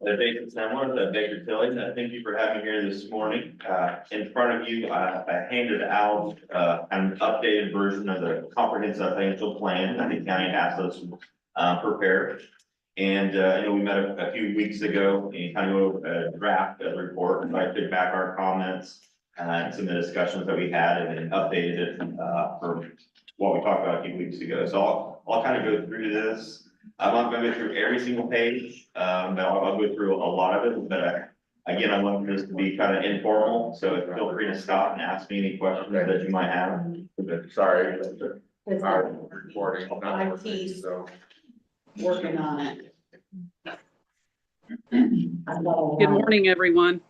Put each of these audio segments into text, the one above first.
Jason Semler, the Baker Tilly. Thank you for having me here this morning. In front of you, I handed out an updated version of the comprehensive financial plan that the county asked us prepare. And we met a few weeks ago and kind of draft a report, and I took back our comments and some of the discussions that we had and then updated it for what we talked about a few weeks ago. So I'll kind of go through this. I'm not going to go through every single page, but I'll go through a lot of it. But again, I want this to be kind of informal, so feel free to stop and ask me any questions that you might have. Sorry, our recording not working, IT's so. working on it. Good morning, everyone.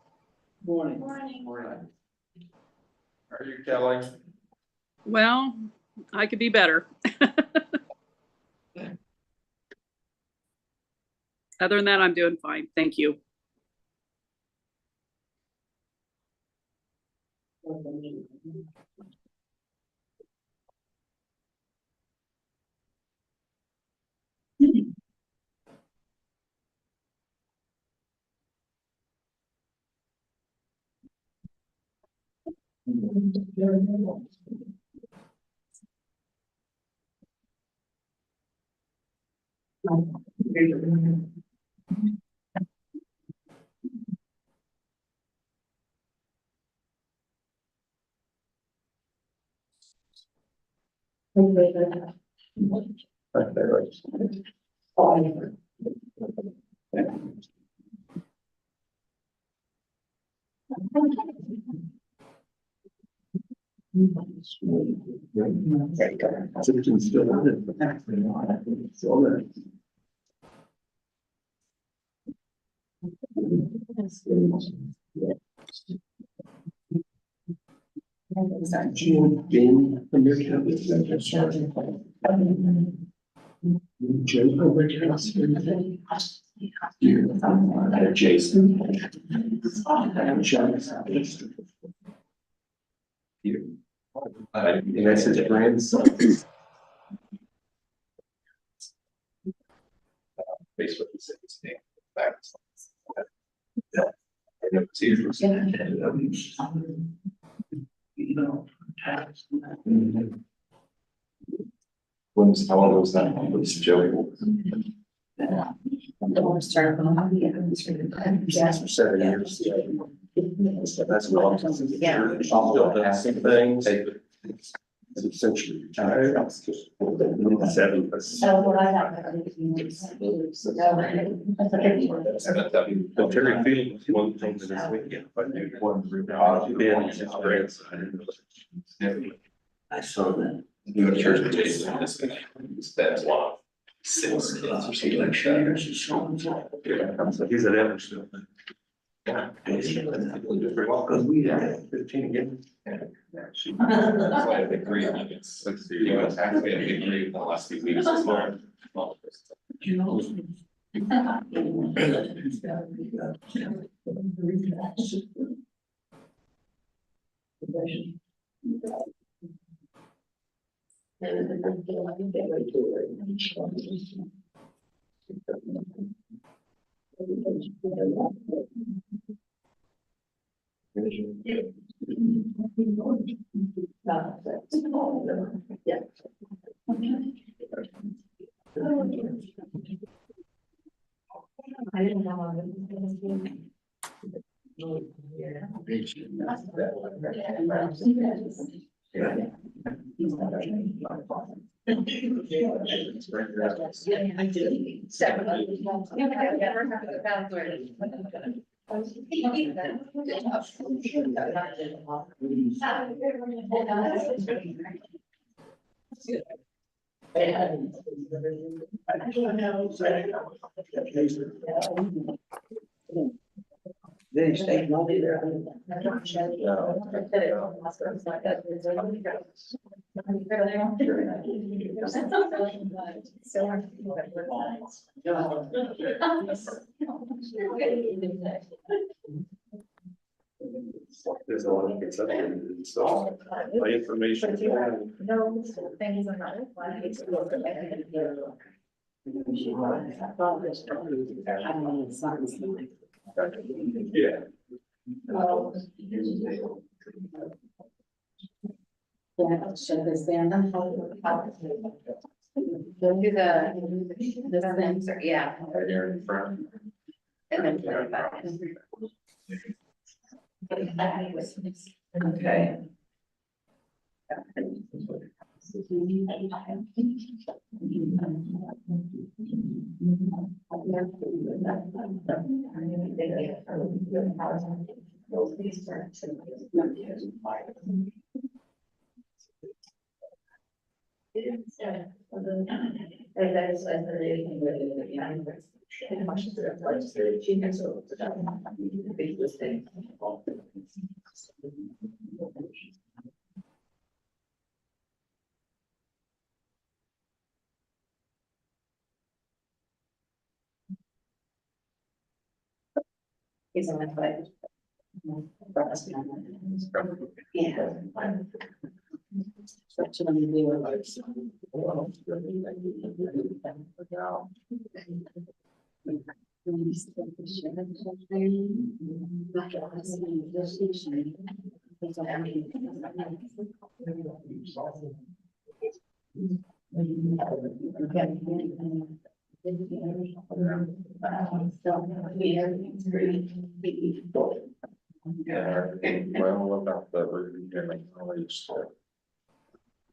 Morning. Are you telling? Well, I could be better. Other than that, I'm doing fine. Thank you. And that's his grandson. Facebook said his name back. How long was that? Was Joey? For 7 years. That's long. Yeah. Still asking things. It's essentially retired. 7. But Terry Field, one thing that this weekend, but one Ben is his grandson. I saw that. You go to church with Jason, that's one of 6 kids or something like that. So he's at Evansville. Because we had 15 again. That's why I have agree. Let's see. You guys actually have agreed in the last few weeks as well. You know. I didn't know. I did. They stay money there. There's a lot of good stuff. So my information. No, things are not. Yeah. Should this stand them? They'll do the things, yeah. Right here in front. And then put it back in. Okay. He's on my foot. Yeah. Yeah, well, what about the review and acknowledge the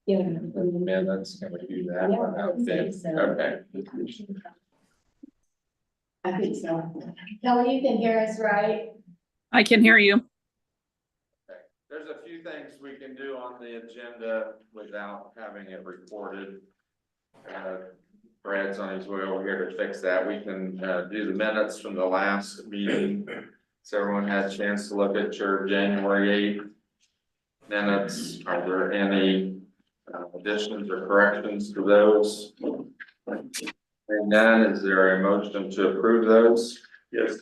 minutes? Can we do that? Okay. I think so. Kelly, you can hear us, right? I can hear you. Okay. There's a few things we can do on the agenda without having it recorded. Brad's on his way over here to fix that. We can do the minutes from the last meeting. So everyone had a chance to look at your January 8th minutes. Are there any additions or corrections to those? And none, is there a motion to approve those? Yes.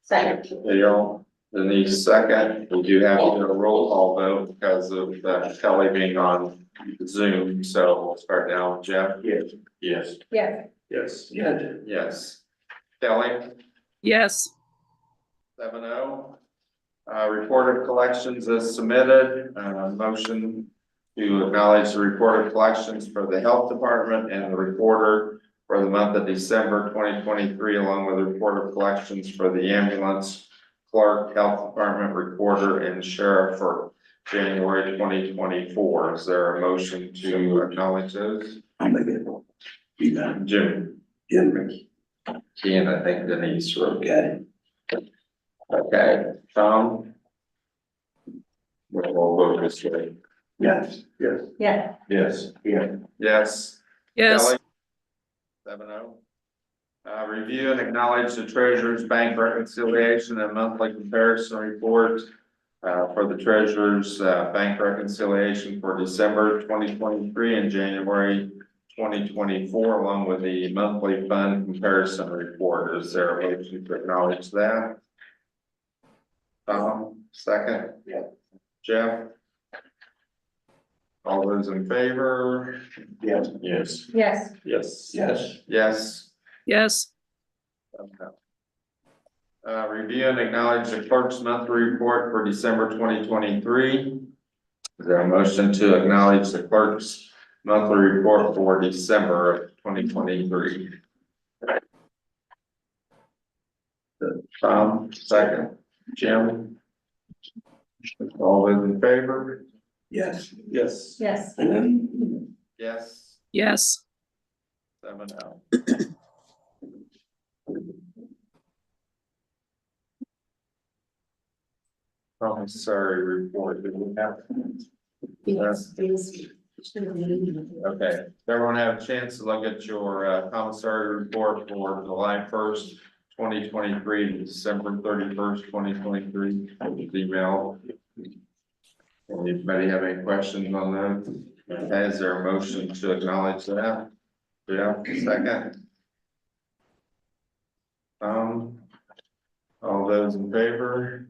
Second. Dale, Denise second. We do have to do a roll call vote because of Kelly being on Zoom. So we'll start now. Jeff? Yes. Yes. Yeah. Yes. Yes. Kelly? Yes, 7-0. Report of collections is submitted. Motion to acknowledge the report of collections for the health department and the reporter for the month of December 2023, along with the report of collections for the ambulance clerk, health department reporter, and sheriff for January 2024. Is there a motion to acknowledge those? I'll make it. You got it. Jim, Jim. Ian, I think Denise wrote. Okay. Okay, Tom? We'll vote this way. Yes. Yes. Yeah. Yes. Yeah. Yes. yes, Kelly? 7-0. Review and acknowledge the treasurer's bank reconciliation and monthly comparison report for the treasurer's bank reconciliation for December 2023 and January 2024, along with the monthly fund comparison report. Is there a motion to acknowledge that? Tom, second? Yeah. Jeff? All those in favor? Yes. Yes. Yes. Yes. Yes. Yes. yes, Review and acknowledge the clerk's monthly report for December 2023. Is there a motion to acknowledge the clerk's monthly report for December of 2023? Tom, second. Jim? All those in favor? Yes. Yes. Yes. Yes. yes, 7-0. Commissary report, do we have? Yes. Okay, everyone have a chance to look at your commissary report for July 1st, 2023 to December 31st, 2023. Email. Anybody have any questions on that? Okay, is there a motion to acknowledge that? Yeah, second. All those in favor?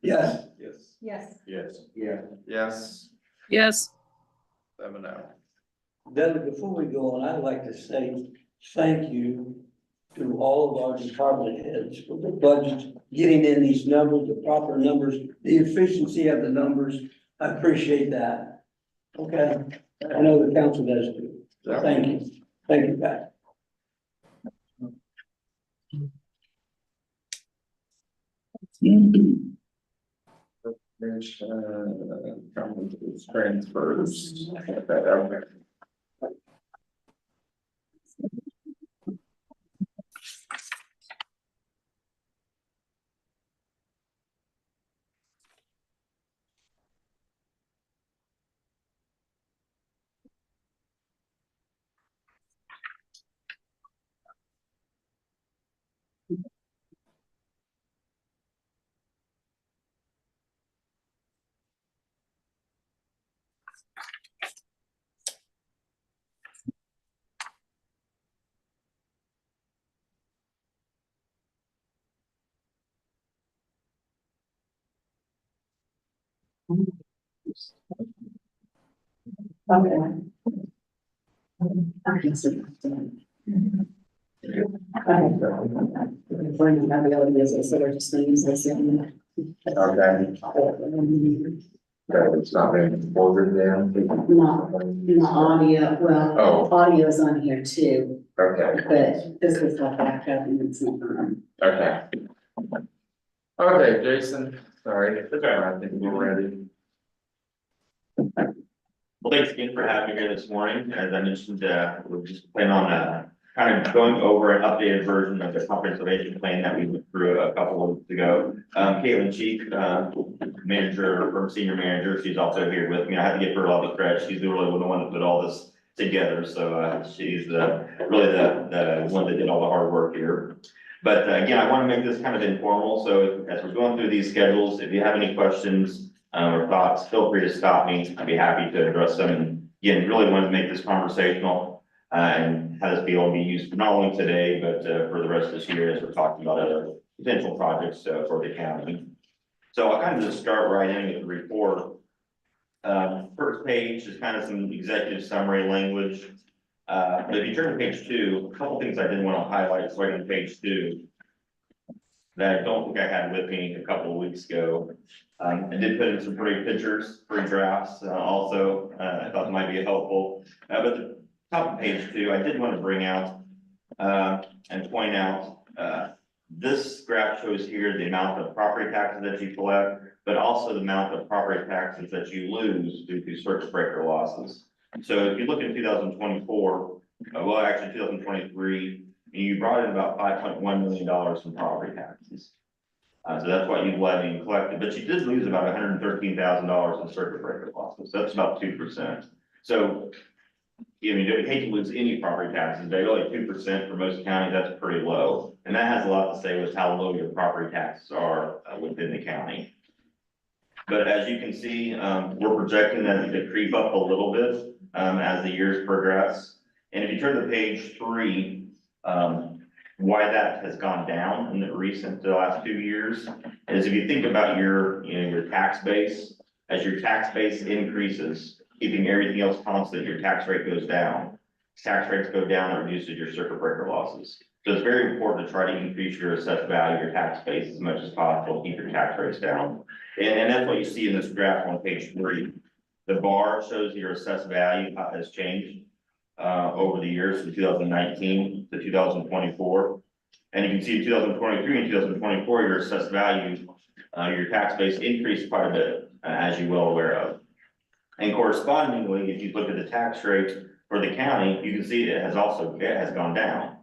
Yes. Yes. Yes. Yes. Yeah. Yes, yes, 7-0. Dudley, before we go on, I'd like to say thank you to all of our department heads for the budgets, getting in these numbers, the proper numbers, the efficiency of the numbers. I appreciate that. Okay, I know the council does too. Thank you. Thank you, Pat. Transfers. Okay. Okay. It's not been ordered then? The audio, well, Oh. audio's on here too, Okay, but this is all backed up and it's not on. okay. Okay, Jason, sorry. That's all right. I think we're ready. Well, thanks again for having me here this morning. As I mentioned, we're just planning on, kind of going over an updated version of the comprehensive action plan that we went through a couple of weeks ago. Caitlin Cheek, manager, from senior manager, she's also here with me. I had to give her all the credit. She's really the one that put all this together. So, she's really the one that did all the hard work here. But again, I want to make this kind of informal. So as we're going through these schedules, if you have any questions or thoughts, feel free to stop me. I'd be happy to address them. And again, really want to make this conversational and have this be able to be used not only today, but for the rest of this year as we're talking about other potential projects for the county. So I'll kind of just start right in with the report. First page is kind of some executive summary language. But if you turn to page 2, a couple things I did want to highlight starting on page 2 that I don't think I had with me a couple of weeks ago. I did put in some pretty pictures, pretty drafts also. I thought might be helpful. But the top of page 2, I did want to bring out and point out this graph shows here the amount of property taxes that you collect, but also the amount of property taxes that you lose due to circuit breaker losses. So if you look at 2024, well, actually 2023, you brought in about $5.1 million from property taxes. So that's what you've levied and collected, but you did lose about $113,000 in circuit breaker losses. So that's about 2%. So, you hate to lose any property taxes, but really 2% for most counties, that's pretty low. And that has a lot to say with how low your property taxes are within the county. But as you can see, we're projecting that to creep up a little bit as the years progress. And if you turn to page 3, why that has gone down in the last 2 years is if you think about your tax base, as your tax base increases, keeping everything else constant, your tax rate goes down. Tax rates go down, it reduces your circuit breaker losses. So it's very important to try to increase your assessed value, your tax base as much as possible, keep your tax rates down. And that's what you see in this graph on page 3. The bar shows your assessed value has changed over the years from 2019 to 2024. And you can see in 2023 and 2024, your assessed value, your tax base increased quite a bit, as you're well aware of. And correspondingly, if you look at the tax rate for the county, you can see it has gone down.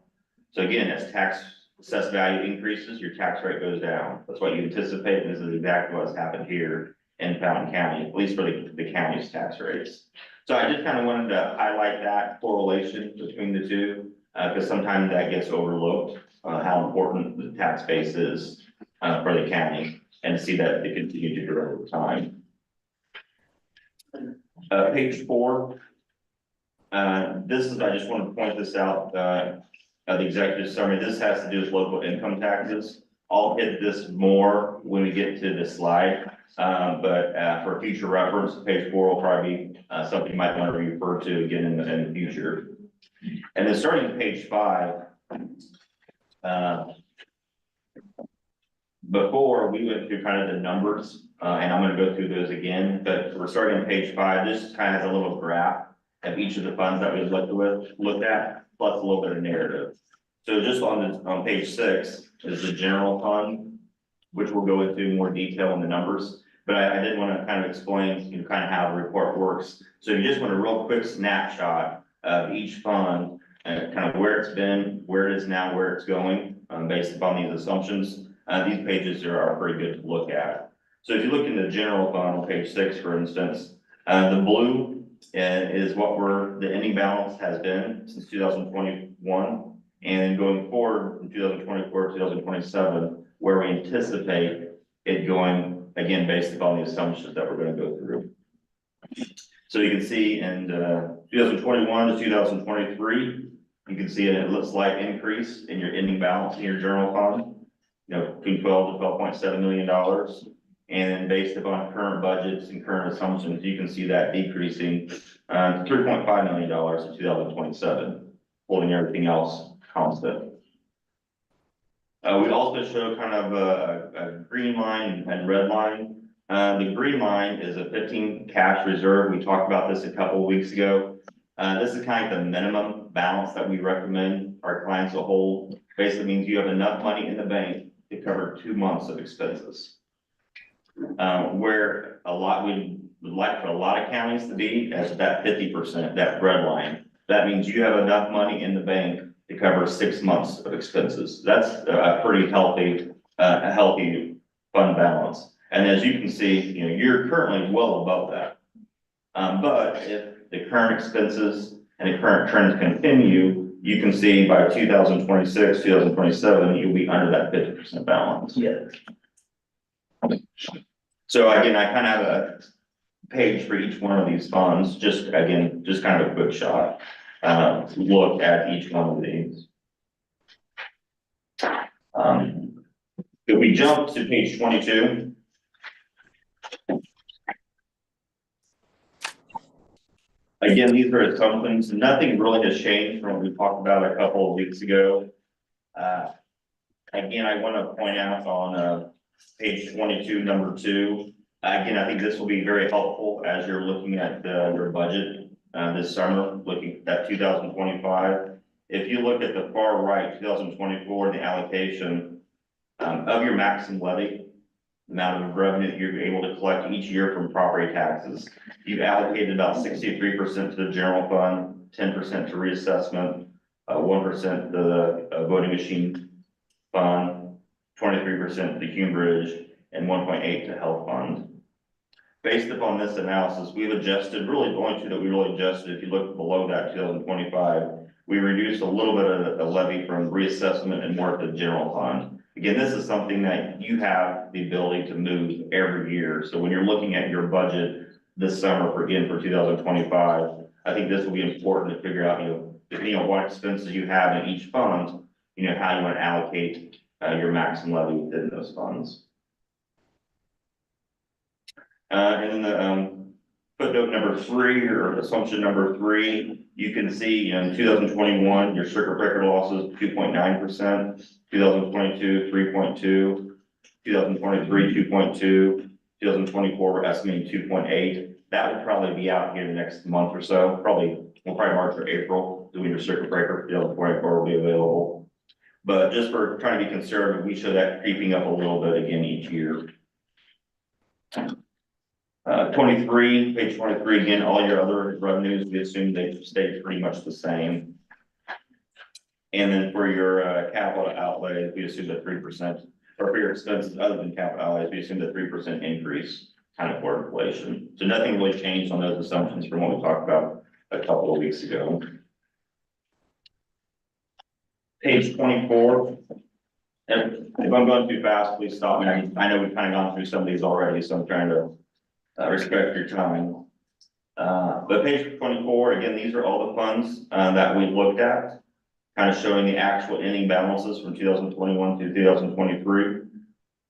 So again, as tax assessed value increases, your tax rate goes down. That's what you anticipate, and this is exactly what's happened here in Fountain County, at least for the county's tax rates. So I just kind of wanted to highlight that correlation between the two, because sometimes that gets overlooked, how important the tax base is for the county, and to see that they continue to grow over time. Page 4. I just want to point this out, the executive summary. This has to do with local income taxes. I'll hit this more when we get to the slide, but for future reference, page 4 will probably be something you might want to refer to again in the future. And then starting on page 5. Before, we went through kind of the numbers, and I'm gonna go through those again, but we're starting on page 5. This kind of has a little graph of each of the funds that we looked at, plus a little bit of narrative. So just on page 6 is the general fund, which we'll go into more detail in the numbers. But I did want to kind of explain, kind of how the report works. So you just want a real quick snapshot of each fund and kind of where it's been, where it is now, where it's going, based upon these assumptions. These pages are pretty good to look at. So if you look in the general fund on page 6, for instance, the blue is what the ending balance has been since 2021. And going forward in 2024, 2027, where we anticipate it going, again, based upon the assumptions that we're going to go through. So you can see in 2021 to 2023, you can see a slight increase in your ending balance in your general fund, between $12 to $12.7 million. And then based upon current budgets and current assumptions, you can see that decreasing to $3.5 million in 2027, holding everything else constant. We also show kind of a green line and red line. The green line is a 15 cash reserve. We talked about this a couple of weeks ago. This is kind of the minimum balance that we recommend our clients to hold. Basically means you have enough money in the bank to cover 2 months of expenses. Where we would like for a lot of counties to be as that 50%, that red line. That means you have enough money in the bank to cover 6 months of expenses. That's a pretty healthy fund balance. And as you can see, you're currently well above that. But if the current expenses and the current trends continue, you can see by 2026, 2027, you'll be under that 50% balance. Yeah. So again, I kind of have a page for each one of these funds, just kind of a quick shot. Look at each one of these. If we jump to page 22. Again, these are assumptions. Nothing really has changed from what we talked about a couple of weeks ago. Again, I want to point out on page 22, number 2. Again, I think this will be very helpful as you're looking at your budget this summer, looking at 2025. If you look at the far right, 2024, the allocation of your maximum levy, the amount of revenue that you're able to collect each year from property taxes, you've allocated about 63% to the general fund, 10% to reassessment, 1% to the voting machine fund, 23% to Hume Bridge, and 1.8% to health fund. Based upon this analysis, we've adjusted, really the only two that we really adjusted, if you look below that 2025, we reduced a little bit of the levy from reassessment and more to the general fund. Again, this is something that you have the ability to move every year. So when you're looking at your budget this summer for 2025, I think this will be important to figure out, depending on what expenses you have in each fund, how you want to allocate your maximum levy within those funds. And then the footnote number 3 or assumption number 3, you can see in 2021, your circuit breaker losses 2.9%, 2022, 3.2, 2023, 2.2, 2024, we're estimating 2.8. That will probably be out here in the next month or so, probably March or April, doing your circuit breaker, 2024 will be available. But just for trying to be conservative, we show that creeping up a little bit again each year. 23, page 23, again, all your other revenues, we assume they stay pretty much the same. And then for your capital outlay, we assume that 3%, or for your expenses other than capital outlays, we assume that 3% increase kind of for inflation. So nothing really changed on those assumptions from what we talked about a couple of weeks ago. Page 24. And if I'm going too fast, please stop me. I know we've kind of gone through some of these already, so I'm trying to respect your time. But page 24, again, these are all the funds that we looked at, kind of showing the actual ending balances from 2021 to 2023.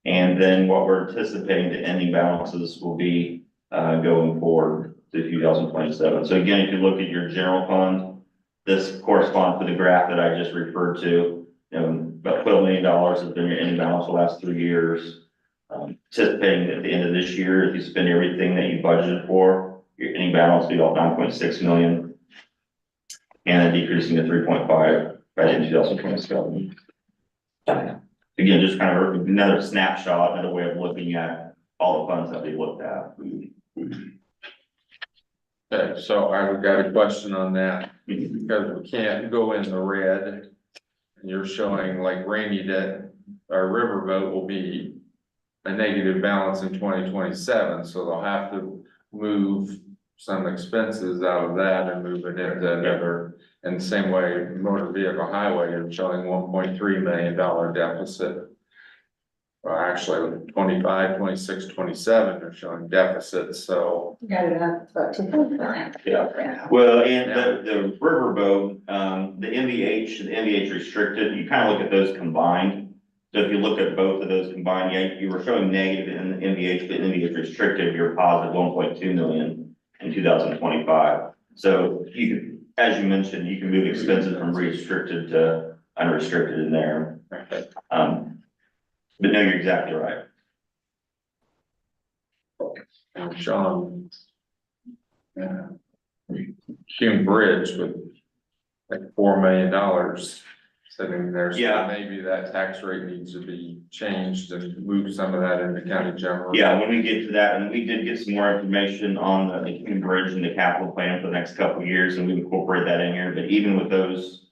And then what we're anticipating the ending balances will be going forward to 2027. So again, if you look at your general fund, This corresponds to the graph that I just referred to. About $12 million has been your ending balance the last 3 years. Anticipating at the end of this year, if you spend everything that you budgeted for, your ending balance will be about 9.6 million. And decreasing to 3.5 by the end of 2027. Again, just kind of another snapshot, another way of looking at all the funds that we looked at. Okay, so I've got a question on that, because we can't go in the red. And you're showing like rainy day, our riverboat will be a negative balance in 2027, so they'll have to move some expenses out of that and move it into another. And the same way, motor vehicle highway, you're showing $1.3 million deficit. Well, actually, 25, 26, 27, they're showing deficits, so. Got it up, about 2.5. Yeah. Well, and the riverboat, the NVH restricted, you kind of look at those combined. So if you look at both of those combined, yeah, you were showing negative in the NVH, but NVH restricted, you're positive 1.2 million in 2025. So you could, as you mentioned, you can move expenses from restricted to unrestricted in there. But no, you're exactly right. And John. Hume Bridge with like $4 million sitting there. So Yeah. maybe that tax rate needs to be changed and move some of that into county general. Yeah, when we get to that, and we did get some more information on the Hume Bridge and the capital plan for the next couple of years, and we incorporate that in here, but even with those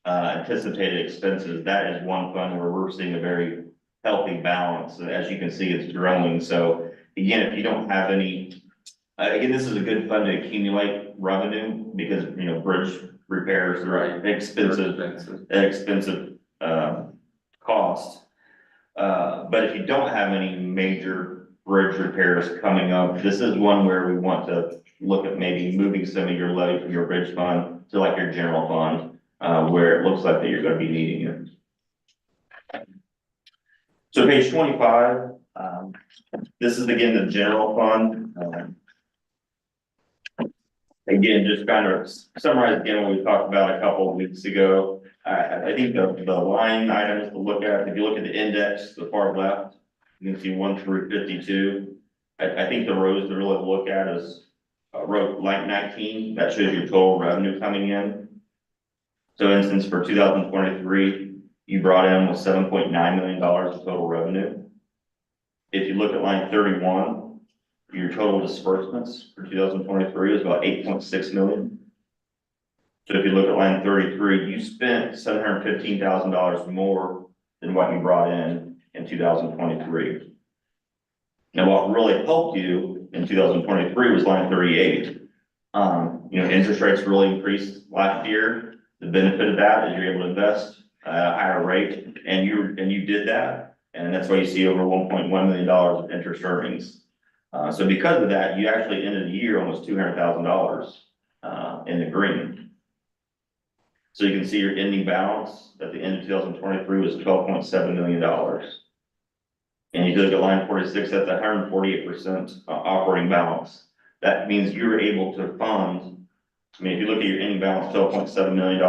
anticipated expenses, that is one fund where we're seeing a very healthy balance. As you can see, it's growing. So again, if you don't have any, again, this is a good fund to accumulate revenue because, you know, bridge repairs are expensive cost. But if you don't have any major bridge repairs coming up, this is one where we want to look at maybe moving some of your levy from your bridge fund to like your general fund, where it looks like that you're going to be needing it. So page 25, this is again the general fund. Again, just kind of summarize again what we talked about a couple of weeks ago. I think the line items to look at, if you look at the index, the far left, you can see 1 through 52. I think the rows to really look at is row line 19, that shows your total revenue coming in. So instance for 2023, you brought in with $7.9 million of total revenue. If you look at line 31, your total disbursements for 2023 is about 8.6 million. So if you look at line 33, you spent $715,000 more than what you brought in 2023. Now, what really helped you in 2023 was line 38. You know, interest rates really increased last year. The benefit of that is you're able to invest at a higher rate, and you did that, and that's why you see over $1.1 million of interest earnings. So because of that, you actually ended the year almost $200,000 in the green. So you can see your ending balance at the end of 2023 was $12.7 million. And you look at line 46, that's 148% operating balance. That means you were able to fund. I mean, if you look at your ending balance, $12.7 million,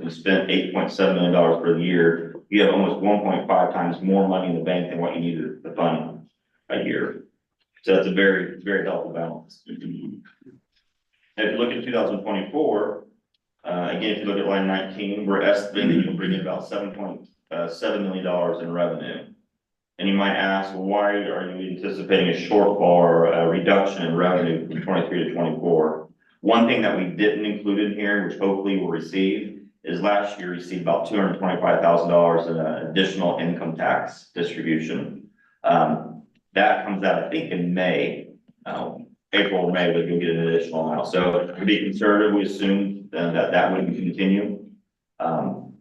and spent $8.7 million for the year, you have almost 1.5 times more money in the bank than what you needed to fund a year. So that's a very, very healthy balance. If you look at 2024, again, if you look at line 19, we're estimating that you'll bring in about $7.7 million in revenue. And you might ask, well, why are you anticipating a shortfall or a reduction in revenue from 23 to 24? One thing that we didn't include in here, which hopefully we'll receive, is last year we received about $225,000 in an additional income tax distribution. That comes out, I think, in May, April or May, but you'll get an additional amount. So to be conservative, we assume that wouldn't continue. So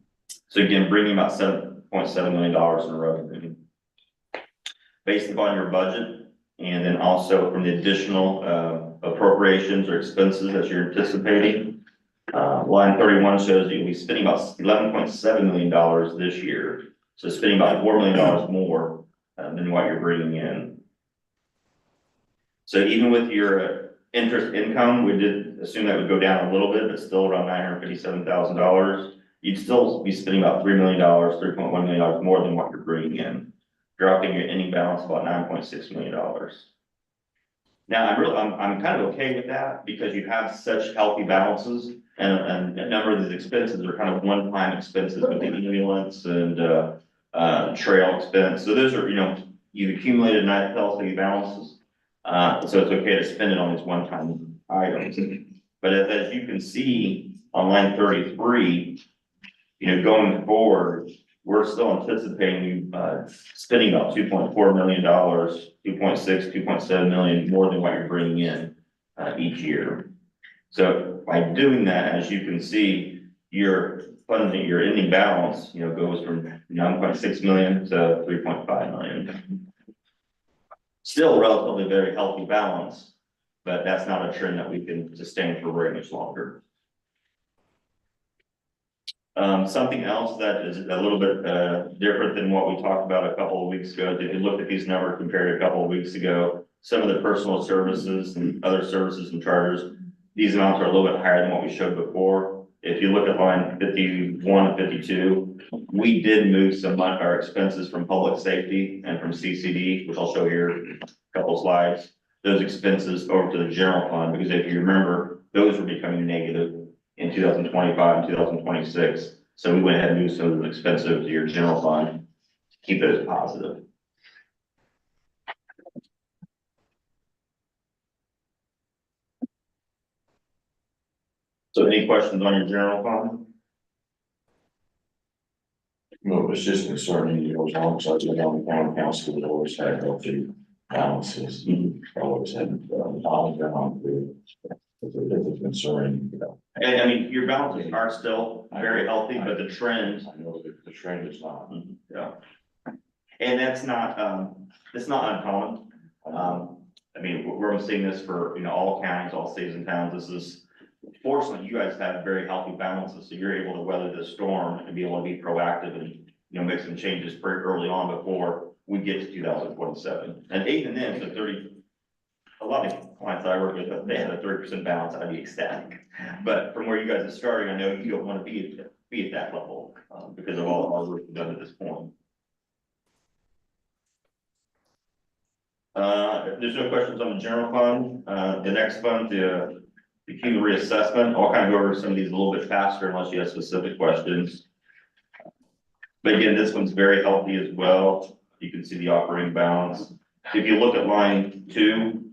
again, bringing about $7.7 million in revenue. Based upon your budget, and then also from the additional appropriations or expenses that you're anticipating. Line 31 shows you'll be spending about $11.7 million this year. So spending about $4 million more than what you're bringing in. So even with your interest income, we did assume that would go down a little bit, but still around $957,000. You'd still be spending about $3 million, $3.1 million more than what you're bringing in, dropping your ending balance about $9.6 million. Now, I'm kind of okay with that because you have such healthy balances and a number of these expenses are kind of one-time expenses with the ambulance and, trail expense. So those are, you've accumulated nice healthy balances. So it's okay to spend it on these one-time items. But as you can see on line 33, going forward, we're still anticipating, spending about $2.4 million, 2.6, 2.7 million more than what you're bringing in, each year. So by doing that, as you can see, your funding, your ending balance, goes from 9.6 million to 3.5 million. Still relatively very healthy balance, but that's not a trend that we can sustain for very much longer. Something else that is a little bit different than what we talked about a couple of weeks ago. If you look at these numbers compared to a couple of weeks ago, some of the personal services and other services and charters, these amounts are a little bit higher than what we showed before. If you look at line 51 and 52, we did move some of our expenses from public safety and from CCD, which I'll show here in a couple of slides, those expenses over to the general fund, because if you remember, those were becoming negative in 2025 and 2026. So we went ahead and moved some of those expenses to your general fund to keep those positive. So any questions on your general fund? No, it's just concerning, as long as I've been on the town council, we always had healthy balances. Always had, dollars down to, it's concerning, And I mean, your balances are still very healthy, but the trend, I know that the trend is not. yeah. And that's not, it's not uncommon. I mean, we're seeing this for, all counties, all cities and towns. This is, fortunately, you guys have very healthy balances, so you're able to weather the storm and be able to be proactive and, make some changes pretty early on before we get to 2027. And even then, a lot of clients I work with, if they had a 30% balance, I'd be ecstatic. But from where you guys are starting, I know you don't want to be at that level, because of all the hard work you've done at this point. If there's no questions on the general fund, the next fund, the Q reassessment, I'll kind of go over some of these a little bit faster unless you have specific questions. But again, this one's very healthy as well. You can see the operating balance. If you look at line 2,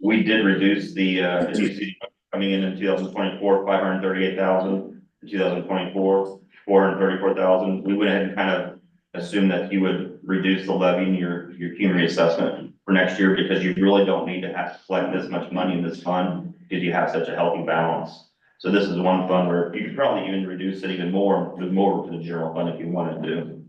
we did reduce the, as you see, coming in 2024, 538,000, in 2024, 434,000. We went ahead and kind of assumed that you would reduce the levy in your community assessment for next year, because you really don't need to have to collect this much money in this fund because you have such a healthy balance. So this is one fund where you could probably even reduce it even more, move more to the general fund if you wanted to.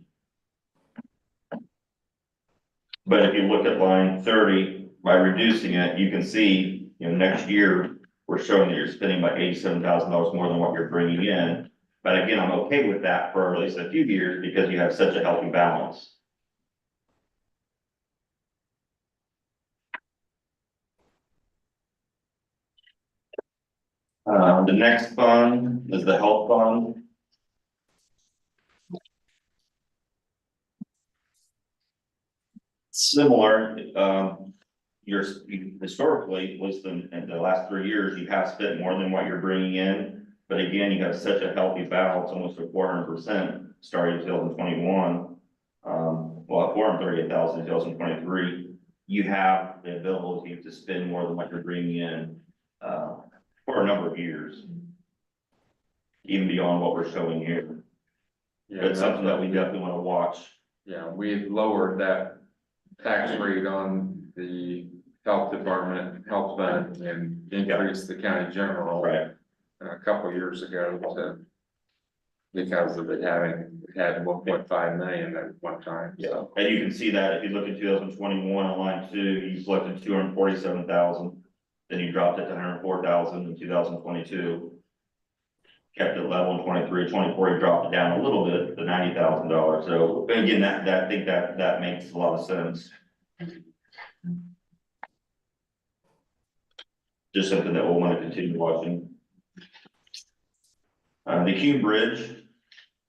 But if you look at line 30, by reducing it, you can see, next year, we're showing that you're spending about $87,000 more than what you're bringing in. But again, I'm okay with that for at least a few years because you have such a healthy balance. The next fund is the health fund. Similar, historically, in the last 3 years, you have spent more than what you're bringing in. But again, you have such a healthy balance, almost at 400% starting in 2021. Well, 438,000 in 2023. You have the ability to spend more than what you're bringing in for a number of years, even beyond what we're showing here. Yeah, It's something that we definitely want to watch. Yeah, we lowered that tax rate on the health department, health fund, and increased the county general. Right. A couple of years ago because of it having had 1.5 million at one time. So And you can see that if you look at 2021 on line 2, you collected 247,000. Then you dropped it to 104,000 in 2022. Kept it level in 23, 24, you dropped it down a little bit to $90,000. So again, I think that makes a lot of sense. just something that we'll want to continue watching. The Cume Bridge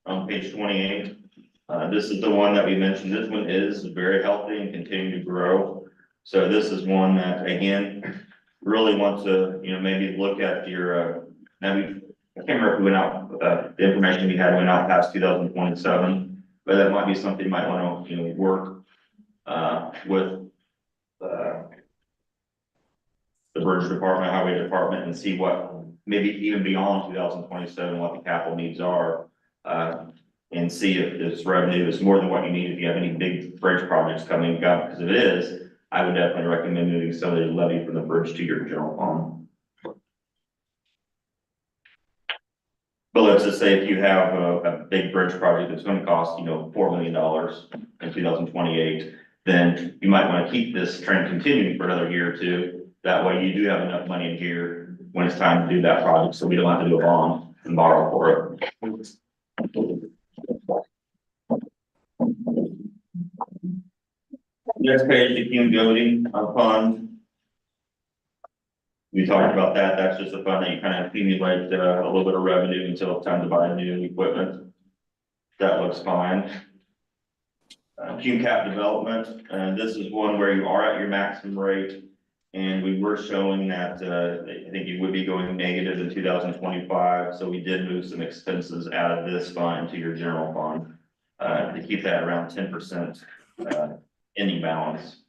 on page 28. This is the one that we mentioned. This one is very healthy and continuing to grow. So this is one that, again, really want to, maybe look at your, I can't remember if we went out, the information we had went out past 2027, but that might be something you might want to, work, with, the bridge department, highway department, and see what, maybe even beyond 2027, what the capital needs are. And see if this revenue is more than what you need, if you have any big bridge projects coming up, because if it is, I would definitely recommend moving some of the levy from the bridge to your general fund. But let's just say if you have a big bridge project that's gonna cost, $4 million in 2028, then you might wanna keep this trend continuing for another year or two. That way you do have enough money in here when it's time to do that project, so we don't have to do a bond and borrow for it. Next page, the Cume Goading fund. We talked about that. That's just a fund that you kind of accumulate a little bit of revenue until it's time to buy new equipment. That looks fine. Cume Cap Development, and this is one where you are at your maximum rate. And we were showing that I think you would be going negative in 2025. So we did move some expenses out of this fund to your general fund to keep that around 10% ending balance.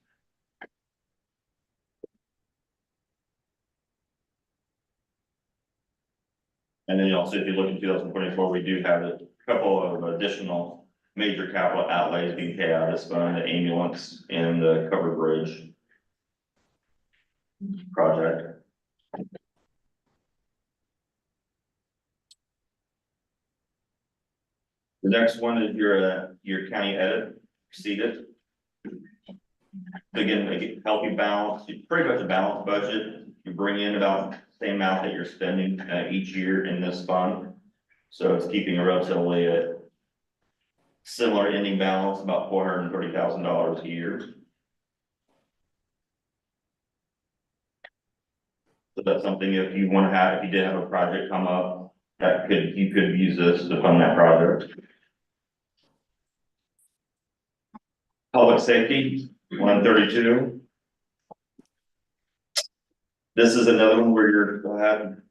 And then also, if you look in 2024, we do have a couple of additional major capital outlays being paid out of this fund, the ambulance and the covered bridge project. The next one is your county edit receipted. Again, like healthy balance, pretty much a balanced budget. You bring in about the same amount that you're spending each year in this fund. So it's keeping a relatively similar ending balance, about $430,000 a year. So that's something if you want to have, if you did have a project come up, you could use this to fund that project. Public safety, 132. This is another one where you're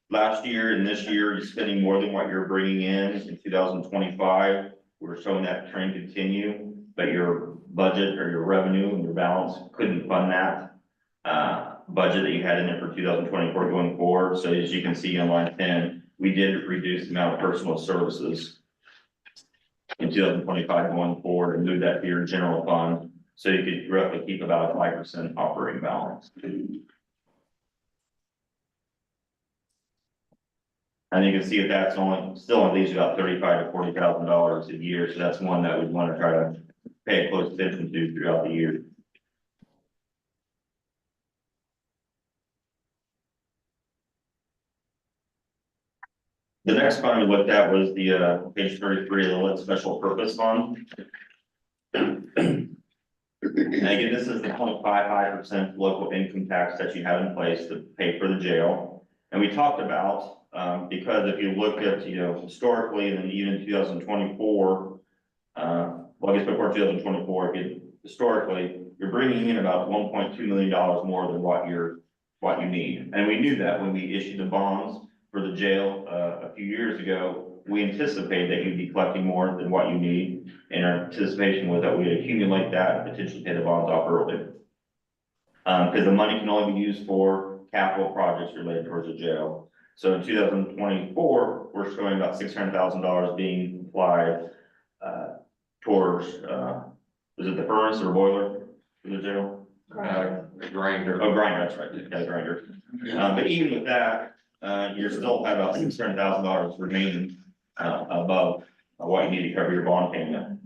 last year and this year, you're spending more than what you're bringing in 2025. We're showing that trend continue, but your budget or your revenue and your balance couldn't fund that budget that you had in there for 2024 going forward. So as you can see on line 10, we did reduce the amount of personal services in 2025 going forward and move that to your general fund. So you could roughly keep about a 5% operating balance. And you can see that that's still leaves about $35,000 to $40,000 a year. So that's one that we'd want to try to pay close attention to throughout the year. The next fund we looked at was the page 33, the Lit Special Purpose Fund. And again, this is the 0.55% local income tax that you have in place to pay for the jail. And we talked about, because if you look at, historically, and then even 2024, well, I guess before 2024, historically, you're bringing in about $1.2 million more than what you need. And we knew that when we issued the bonds for the jail a few years ago. We anticipated that you'd be collecting more than what you need, and our anticipation was that we'd accumulate that and potentially pay the bonds off early. Because the money can only be used for capital projects related towards the jail. So in 2024, we're showing about $600,000 being applied towards, is it the furnace or boiler for the jail? Grinder. Oh, grinder, that's right, yeah, grinder. But even with that, you're still have about $600,000 remaining above what you need to cover your bond payment.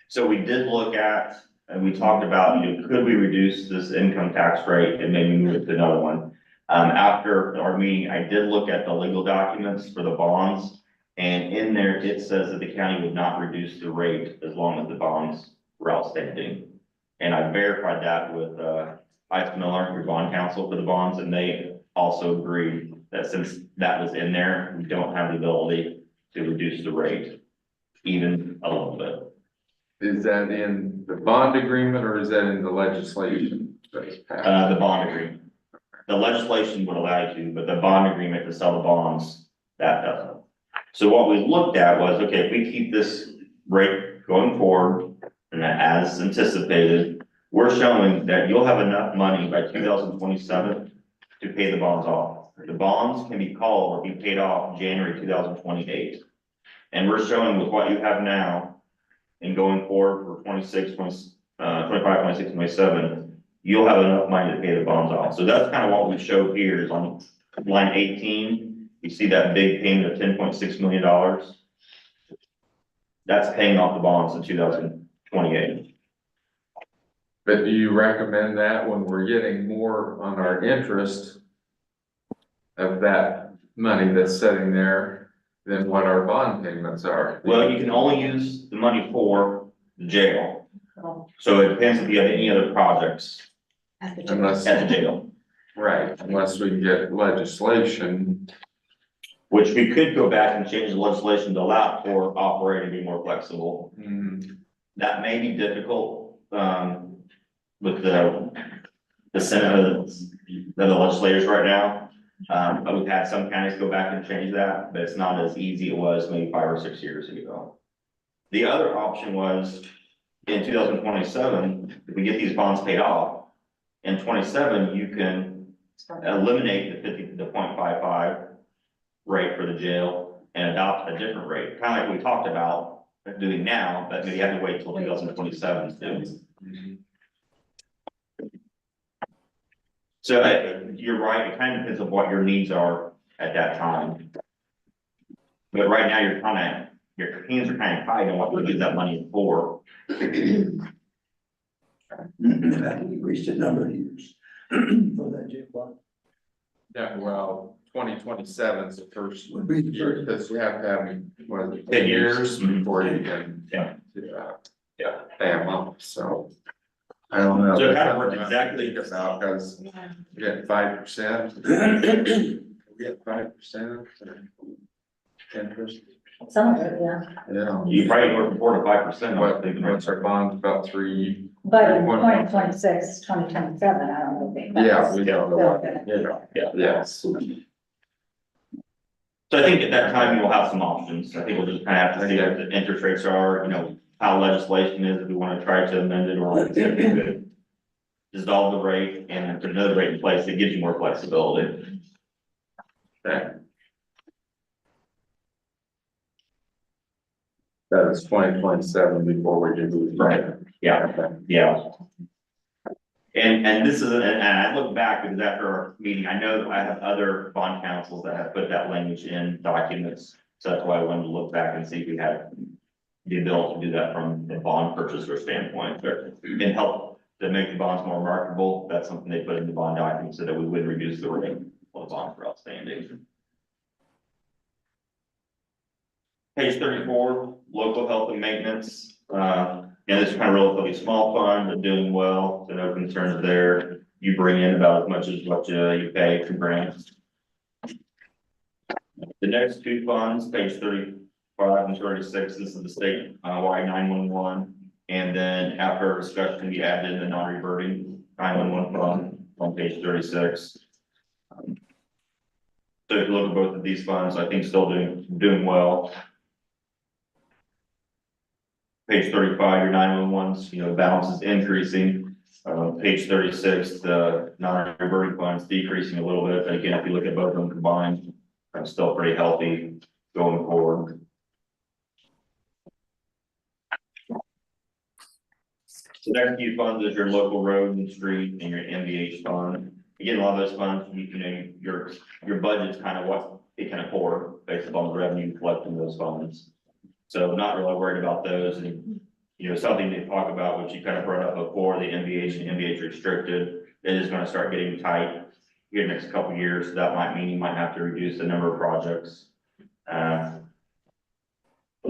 So we did look at, and we talked about, could we reduce this income tax rate and maybe move it to another one? After our meeting, I did look at the legal documents for the bonds, and in there, it says that the county would not reduce the rate as long as the bonds were outstanding. And I verified that with, Ice Miller, your bond counsel for the bonds, and they also agreed that since that was in there, we don't have the ability to reduce the rate even a little bit. Is that in the bond agreement or is that in the legislation? that's passed? The bond agreement. The legislation would allow you to, but the bond agreement to sell the bonds, that doesn't. So what we looked at was, okay, if we keep this rate going forward, and as anticipated, we're showing that you'll have enough money by 2027 to pay the bonds off. The bonds can be called or be paid off January 2028. And we're showing with what you have now and going forward for 25, 26, 27, you'll have enough money to pay the bonds off. So that's kind of what we showed here is on line 18, you see that big payment of $10.6 million. That's paying off the bonds in 2028. But do you recommend that when we're getting more on our interest of that money that's sitting there than what our bond payments are? Well, you can only use the money for the jail. So it depends if you have any other projects Unless, at the jail, right, unless we get legislation. which we could go back and change the legislation to allow for operating to be more flexible. That may be difficult, with the Senate of the legislators right now. But we've had some counties go back and change that, but it's not as easy it was maybe 5 or 6 years ago. The other option was in 2027, if we get these bonds paid off, in 27, you can eliminate the 0.55 rate for the jail and adopt a different rate, kind of like we talked about doing now, but maybe you have to wait till 2027 to do. So you're right, it kind of depends on what your needs are at that time. But right now, your hands are kind of tied on what to use that money for. We reached a number of years for that jail bond. Yeah, well, 2027 is the first Would be the year, first. because we have to have, what, 10 10 years. years before you can. Yeah. Yeah, pay them off, so. I don't know. So it kind of worked exactly- About, because we get 5%. We get 5% interest, Some of it, yeah. yeah. You probably work 4 to 5%. What's our bond, about 3? But in 2026, 2027, I don't think that's. Yeah, we don't know. still gonna be- Yeah. Yes. So I think at that time you will have some options. I think we'll just kind of have to see what the interest rates are, how legislation is, if we want to try to amend it or if we could dissolve the rate and put another rate in place that gives you more flexibility. Okay. That is 2027 before we do. Right. Yeah, yeah. And this is, and I look back because after our meeting, I know that I have other bond councils that have put that language in documents. So that's why I wanted to look back and see if we had the ability to do that from the bond purchaser standpoint, but and help to make the bonds more marketable. That's something they put in the bond document so that we would reduce the rate of the bonds for outstanding. Page 34, local health and maintenance. Yeah, this is kind of relatively small fund, but doing well, so no concerns there. You bring in about as much as what you pay from grants. The next two funds, page 35 and 36, this is the state wide 911. And then after our discussion, we added in the non-reverting 911 fund on page 36. So if you look at both of these funds, I think still doing well. Page 35, your 911s, balance is increasing. Page 36, the non-reverting funds decreasing a little bit. But again, if you look at both of them combined, I'm still pretty healthy going forward. The next few funds is your local road and street and your MVH fund. Again, a lot of those funds, your budget's kind of what it can afford based upon the revenue collected in those funds. So not really worried about those and, something to talk about, which you kind of brought up before, the MVH and MVH restricted, it is going to start getting tight here in the next couple of years. So that might mean you might have to reduce the number of projects.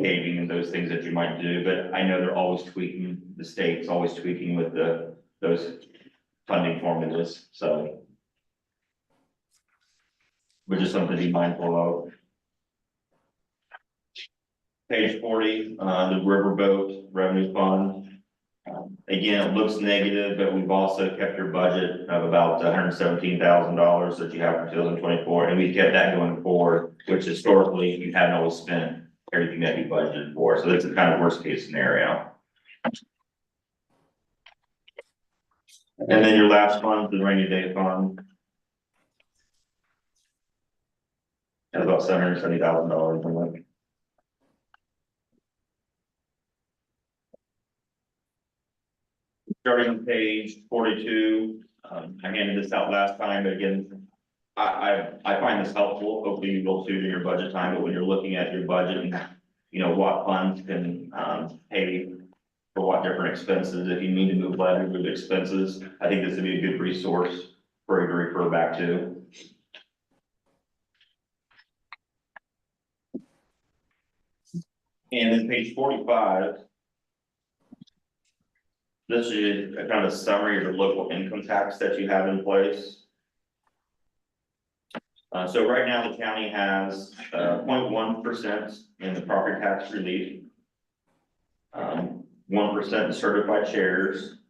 paving and those things that you might do, but I know they're always tweaking, the state's always tweaking with those funding formulas, so. Which is something to be mindful of. Page 40, the riverboat revenue fund. Again, it looks negative, but we've also kept your budget of about $117,000 that you have for 2024, and we kept that going forward, which historically you hadn't always spent everything that you budgeted for, so that's a kind of worst case scenario. And then your last fund, the rainy day fund. That's about $770,000 a month. Starting on page 42, I handed this out last time, but again, I find this helpful. Hopefully you will too in your budget time, but when you're looking at your budget and you know what funds can pay for what different expenses, if you need to move levy, move expenses, I think this would be a good resource for you to refer back to. And then page 45. This is a kind of a summary of the local income tax that you have in place. So right now the county has 0.1% in the property tax relief. 1% in certified shares,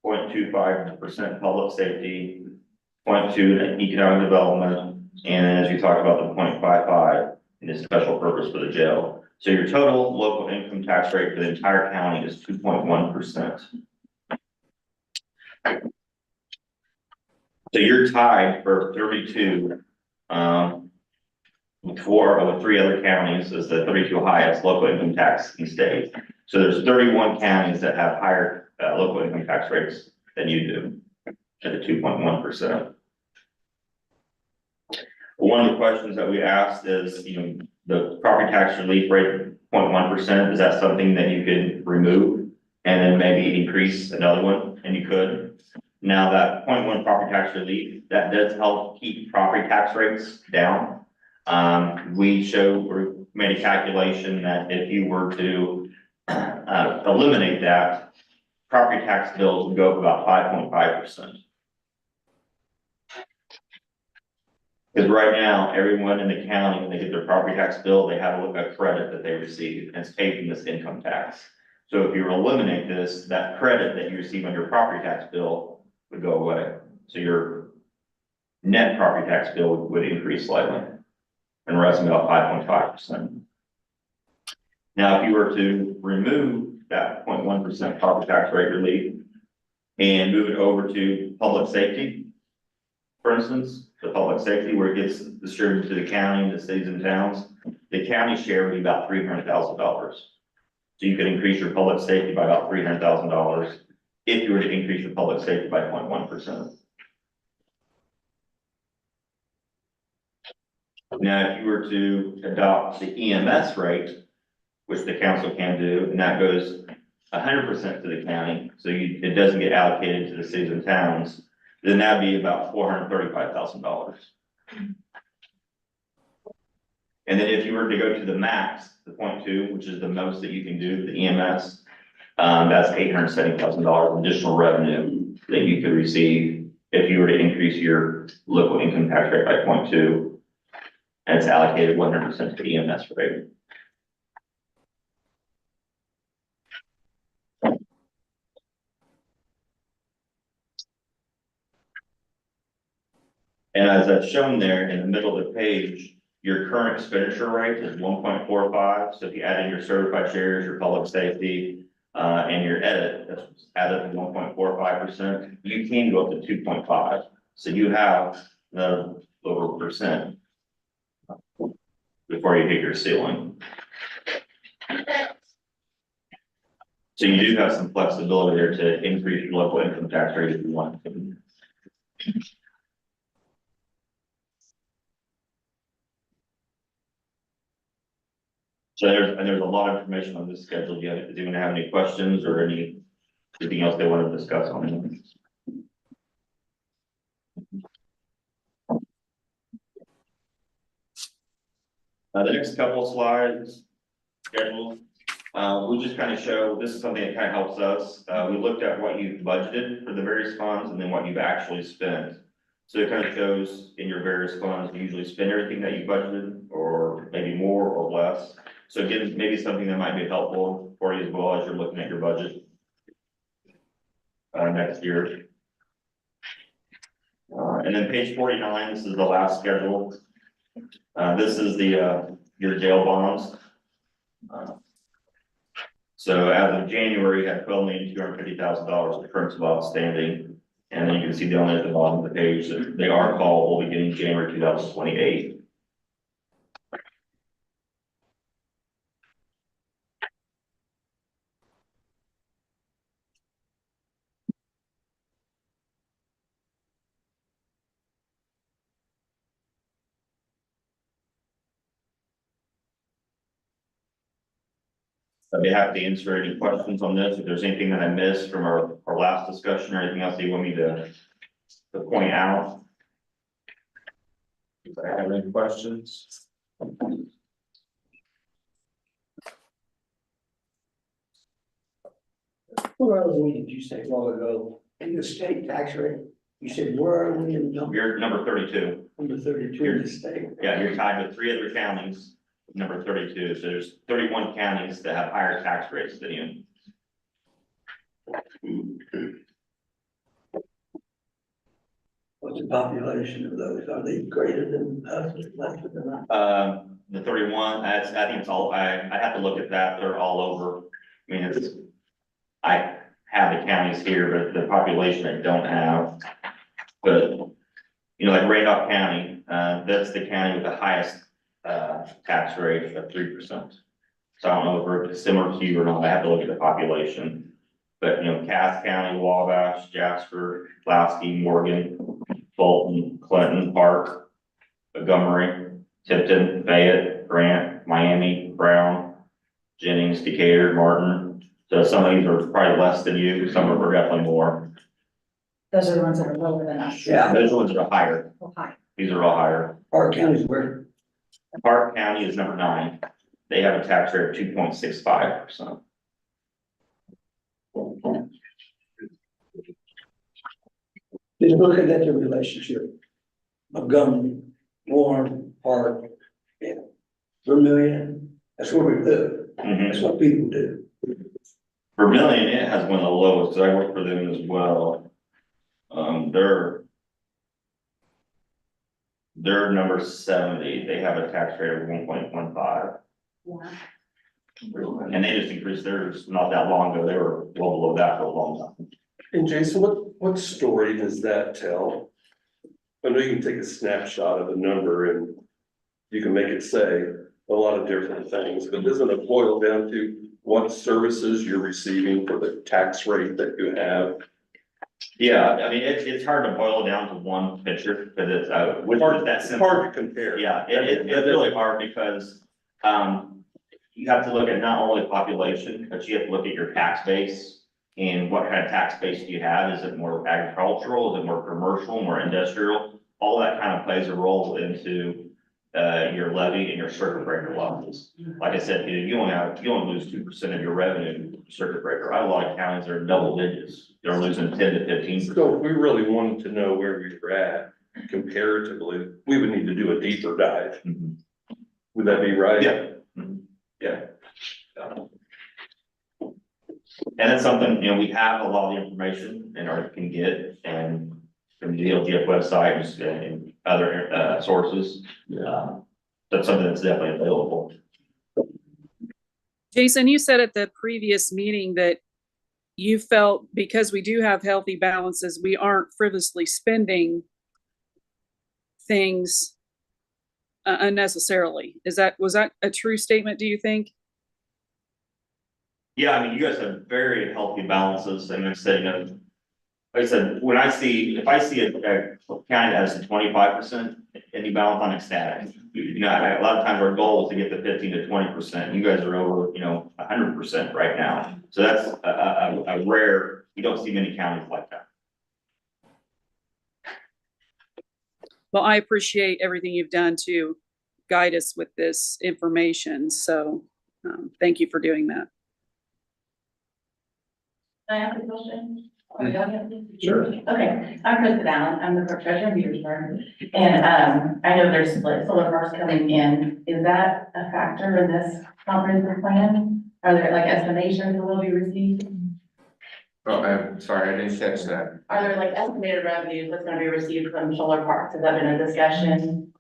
0.25% public safety, 0.2 in economic development, and as you talked about, the 0.55 in the special purpose for the jail. So your total local income tax rate for the entire county is 2.1%. So you're tied for 32, with 3 other counties as the 32 highest local income tax in the state. So there's 31 counties that have higher local income tax rates than you do at the 2.1%. One of the questions that we asked is, you know, the property tax relief rate 0.1%, is that something that you could remove and then maybe increase another one? And you could. Now that 0.1 property tax relief, that does help keep property tax rates down. We made a calculation that if you were to eliminate that, property tax bills would go up about 5.5%. Because right now, everyone in the county, when they get their property tax bill, they have a credit that they receive, and it's paid from this income tax. So if you eliminate this, that credit that you receive on your property tax bill would go away. So your net property tax bill would increase slightly and rise about 5.5%. Now, if you were to remove that 0.1% property tax rate relief and move it over to public safety, for instance, the public safety where it gets distributed to the county, the cities and towns, the county share would be about $300,000. So you could increase your public safety by about $300,000 if you were to increase your public safety by 0.1%. Now, if you were to adopt the EMS rate, which the council can do, and that goes 100% to the county, so it doesn't get allocated to the cities and towns, then that'd be about $435,000. And then if you were to go to the max, the 0.2, which is the most that you can do, the EMS, that's $870,000 additional revenue that you could receive if you were to increase your local income tax rate by 0.2. And it's allocated 100% to the EMS rate. And as I've shown there in the middle of the page, your current expenditure rate is 1.45. So if you add in your certified shares, your public safety, and your edit, that's added to 1.45%, you can go up to 2.5. So you have another over percent before you hit your ceiling. So you do have some flexibility there to increase your local income tax rate if you want to. So there's a lot of information on this schedule. Do you anyone have anything questions or anything else they want to discuss on it? The next couple of slides schedule. We just kind of show, this is something that kind of helps us. We looked at what you've budgeted for the various funds and then what you've actually spent. So it kind of shows in your various funds, you usually spend everything that you budgeted or maybe more or less. So again, maybe something that might be helpful for you as well as you're looking at your budget next year. And then page 49, this is the last schedule. This is the, your jail bonds. So as of January, you had $12,250,000 of principal outstanding. And then you can see down at the bottom of the page that they are callable beginning January 2028. I'd be happy to answer any questions on this. If there's anything that I missed from our last discussion or anything else that you want me to point out. Do I have any questions? Where are we, did you say a while ago, in the state tax rate? You said, where are we in You're number 32. number 32 in the state? Yeah, you're tied with 3 other counties, number 32. So there's 31 counties that have higher tax rates than you. What's the population of those? Are they greater than us, lesser than us? The 31, I think it's all, I have to look at that. They're all over. I mean, it's, I have the counties here, but the population I don't have. But, you know, like Randolph County, that's the county with the highest, tax rate of 3%. So I don't know if we're similar to you or not. I have to look at the population. But, you know, Cass County, Wabash, Jasper, Lasky, Morgan, Fulton, Clinton, Park, Montgomery, Tipton, Fayette, Grant, Miami, Brown, Jennings, Decatur, Martin. So some of these are probably less than you, some of them are definitely more. Those are the ones that are lower than us. Yeah. Those ones are higher. Oh, hi. These are all higher. Our county's where? Park County is number 9. They have a tax rate of 2.65%. Just looking at the relationship. Montgomery, Warren, Park, yeah, Vermillion, that's where we live, that's what people do. Vermillion, it has one of the lowest, 'cause I work for them as well. They're number 70, they have a tax rate of 1.15. Yeah. And they just increased theirs not that long ago, they were well below that for a long time. And Jason, what story does that tell? I know you can take a snapshot of a number and you can make it say a lot of different things, but doesn't it boil down to what services you're receiving for the tax rate that you have? Yeah, I mean, it's hard to boil down to one picture, because it's, which is that It's simple. hard to compare. Yeah, it's really hard because, you have to look at not only population, but you have to look at your tax base. And what kind of tax base do you have? Is it more agricultural? Is it more commercial, more industrial? All that kind of plays a role into, your levy and your circuit breaker losses. Like I said, you only lose 2% of your revenue circuit breaker. I have a lot of counties that are double digits. They're losing 10 to 15%. So if we really wanted to know where we were at comparatively, we would need to do a deeper dive. Mhm. Would that be right? Yeah. Mhm. Yeah. And it's something, you know, we have a lot of the information and our can get and from the DLGF website and other sources. That's something that's definitely available. Jason, you said at the previous meeting that you felt because we do have healthy balances, we aren't frivolously spending things unnecessarily. Was that a true statement, do you think? Yeah, I mean, you guys have very healthy balances and I'm saying, like I said, if I see a county that has a 25% any balance, I'm ecstatic. You know, a lot of times our goal is to get to 15 to 20%. You guys are over, 100% right now. So that's a rare, you don't see many counties like that. Well, I appreciate everything you've done to guide us with this information. So Thank you for doing that. Can I ask a question? Sure. Okay, I'm Krista Allen, I'm the clerk treasurer of Petersburg, and, I know there's like solar parks coming in, is that a factor in this comprehensive plan? Are there like estimations that will be received? Oh, I'm sorry, I didn't catch that. Are there like estimated revenues that's gonna be received from solar parks, has that been a discussion?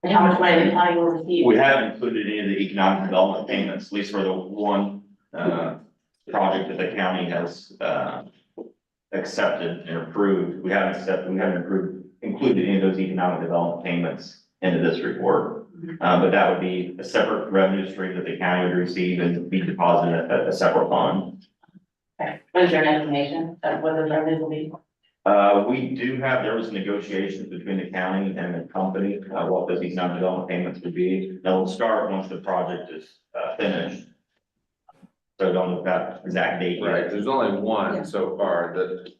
And how much money the county will receive? We haven't included any of the economic development payments, at least for the one, project that the county has, accepted and approved. We haven't included any of those economic development payments into this report. But that would be a separate revenue stream that the county would receive and be deposited at a separate fund. Okay, what is your estimation of what those revenues will be? There was negotiations between the county and the company, what those economic development payments would be. That will start once the project is, finished. So don't know that exact date. yet. Right, there's only Yeah. one so far that.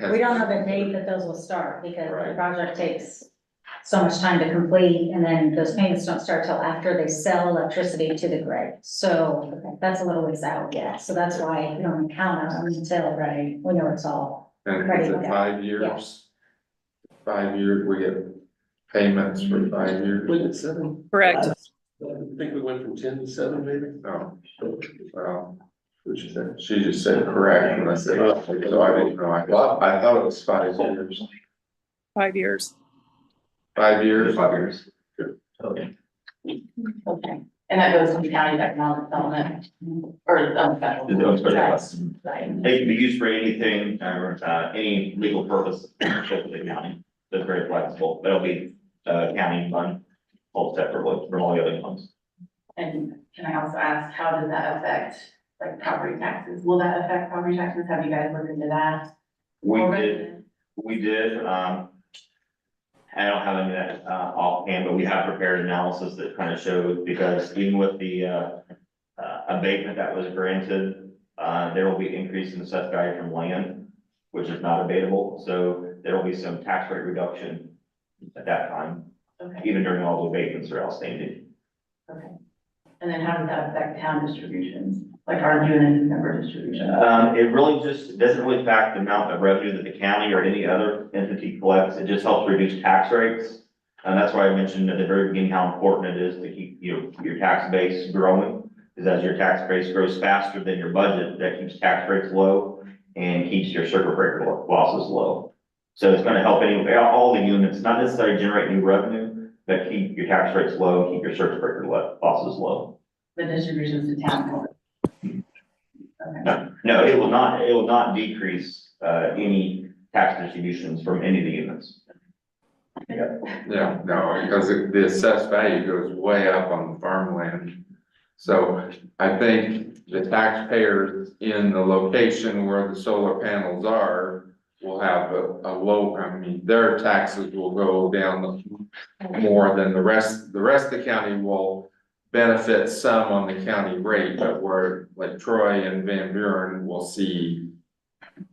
We don't know the date that those will start because the Right. project takes so much time to complete and then those payments don't start till after they sell electricity to the grid. So that's a little ways out, yeah. So that's why we don't count on them until, right, we know it's all. And Ready is to it go. 5 years? 5 years, we get payments for 5 years? Was it 7? Correct. I think we went from 10 to 7 maybe. No, well, she just said correct, and I said, oh, so I didn't know, I thought it was 5 years. 5 years. 5 years? 5 years. Okay. And that goes to the county's economic development or, federal. It goes for that. Right. They can be used for anything, any legal purpose, except for the county. That's very flexible. That'll be, county fund, all separately from all the other funds. And can I also ask, how does that affect like property taxes? Will that affect property taxes? Have you guys looked into that? We did, I don't have any of that, offhand, but we have prepared analysis that kind of shows, because even with the, abatement that was granted, there will be increase in assessed value from land, which is not abatable, so there will be some tax rate reduction at that time, Okay, even during all the abatements are outstanding. okay. And then how does that affect town distributions? Like our June and December distribution? It really just doesn't really affect the amount of revenue that the county or any other entity collects. It just helps reduce tax rates. And that's why I mentioned at the very beginning how important it is to keep your tax base growing. Because as your tax base grows faster than your budget, that keeps tax rates low and keeps your circuit breaker losses low. So it's gonna help all the units, not necessarily generate new revenue, but keep your tax rates low, and keep your circuit breaker losses low. The distributions to town? Okay. No, it will not decrease, any tax distributions from any of the units. Yeah, no, because the assessed value goes way up on the farmland. So I think the taxpayers in the location where the solar panels are will have a low, their taxes will go down more than the rest. The rest of the county will benefit some on the county rate, but where like Troy and Van Buren will see,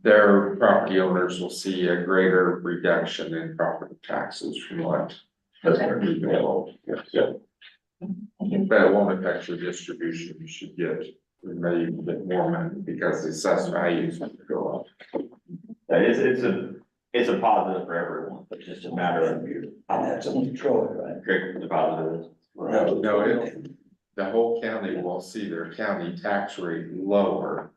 their property owners will see a greater reduction in property taxes from what. That's But it won't affect your distribution, you should get maybe a bit more money because the assessed values go up. It's a positive for everyone, it's just a matter of you. And that's only Troy, right? Great, the positive is. No, the whole county will see their county tax rate lower,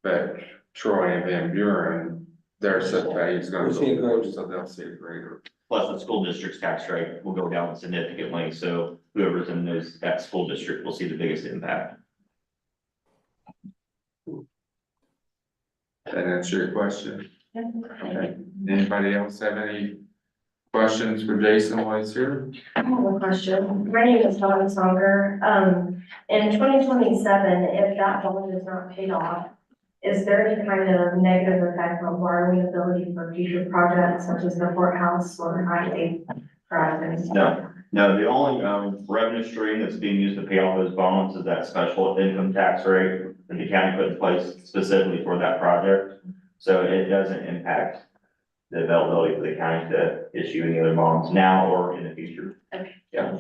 but Troy and Van Buren, their assessed value is gonna go lower, so they'll see a greater. Plus, the school district's tax rate will go down significantly, so whoever's in that school district will see the biggest impact. That answer your question? Okay, anybody else have any questions for Jason while he's here? I have a question. My name is Dawn Songer. In 2027, if that loan is not paid off, is there any kind of negative effect on borrowing ability for future projects such as the courthouse or highway projects? No, the only, revenue stream that's being used to pay off those bonds is that special income tax rate that the county put in place specifically for that project. So it doesn't impact the availability for the county to issue any other bonds now or in the future. Okay. Yeah.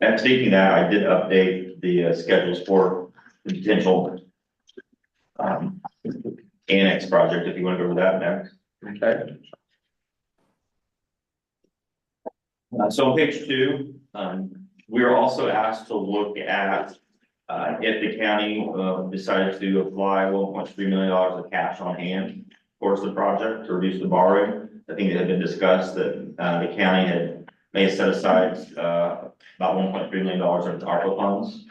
And speaking of that, I did update the schedules for the potential annex project, if you want to go over that next. Okay. So on page 2, we were also asked to look at if the county decided to apply $1.3 million of cash on hand towards the project to reduce the borrowing. I think it had been discussed that the county may have set aside about $1.3 million of the ARPA funds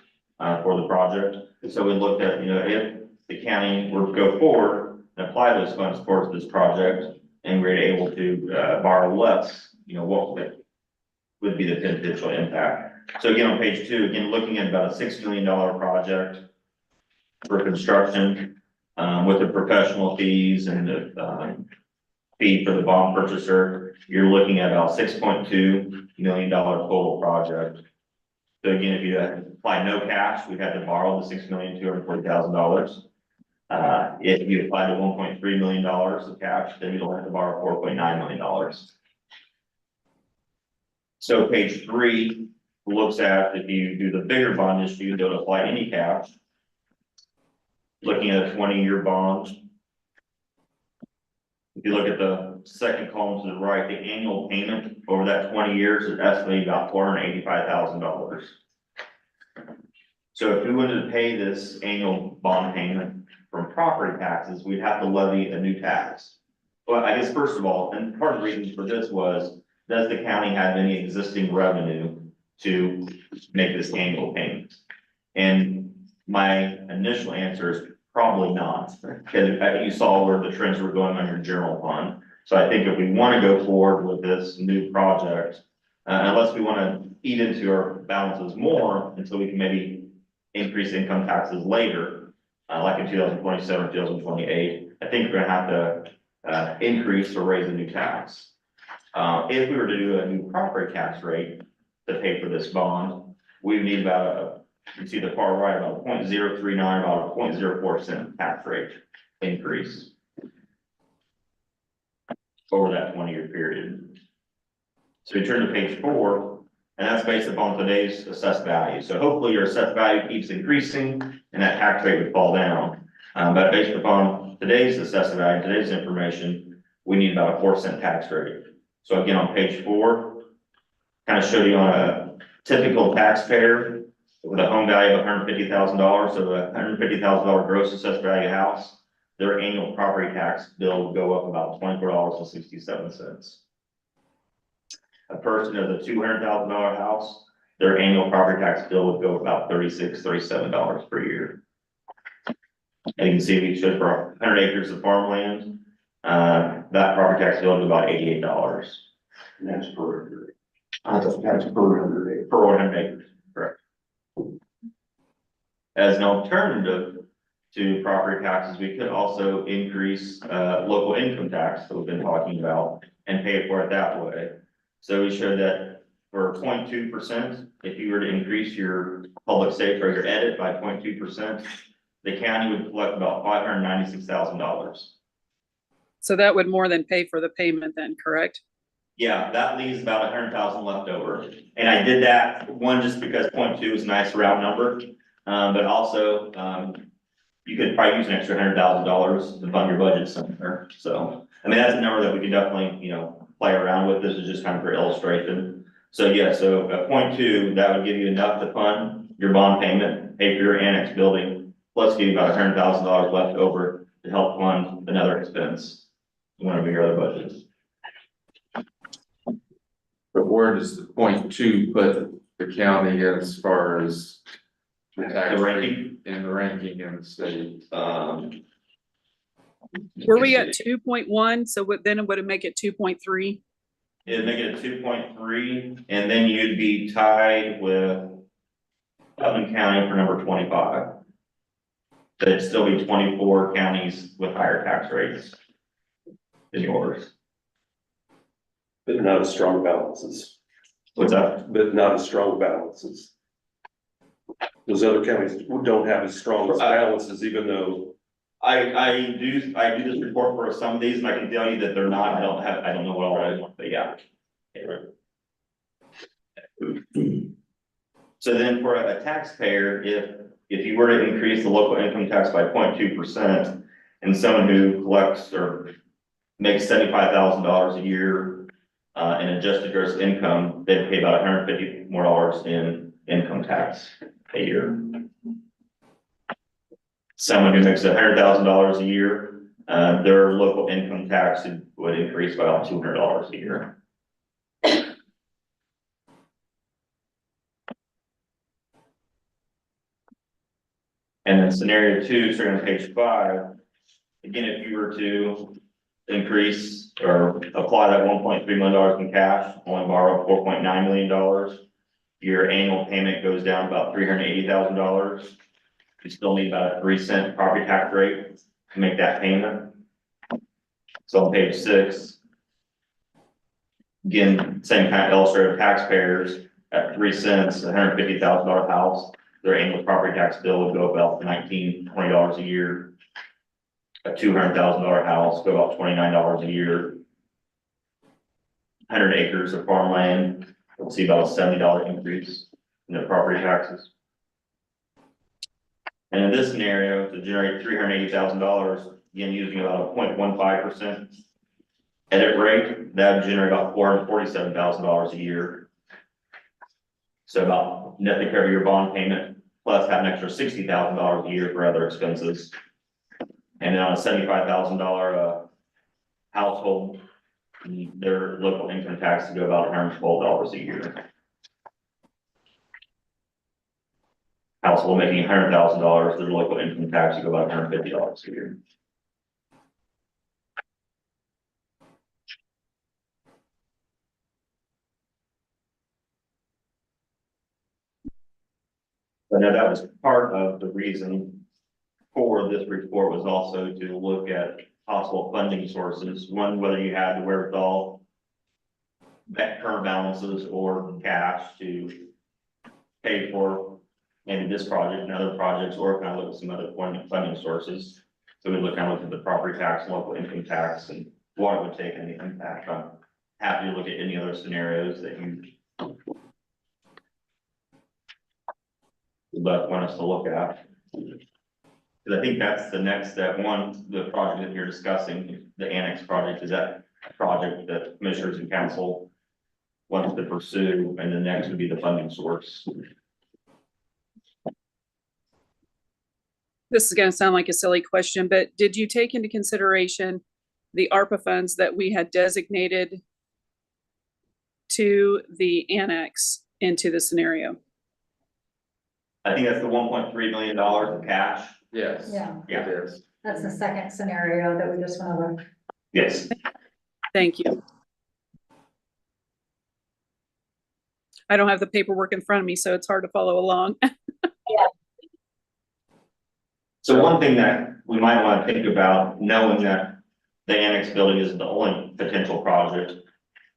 for the project. So we looked at, if the county were to go forward and apply those funds towards this project and we're able to borrow less, what would be the potential impact. So again, on page 2, again, looking at about a $6 million project for construction with the professional fees and the fee for the bond purchaser, you're looking at about $6.2 million total project. So again, if you apply no cash, we'd have to borrow the $6,240,000. If you apply the $1.3 million of cash, then you'll have to borrow $4.9 million. So page 3 looks at if you do the bigger bond issue, you don't apply any cash. Looking at a 20-year bond. If you look at the second column to the right, the annual payment over that 20 years is estimated about $485,000. So if we wanted to pay this annual bond payment from property taxes, we'd have to levy a new tax. But I guess first of all, and part of the reason for this was, does the county have any existing revenue to make this annual payment? And my initial answer is probably not, because you saw where the trends were going on your general fund. So I think if we want to go forward with this new project, unless we want to eat into our balances more until we can maybe increase income taxes later, like in 2027, 2028, I think we're gonna have to increase or raise a new tax. If we were to do a new property tax rate to pay for this bond, we would need about you can see the far right, about 0.039, about a 0.04 cent tax rate increase over that 20-year period. So you turn to page 4, and that's based upon today's assessed value. So hopefully your assessed value keeps increasing and that tax rate would fall down. But based upon today's assessed value, today's information, we need about a 4-cent tax rate. So again, on page 4, kind of showed you on a typical taxpayer with a home value of $150,000, so a $150,000 gross assessed value house, their annual property tax bill would go up about $24.67. A person with a $200,000 house, their annual property tax bill would go about $37 per year. And you can see we showed for 100 acres of farmland, that property tax bill is about $88. And that's per acre. That's per 100 acres. Per 100 acres, correct. As an alternative to property taxes, we could also increase local income tax that we've been talking about and pay for it that way. So we showed that for 0.2%, if you were to increase your public safety or your edit by 0.2%, the county would collect about $596,000. So that would more than pay for the payment then, correct? Yeah, that leaves about 100,000 left over. And I did that one just because 0.2 is a nice round number. But also, you could probably use an extra $100,000 to fund your budget somewhere. So, I mean, that's a number that we could definitely, play around with. This is just kind of for illustration. So yeah, so at 0.2, that would give you enough to fund your bond payment, pay for your annex building, plus give you about $100,000 left over to help fund another expense. One of your other budgets. But where does the 0.2 put the county as far as the tax The rate ranking? in the ranking in the state? Were we at 2.1? So then would it make it 2.3? It'd make it a 2.3, and then you'd be tied with Putnam County for number 25. So it'd still be 24 counties with higher tax rates than yours. But not as strong balances, What's up? but not as strong balances. Those other counties don't have as strong as balances, even though. I do this report for some of these, and I can tell you that they're not, I don't know what all I want, but yeah. So then for a taxpayer, if you were to increase the local income tax by 0.2%, and someone who collects or makes $75,000 a year in adjusted gross income, they'd pay about $150 more in income tax a year. Someone who makes $100,000 a year, their local income tax would increase by about $200 a year. And then scenario two, starting on page 5, again, if you were to increase or apply that $1.3 million in cash, only borrow $4.9 million, your annual payment goes down about $380,000. You still need about a 3-cent property tax rate to make that payment. So on page 6, again, same kind of illustrative taxpayers at 3 cents, $150,000 house, their annual property tax bill would go about $19-20 a year. A $200,000 house, go about $29 a year. 100 acres of farmland, we'll see about a $70 increase in the property taxes. And in this scenario, to generate $380,000, again, using about a 0.15% edit rate, that would generate about $447,000 a year. So about nothing cover your bond payment, plus have an extra $60,000 a year for other expenses. And then on a $75,000 household, their local income tax would go about $112 a year. Household making $100,000, their local income tax would go about $150 a year. But now that was part of the reason for this report, was also to look at possible funding sources. One, whether you had the wherewithal, current balances or cash to pay for maybe this project and other projects, or kind of look at some other funding sources. So we look at the property tax, local income tax, and what it would take and the impact. I'm happy to look at any other scenarios that you want us to look at. Because I think that's the next step. One, the project that you're discussing, the annex project, is that project that commissioners and council wants to pursue, and the next would be the funding source. This is gonna sound like a silly question, but did you take into consideration the ARPA funds that we had designated to the annex into the scenario? I think that's the $1.3 million in cash. Yes. Yeah, Yeah. It is. that's the second scenario that we just went over. Yes. Thank you. I don't have the paperwork in front of me, so it's hard to follow along. So one thing that we might want to think about, knowing that the annex building isn't the only potential project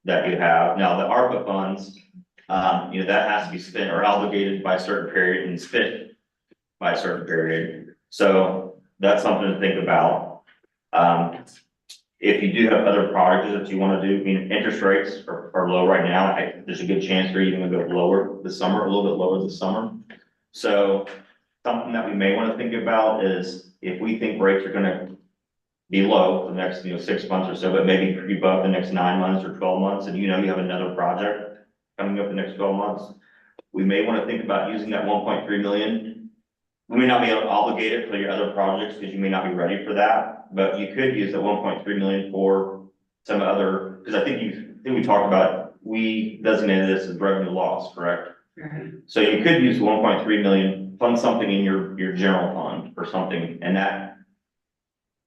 that you have. Now, the ARPA funds, that has to be spent or obligated by a certain period and spent by a certain period. So that's something to think about. If you do have other projects that you want to do, interest rates are low right now. There's a good chance they're even gonna go lower this summer, a little bit lower this summer. So something that we may want to think about is if we think rates are gonna be low for the next, 6 months or so, but maybe creep up the next 9 months or 12 months, and you have another project coming up the next 12 months, we may want to think about using that 1.3 million. We may not be able to obligate it for your other projects because you may not be ready for that, but you could use the 1.3 million for some other, because I think we talked about, we designated this as revenue loss, correct? Right. So you could use 1.3 million, fund something in your general fund or something, and that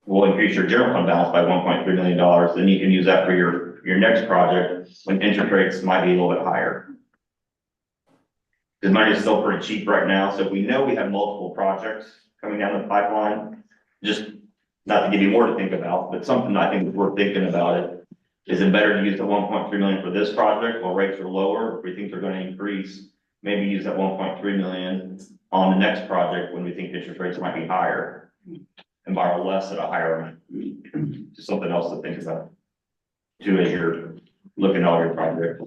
will increase your general fund balance by $1.3 million. Then you can use that for your next project when interest rates might be a little bit higher. Because money is still pretty cheap right now, so if we know we have multiple projects coming down the pipeline, just not to give you more to think about, but something I think we're thinking about it. Is it better to use the 1.3 million for this project while rates are lower? If we think they're going to increase, maybe use that 1.3 million on the next project when we think interest rates might be higher and borrow less at a higher amount. Just something else to think about too as you're looking at all your projects.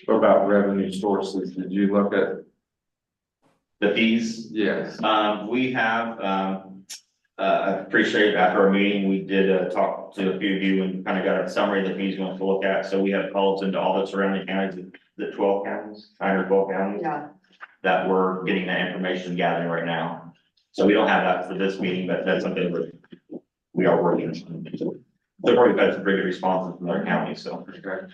What about revenue sources? Did you look at? The fees, Yes. we have, I appreciate after our meeting, we did, talk to a few of you and kind of got a summary of the fees we want to look at. So we have calls into all the surrounding counties, the 12 counties, 9 or 12 counties. Yeah. That we're getting that information gathering right now. So we don't have that for this meeting, but that's something we are working on. So we've already got some pretty good responses from other counties, so. Okay.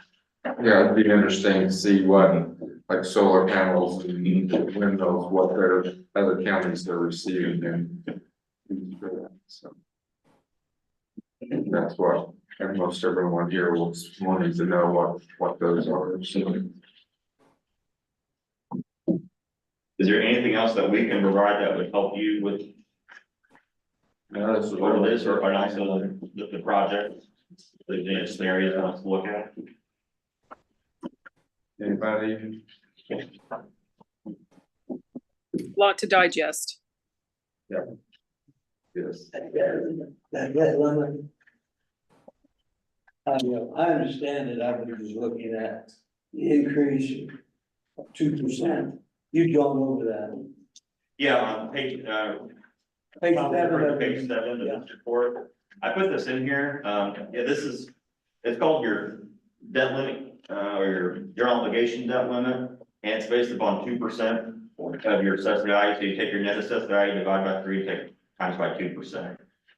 Yeah, it'd be interesting to see what, like solar panels and windmills, what their other counties are receiving and. So. That's what, and most everyone here was wanting to know what those are. So. Is there anything else that we can provide that would help you with No, this is or this, or also the project? The next areas I want to look at? Anybody? Lot to digest. Yes. That limit. I understand that I was just looking at the increase of 2%. You've gone over that. Yeah, on page, Page 7. page 7 of Yeah. this report. I put this in here. Yeah, it's called your debt limit, or your general obligation debt limit. And it's based upon 2% of your assessed value. So you take your net assessed value, divide by 3, take times by 2%.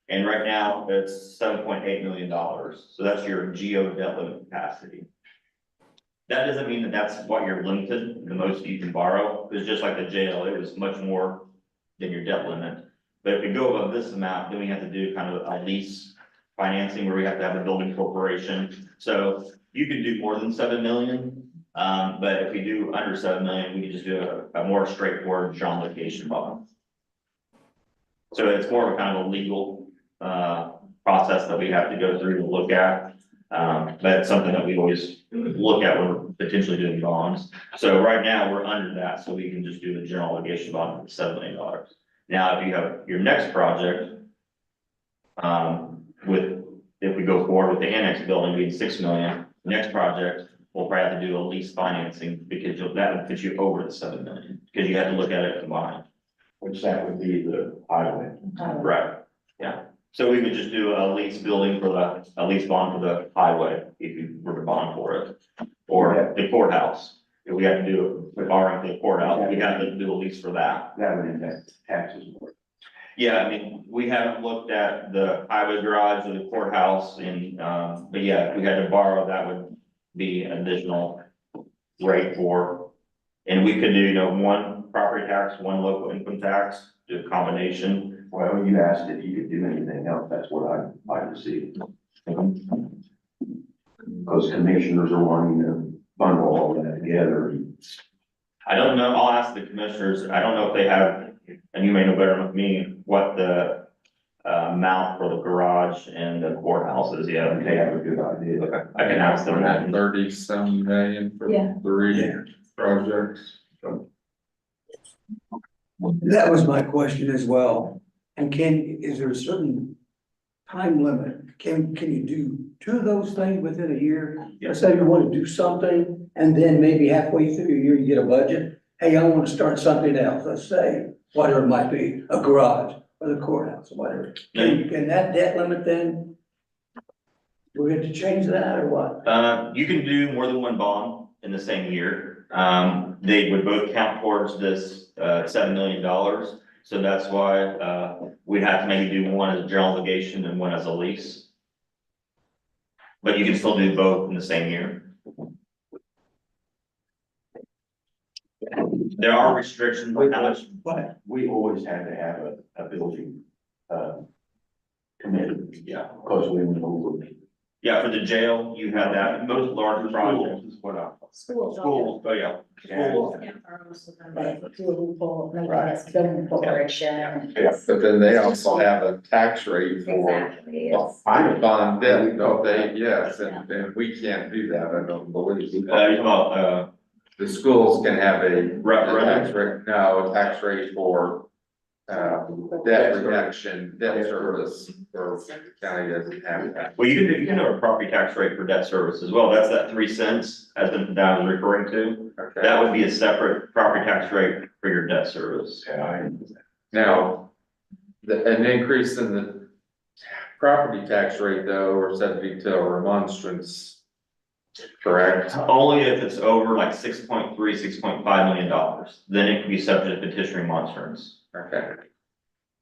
And right now it's $7.8 million. So that's your GO debt limit capacity. That doesn't mean that that's what you're limited, the most you can borrow. It's just like the jail, it was much more than your debt limit. But if we go above this amount, then we have to do kind of a lease financing where we have to have a building corporation. So you can do more than 7 million. But if we do under 7 million, we can just do a more straightforward general obligation bond. So it's more of a kind of a legal, process that we have to go through to look at. But it's something that we always look at when we're potentially doing bonds. So right now, we're under that, so we can just do the general obligation bond for $7 million. Now, if you have your next project, if we go forward with the annex building being 6 million, next project, we'll probably have to do a lease financing because that would put you over the 7 million, because you have to look at it combined. Which that would be the highway. Right, yeah. So we could just do a lease building for a lease bond for the highway, if you were to bond for it. Or the courthouse, if we have to do a borrowing for the courthouse, we have to do a lease for that. That would impact taxes more. Yeah, I mean, we haven't looked at the highway garage or the courthouse and, but yeah, if we had to borrow, that would be an additional rate for. And we could do, one property tax, one local income tax, do a combination. Well, you asked if you could do anything else, that's what I'd like to see. Because commissioners are wanting to bundle all that together. I don't know, I'll ask the commissioners, I don't know if they have, and you may know better than me, what the amount for the garage and the courthouse is, yeah. They have a good idea. Okay, I can ask them that. 30-some million for Yeah. 3 projects. That was my question as well. And is there a certain time limit? Can you do 2 of those things within a year? Yes. Let's say you want to do something and then maybe halfway through your year, you get a budget. Hey, I want to start something else. Let's say, whatever it might be, a garage or the courthouse or whatever. Can that debt limit then? We're going to change that or what? You can do more than one bond in the same year. They would both count towards this, $7 million. So that's why, we'd have to maybe do one as a general obligation and one as a lease. But you can still do both in the same year. There are restrictions on how much. But we always had to have a building, committee. Yeah. Because we went over. Yeah, for the jail, you have that, most large projects is what Schools. schools, oh yeah. Schools can't borrow, so then they do a loophole, like that's building corporation. Yeah, but then they also have a tax rate for Exactly, it's. bond debt, don't they? Yes, and we can't do that, I don't believe. You talking about, The schools can have a referendum? tax rate, no, a tax rate for debt reduction, debt service, or county doesn't have that. Well, you can have a property tax rate for debt service as well. That's that 3 cents as that I was referring to. Okay, That would be a separate property tax rate for your debt service. now, an increase in the property tax rate though, are subject to a remonstrance, correct? Only if it's over like $6.3, $6.5 million, then it can be subject to petition remonstrance. Okay.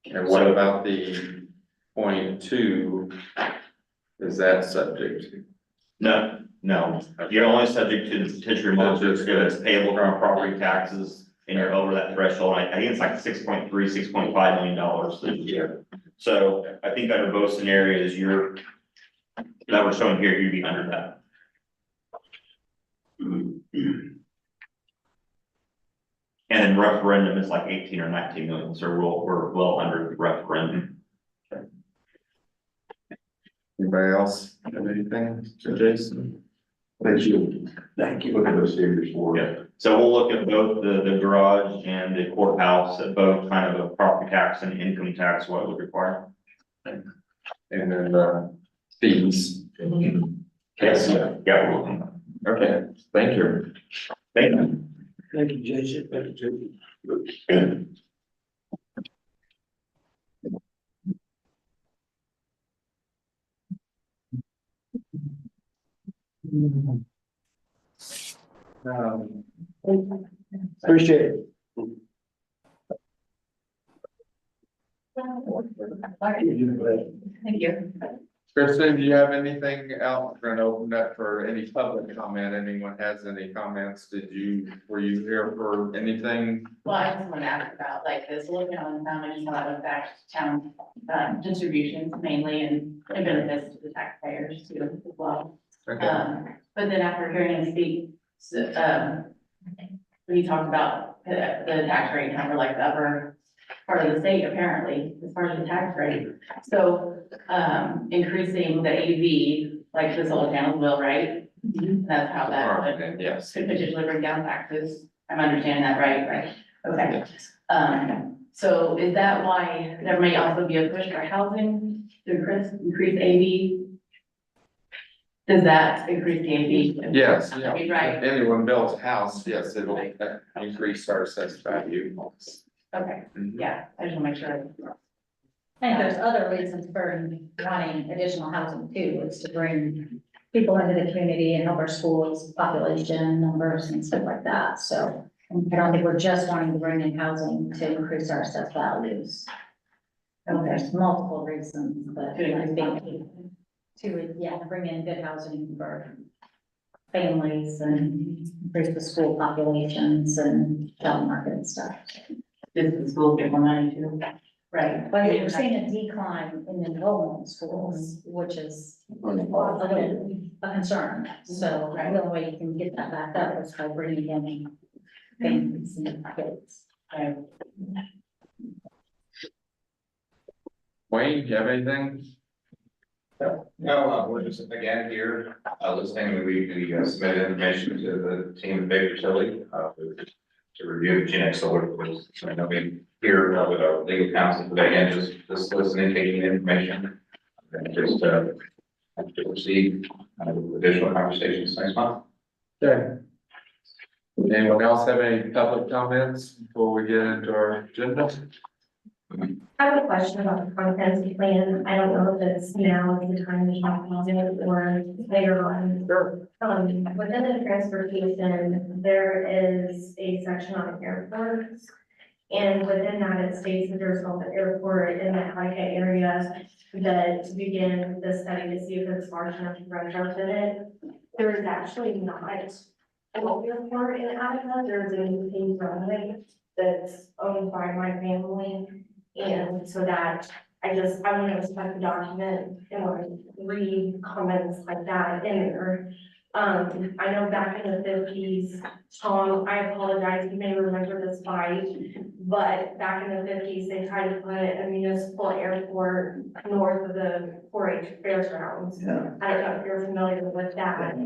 And what about the 0.2? Is that subject? No, you're only subject to the petition remonstrance if it's payable from property taxes and you're over that threshold. I think it's like $6.3, $6.5 million this year. So I think under both scenarios, that we're showing here, you'd be under that. And in referendum, it's like 18 or 19 million, so we're well under the referendum. Anybody else have anything to Jason? Thank you. Thank you. Look at those figures for. Yeah, so we'll look at both the garage and the courthouse at both kind of a property tax and income tax, what it would require. And then the fees. Yes, yeah. Okay, thank you. Thank you. Thank you, Jason. Thank you, Jason. Appreciate it. Thank you. Kristen, do you have anything else? We're gonna open up for any public comment. Anyone has any comments? Were you here for anything? Well, I just wanted to ask about like this, looking on how many how it affects town distributions mainly and it benefits to the taxpayers too as well. Okay, But then after hearing him speak, when he talked about the tax rate, and how we're like the upper part of the state apparently, as far as the tax rate. So, increasing the AV, like the solar panels will, right? That's how that would yes. could potentially bring down taxes. I'm understanding that right? Okay. So is that why there may also be a push for housing to increase AV? Does that increase the AV? Yes, yeah. I mean, right. If anyone builds a house, yes, it'll increase our assessed value. Okay, Mhm. yeah, I just wanna make sure. And there's other reasons for wanting additional housing too, is to bring people into the community and help our schools, population numbers and stuff like that, so. I don't think we're just wanting to bring in housing to increase our assessed values. And there's multiple reasons, but I think bring in good housing for families and increase the school populations and job market and stuff. Does the school get more money too? Right. But we're seeing a decline in enrollment in schools, which is a concern. So the only way you can get that back up is by bringing in families and kids. Right. Wayne, do you have anything? No, we're just again here, listening, we submitted information to the team at Baker Tilly, to review the Gen Solar, which I know we here with our legal counsel today, again, just listening, taking the information. And just, to proceed, with additional conversations next month. Okay. Anyone else have any public comments before we get into our agenda? I have a question about the comprehensive plan. I don't know if it's now is the time to talk about it or later on. Sure. Within the transportation, there is a section on airports. And within that, it states that there's an airport in the Hawaii area that to begin the study to see if it's large enough to retrofit it. There is actually not an airport in Attica. There's a new paved runway that's owned by my family. And so that I want to respect the document and want to read comments like that in there. I know back in the 50s, Tom, I apologize, you may remember this fight, but back in the 50s, they tried to put a municipal airport north of the 4-H fairgrounds. Yeah. I don't know if you're familiar with that.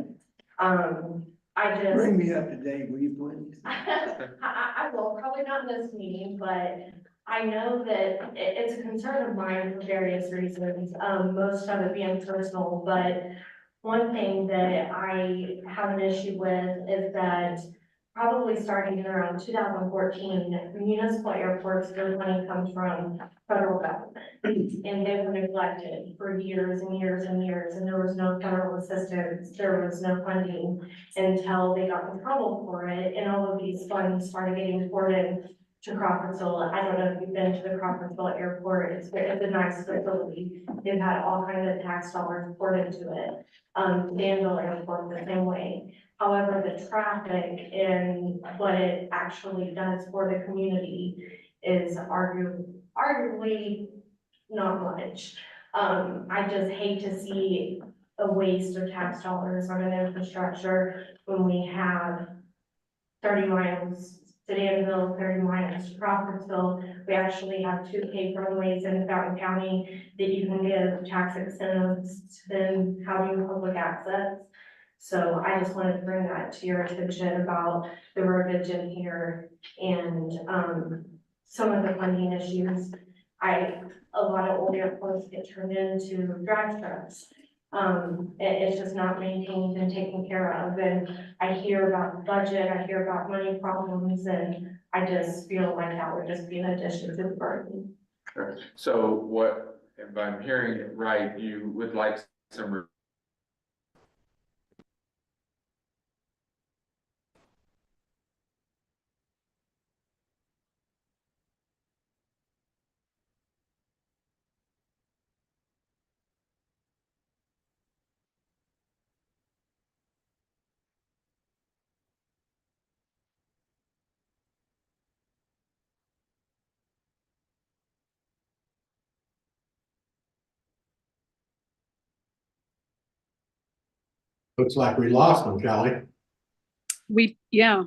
I just. Bring me up to date, will you please? I will, probably not in this meeting, but I know that it's a concern of mine for various reasons, most of it being personal, but one thing that I have an issue with is that probably starting in around 2014, municipal airports, their money comes from federal government. And they were neglected for years and years and years, and there was no federal assistance, there was no funding until they got in trouble for it, and all of these funds started getting poured in to Crawfordsville. I don't know if you've been to the Crawfordsville Airport, it's a nice facility. They've had all kinds of tax dollars poured into it. Danville Airport the same way. However, the traffic and what it actually does for the community is arguably not much. I just hate to see a waste of tax dollars on an infrastructure when we have 30 miles to Danville, 30 miles to Crawfordsville. We actually have 2 paved runways in Fountain County that you can give tax incentives to them having public access. So I just wanted to bring that to your attention about the verbiage in here and, some of the funding issues. A lot of old airports get turned into drive trucks. It's just not maintained and taken care of, and I hear about the budget, I hear about money problems, and I just feel like that would just be an addition to the burden. Sure. So what, if I'm hearing it right, you would like some. Looks like we lost them, Kelly. Yeah,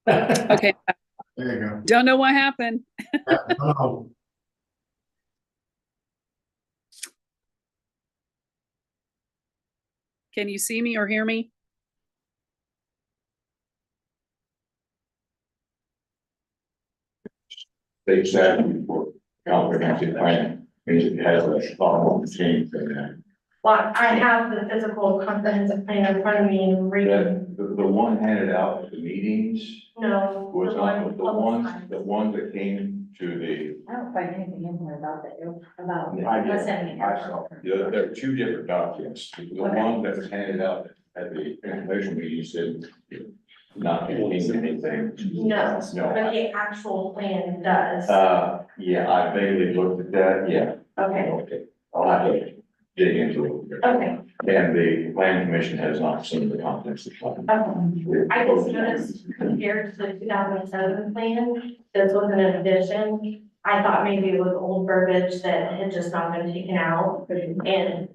okay, There you go. don't know what happened. Oh, Can you see me or hear me? They said for comprehensive plan, means it has a lot more machines in there. Well, I have the physical comprehensive plan in front of me and reading, The one handed out at the meetings no. was the on one the ones that came to the. I don't find anything in here about about I did. us having an I saw, there are 2 different documents. The one that was handed out at the information meeting said not meaning anything. No, No. but the actual plan does. Yeah, I vaguely looked at that, yeah. Okay, Okay, I'll have to dig into it. okay, And the planning commission has not seen the comprehensive plan. okay. I just noticed compared to the 2007 plan, this was an addition. I thought maybe it was old verbiage that had just not been taken out, and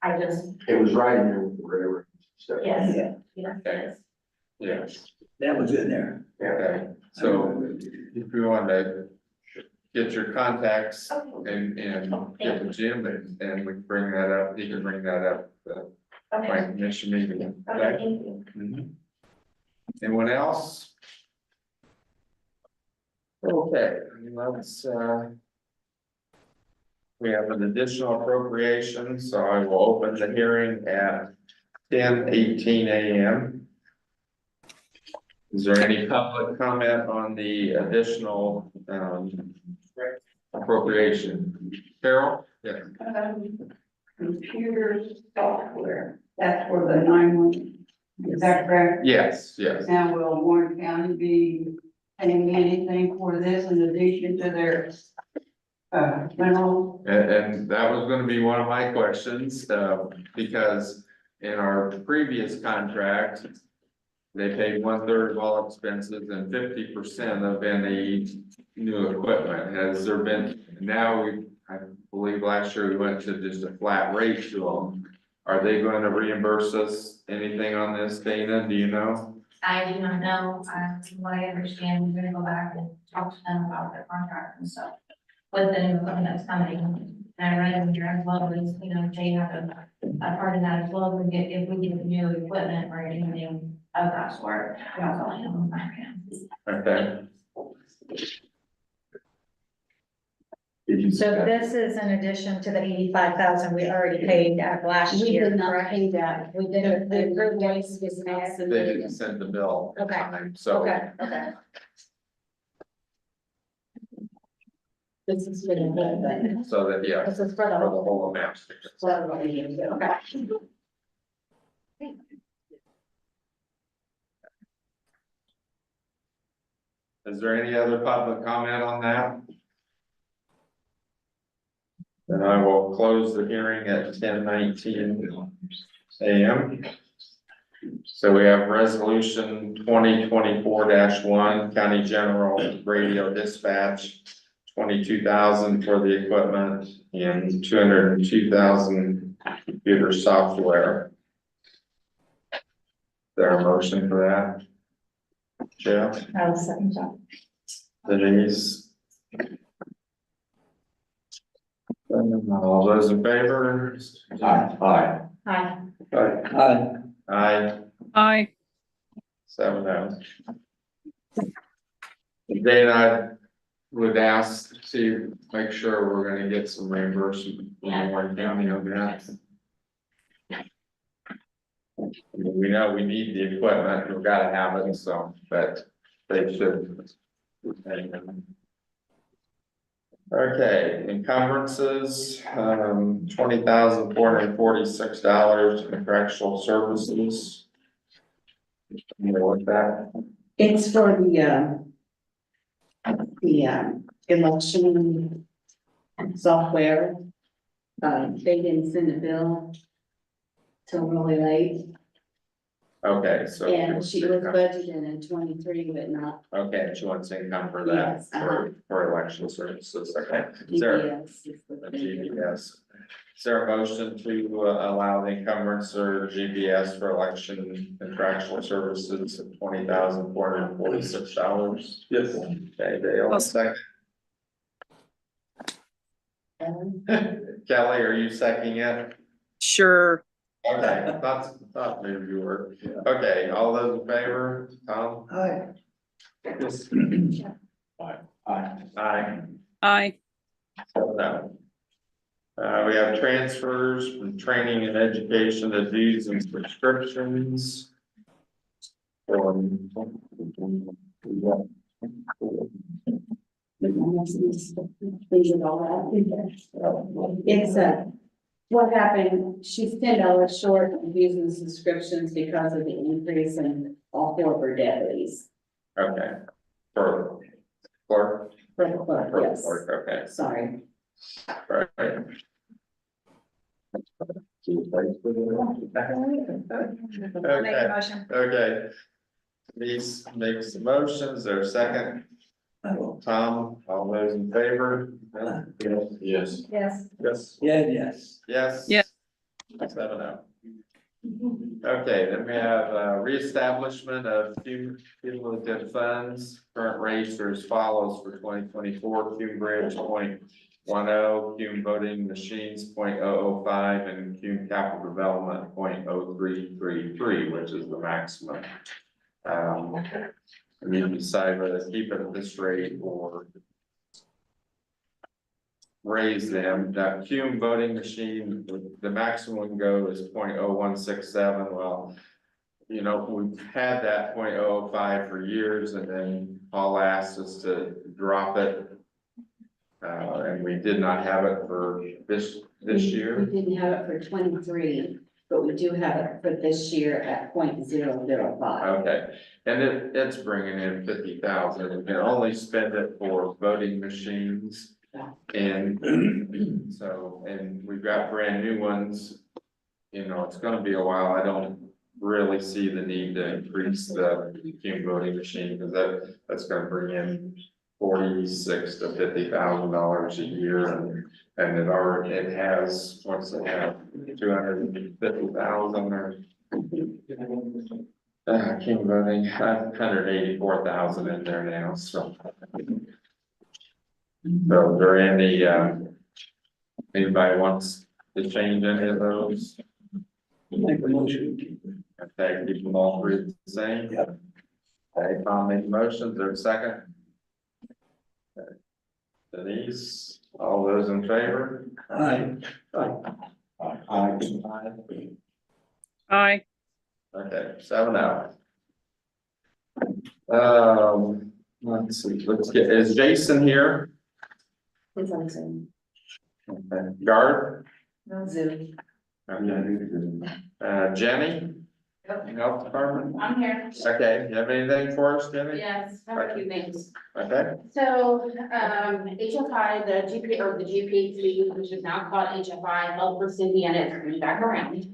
I just, It was right in there with the railroad stuff. yes, Yeah. yes. Yes. That was in there. Okay, so if you want to get your contacts and get the Jim and we can bring that up, he can bring that up, Okay, my commission meeting. okay, Okay? thank you. Mhm. Anyone else? Okay, let's, we have an additional appropriation, so I will open the hearing at 10:18 a.m. Is there any public comment on the additional, appropriation? Carol? Yeah. Computer software, that's for the 911, is that correct? Yes, yes. Now, will Warren County be paying anything for this in addition to their, mineral? And that was gonna be one of my questions, because in our previous contract, they paid 1/3 of all expenses and 50% of any new equipment. Has there been, now I believe last year we went to just a flat rate to them. Are they going to reimburse us anything on this, Dana? Do you know? I do not know, from what I understand, we're gonna go back and talk to them about their contract and stuff. With the new equipment that's coming, And I read in here as well, is, you know, they have a part of that as well, if we get new equipment or anything of that sort. We also handle that. Okay. So this is in addition to the 85,000 we already paid out of last We year, did not correct? pay that. We didn't, The we approved it. invoice was not They submitted. didn't send the bill in Okay. time, so. Okay, okay. This is for the whole thing. So that, yeah, This is for for the the whole. whole amount. So that's what we need to do. Okay. Is there any other public comment on that? Then I will close the hearing at 10:19 a.m. So we have resolution 2024-1, county general radio dispatch, 22,000 for the equipment and 202,000 computer software. Is there a motion for that? Jeff? I'll second that. Denise? All those in favor? Aye. Hi. Aye. Aye, Aye. 7-0. Dana, I would ask to make sure we're gonna get some reimbursement from Warren County on that. We know we need the equipment, we've gotta have it, so, but they should. Okay, encumbrances, $20,446 in correctional services. You know what that, It's for the election software. They didn't send a bill till really late, okay, so. and she was budgeted in 23, but not Okay, she wants income for that, Yes, for election services, okay. Is there, DPS. is what they do. GPS. Is there a motion to allow the encumbrance or GPS for election contractual services of $20,446? Yes. Okay, Dale, second. Kelly, are you seconding it? Sure. Okay, thought maybe you were. Okay, all those in favor, Tom? Aye. Yes. Aye. Aye. Aye. Aye. So no. We have transfers from training and education to dues and subscriptions. It's what happened, she's $10 short of using the subscriptions because of the increase in all 4 of her deputies. Okay, for clerk? For the clerk, For yes, clerk, okay, sorry. right. Make a motion. Okay. Denise makes the motions, there a second? I will. Tom, all those in favor? Yes. Yes. Yes. Yeah, yes. Yes? Yeah. 7-0. Okay, then we have reestablishment of cumulative funds. Current rates are as follows for 2024: Cume Bridge 0.10, Cume voting machines 0.005, and Cume capital development 0.0333, which is the maximum. And you decide whether to keep it at this rate or raise them. That Cume voting machine, the maximum go is 0.0167. Well, you know, we've had that 0.005 for years, and then Paul asked us to drop it. And we did not have it for this year. We didn't have it for 23, but we do have it for this year at 0.005. Okay, and it's bringing in 50,000. We can only spend it for voting machines. And so, and we've got brand new ones. You know, it's gonna be a while. I don't really see the need to increase the Cume voting machine, because that's gonna bring in $46,000 to $50,000 a year, and it has, what's it have, 250,000 or. Cume voting, 184,000 in there now, so. So during the Anybody wants to change any of those? Make a motion. Okay, keep them all three the same? Yep. Okay, Tom made the motion, there's a second? Okay. Denise, all those in favor? Aye. Aye. Okay, 7-0. Let's see, is Jason here? It's on Zoom. Okay, Garth? No Zoom. Okay. Jenny? Health Department? I'm here. Okay, you have anything for us, Jenny? Yes, I have a few things. Okay, So, HFI, the GP, or the GPHC, which is now called HFI, Health First Indiana, is coming back around.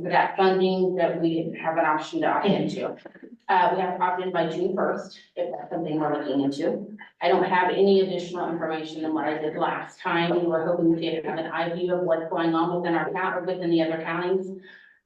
That funding that we have an option to opt into. We have to opt in by June 1st, if that's something we're looking into. I don't have any additional information than what I did last time. We were hoping to have an eye view of what's going on within our county, or within the other counties.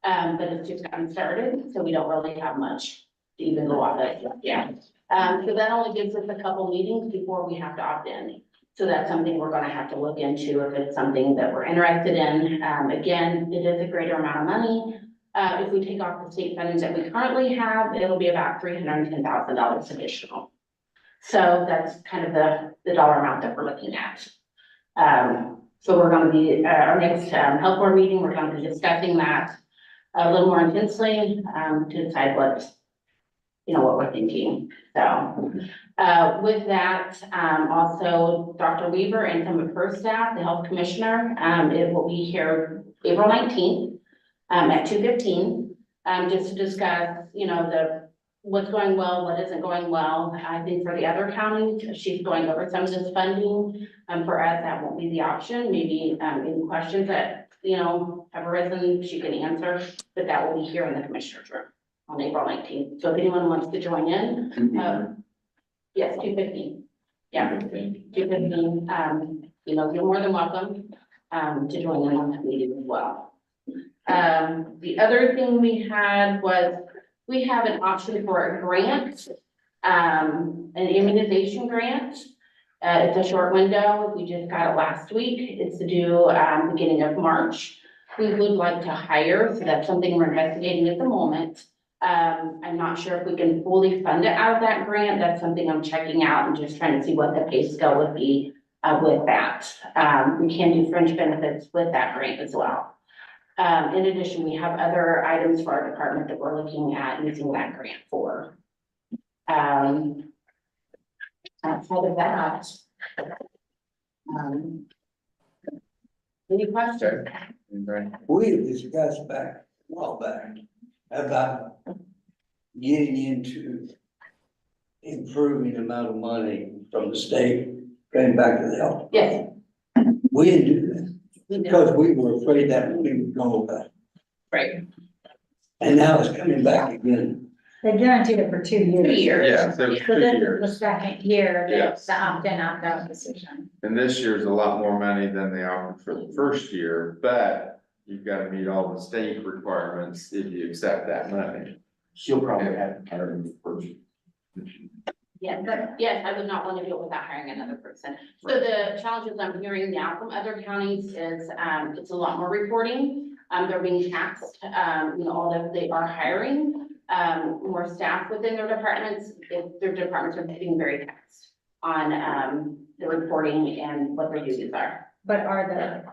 But it's just gotten started, so we don't really have much to even go off of, yeah. So that only gives us a couple meetings before we have to opt in. So that's something we're gonna have to look into if it's something that we're interested in. Again, it is a greater amount of money. If we take off the state funding that we currently have, it'll be about $310,000 additional. So that's kind of the dollar amount that we're looking at. So we're gonna be, our next health board meeting, we're gonna be discussing that a little more intensely, to decide what, what we're thinking. So, with that, also Dr. Weaver and some of her staff, the health commissioner, it will be here April 19th, at 2:15, just to discuss, what's going well, what isn't going well. I think for the other counties, she's going over some of this funding. For us, that won't be the option. Maybe, any questions that, have arisen, she can answer, but that will be here in the commissioner's room on April 19th. So if anyone wants to join in, yes, 2:15. Yeah, 2:15. You're more than welcome, to join in on that meeting as well. The other thing we had was, we have an option for a grant, an immunization grant. It's a short window. We just got it last week. It's due, beginning of March. We would like to hire, so that's something we're investigating at the moment. I'm not sure if we can fully fund it out of that grant. That's something I'm checking out and just trying to see what the pay scale would be, with that. We can do fringe benefits with that grant as well. In addition, we have other items for our department that we're looking at using that grant for. Outside of that. Any questions? We had discussed back, a while back, about getting into improving the amount of money from the state, going back to the health. Yes. We didn't do that, because we were afraid that money would go away. Right. And now it's coming back again. They guaranteed it for 2 years. 2 years. Yeah, so it's 2 So this is years. the second year, Yeah. that's the opt-in, opt-out decision. And this year's a lot more money than they offered for the first year, but you've got to meet all the state requirements if you accept that money. She'll probably have to hire him first. Yeah, but yes, I would not want to do it without hiring another person. So the challenges I'm hearing now from other counties is, it's a lot more reporting. They're being taxed, although they are hiring, more staff within their departments. If their departments are getting very taxed on, the reporting and what their duties are. But are the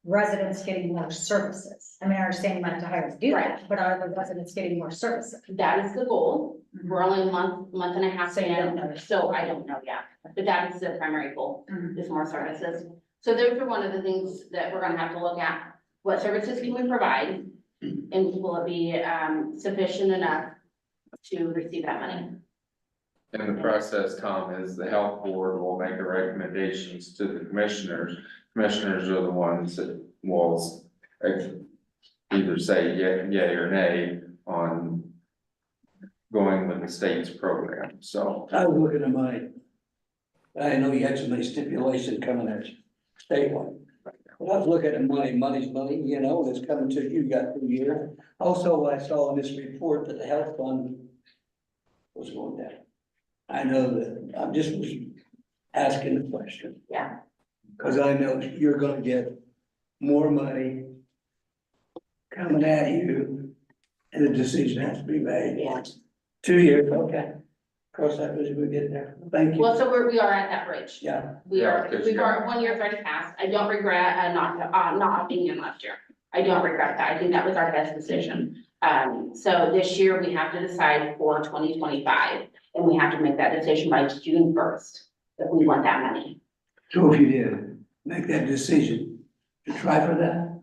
residents getting more services? I mean, I understand you might have to hire to do that, but are the residents getting more services? That is the goal. We're only a month and a half So you don't in, know. so I don't know yet, but that is the primary goal, Mhm. is more services. So those are one of the things that we're gonna have to look at. What services can we provide? And will it be, sufficient enough to receive that money? And the process, Tom, is the health board will make the recommendations to the commissioners. Commissioners are the ones that will either say yay or nay on going with the state's program, so. I was looking at mine. I know you had so many stipulations coming at you, statewide. Well, I was looking at money's money, that's coming to you, got 2 years. Also, I saw in this report that the health fund was going down. I know that, I'm just asking the question. Yeah. cause I know you're gonna get more money coming at you, and a decision has to be made. Yeah. 2 years, okay. Cross that bridge when we get there. Thank you. Well, so we are at that bridge. Yeah, We've already, 1 year's already passed. I don't regret, not being in last year. I don't regret that. I think that was our best decision. So this year we have to decide for 2025, and we have to make that decision by June 1st, if we want that money. so if you did make that decision to try for that,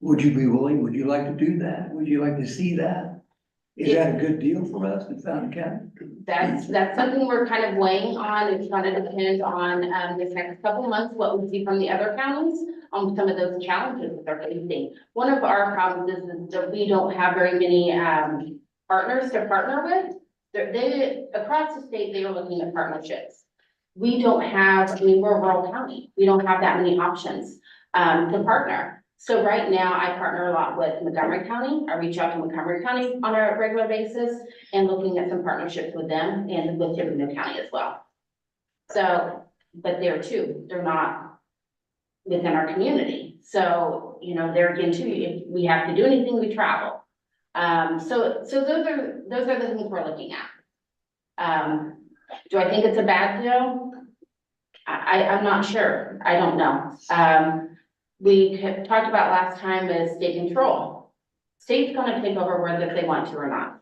would you be willing, would you like to do that? Would you like to see that? Is that a good deal for us in Fountain County? That's something we're kind of weighing on. It's gonna depend on, this next couple of months, what we see from the other counties on some of those challenges that they're facing. One of our problems is that we don't have very many, partners to partner with. They, across the state, they are looking at partnerships. We don't have, I mean, we're a rural county. We don't have that many options, to partner. So right now, I partner a lot with Montgomery County. I reach out to Montgomery County on a regular basis and looking at some partnerships with them and with Tippecanoe County as well. So, but there too, they're not within our community. So, you know, there again too, if we have to do anything, we travel. So those are the things we're looking at. Do I think it's a bad deal? I'm not sure. I don't know. We had talked about last time is state control. State's gonna take over whether they want to or not.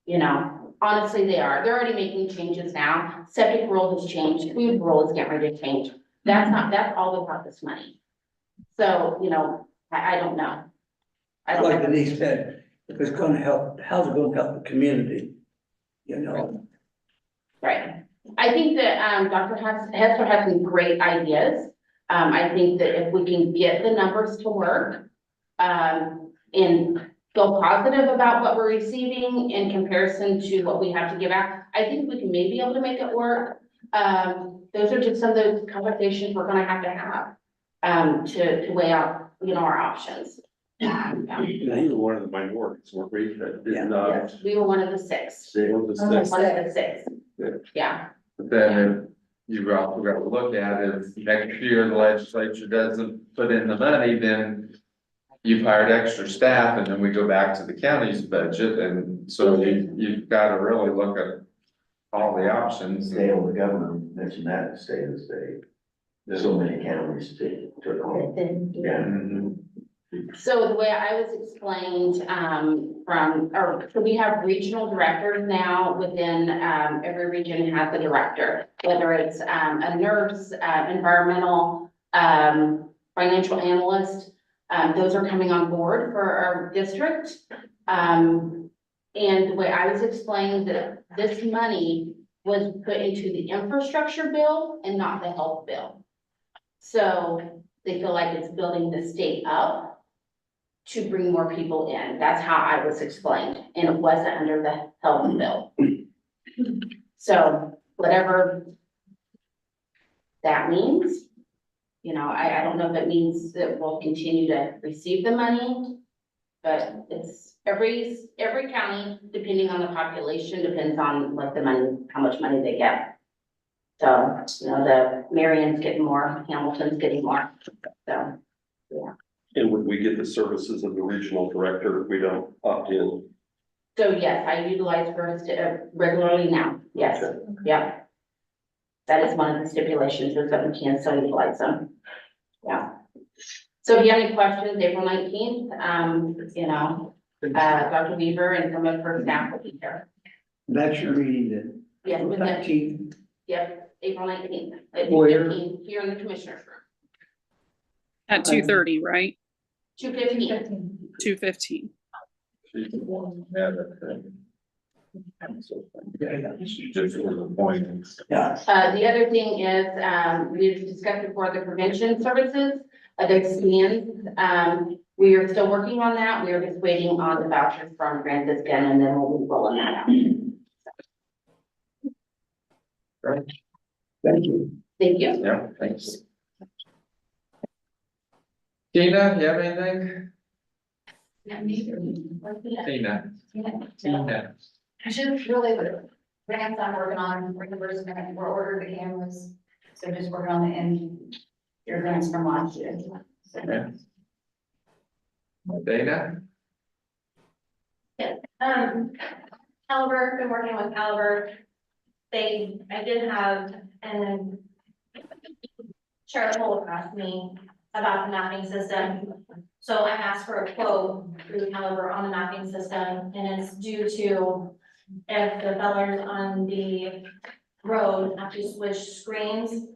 You know, honestly, they are. They're already making changes now. Septic rule has changed, food rule is getting ready to change. That's all about this money. So, you know, I don't know. I don't Like know. Denise said, if it's gonna help, how's it gonna help the community? You know, Right. I think that, Dr. Hester has some great ideas. I think that if we can get the numbers to work, and feel positive about what we're receiving in comparison to what we have to give out, I think we can maybe able to make it work. Those are just some of those conversations we're gonna have, to weigh out, you know, our options. Yeah. You were one of the minorities, weren't we, that Yeah. did not Yes, we were one of the six. stay on the One six? of the six. Yeah. Yeah. But then you've also got to look at if next year the legislature doesn't put in the money, then you've hired extra staff and then we go back to the county's budget. And so you've got to really look at all the options. State of the governor mentioned that, the state of the state. There's so many counties to call. Yeah. Mhm. So the way I was explained, so we have regional directors now within, every region has a director. Whether it's, a nurse, environmental, financial analyst, those are coming on board for our district. And the way I was explained that this money was put into the infrastructure bill and not the health bill. So they feel like it's building the state up to bring more people in. That's how I was explained, and it wasn't under the health bill. So whatever that means, you know, I don't know if it means that we'll continue to receive the money, but it's every county, depending on the population, depends on what the money, how much money they get. So, you know, the Marion's getting more, Hamilton's getting more, so, yeah. And would we get the services of the regional director if we don't opt in? So yes, I utilize first regularly now, yes, yeah. That is one of the stipulations, is that we can still utilize them. Yeah. So if you have any questions, April 19th, you know, Dr. Weaver and some of her staff will be here. that's your meeting then. Yes, with them. 19th. Yep, April 19th, at Where? 2:15 here in the commissioner's room. At 2:30, right? 2:15. 2:15. Yeah, that's it. Yeah, Just for the point. yeah. The other thing is, we've discussed before the prevention services, the scans. We are still working on that. We are just waiting on the vouchers from Franciscan, and then we'll be rolling that out. Thank you. Thank you. Yeah, thanks. Tina, you have anything? Tina. Tina. Just really the grants I'm working on, reimbursement, we're ordering the cameras, so just working on the end your grants from last year. Okay. Dana? Caliber, been working with Caliber. I did have, and Sheriff Hole asked me about the mapping system. So I asked for a quote through Caliber on the mapping system, and it's due to if the fellers on the road have to switch screens,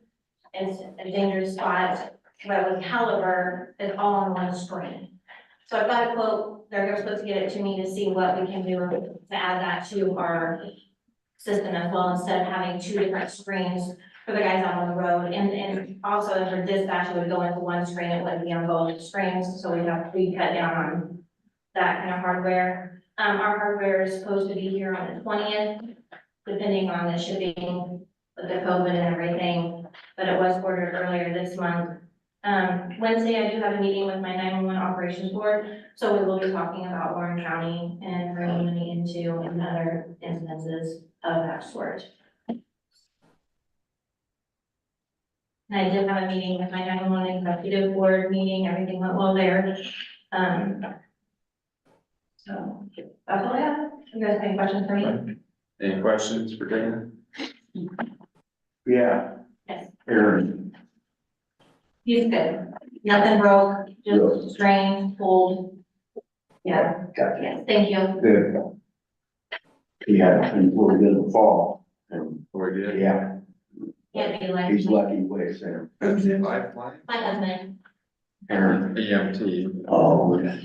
it's a dangerous spot, but with Caliber, it's all on one screen. So I've got a quote, they're supposed to get it to me to see what we can do to add that to our system as well, instead of having two different screens for the guys out on the road. And also for dispatch, it would go into one screen, it wouldn't be on both screens, so we cut down on that kind of hardware. Our hardware is supposed to be here on the 20th, depending on the shipping with the COVID and everything, but it was ordered earlier this month. Wednesday, I do have a meeting with my 911 operations board, so we will be talking about Warren County and bringing money into and other instances of that sort. And I did have a meeting with my 911 executive board meeting, everything went well there. So that's all I have. You guys have any questions for me? Any questions for Dana? Yeah. Yes. Aaron. He's good. Nothing broke, just strained, pulled. Yeah, Gotcha. yes, thank you. Good. He had a little bit of a fall, and, Or did? yeah, Can't be like. he's lucky way there. Lifeline? My husband. Aaron. EMT. Oh, yeah.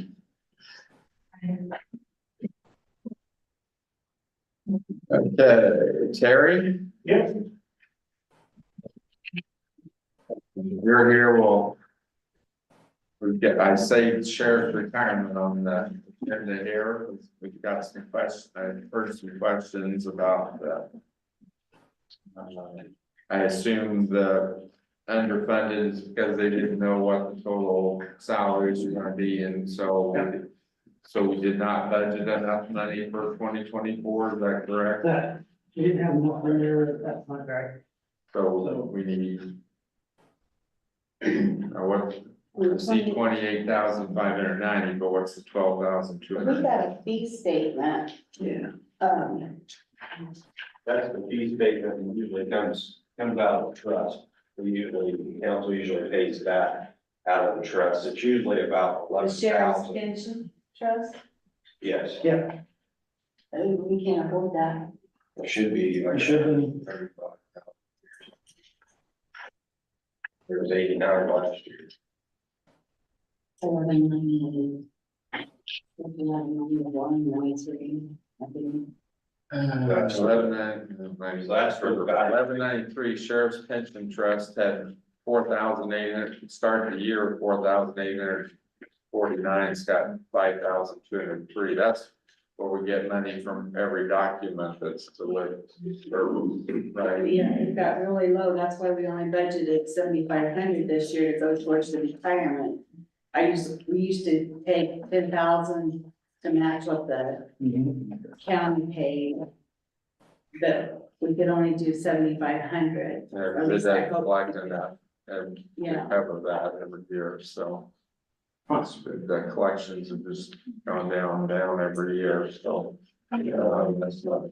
Okay, Terry? Yes. You're here, I saved sheriff's retirement on the agenda here. We've got some questions, I heard some questions about I assume the underfunded is because they didn't know what the total salaries were gonna be, and so we did not budget enough money for 2024, is that correct? That, you didn't have enough in there, that's not right. So we need. I see 28,590, but what's the 12,200? We got a fee statement. Yeah. That's the fee statement that usually comes out of the trust. The council usually pays that out of the trust. It's usually about The 11,000. sheriff's pension trust, Yes, Yeah, we can't afford that. it should be. it should be. 35,000. It was 89 last year. That's 1193 Sheriff's Pension Trust had 4,800, started the year with 4,849, it's got 5,203, that's where we get money from every document that's delivered. Right, Yeah, it got really low, that's why we only budgeted 7,500 this year to go towards the retirement. We used to take 10,000 to match what the county paid. But we could only do 7,500. There's that collect enough and Yeah. cover that every year, so. The collections have just gone down every year, so. That's not.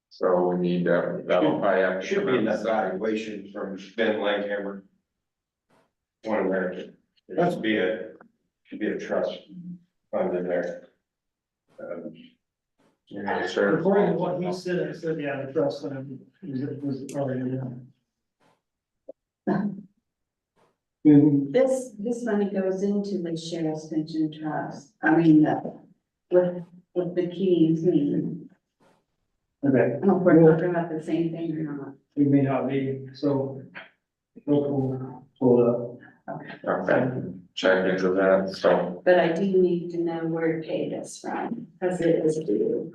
So we need, that'll probably have to. Should be enough valuation from Ben Langhammer. One American. There should be a trust fund in there. Sure. According to what he said, yeah, the trust fund was already in. This money goes into the sheriff's pension trust, I mean, with the keys, Okay, I don't know if we're talking about the same thing or not. it may not be, so. Hold up. Okay, check into that, so. But I do need to know where it paid us from, because it is due.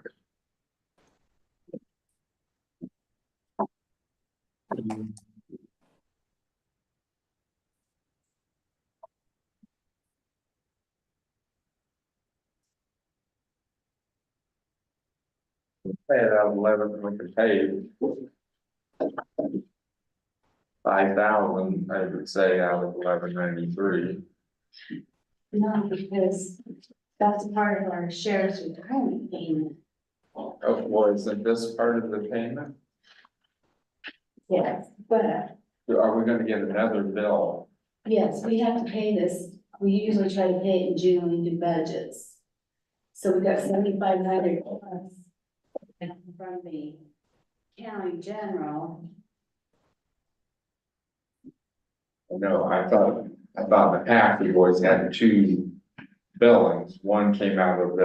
Pay it out of 11, we can pay. 5,000, I would say, out of 1193. No, because that's part of our sheriff's retirement payment. Oh, well, isn't this part of the payment? Yes, but Are we gonna get another bill? yes, we have to pay this. We usually try to pay it in June when we do budgets. So we got 7,500 plus from the county general. No, I thought the past, we always had two billings. One came out of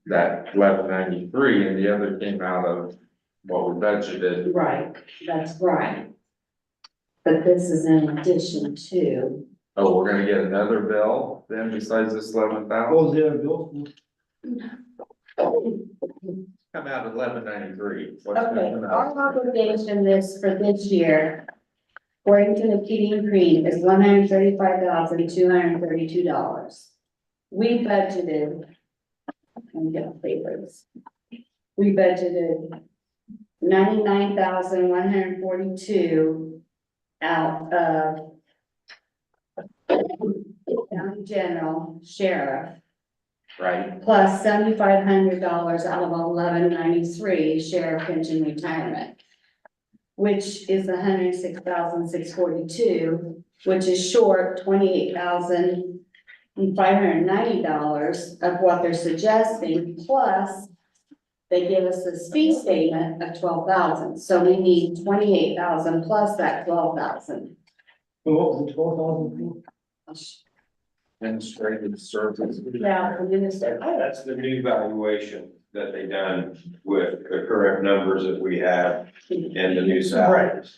that 1193 and the other came out of what we budgeted. Right, that's right. But this is in addition to. Oh, we're gonna get another bill then besides this 11,000? What was the other bill? Come out of 1193. Okay, our obligation is for this year, according to the Keating and Cream, is $135,232. We budgeted, let me get my papers. We budgeted 99,142 out of county general, sheriff, Right, plus $7,500 out of 1193 sheriff pension retirement, which is 106,642, which is short $28,590 of what they're suggesting, plus they give us this fee statement of 12,000, so we need 28,000 plus that 12,000. What was the 12,000? administrative services. Yeah, the minister. That's the new valuation that they done with the current numbers that we have and the new salaries.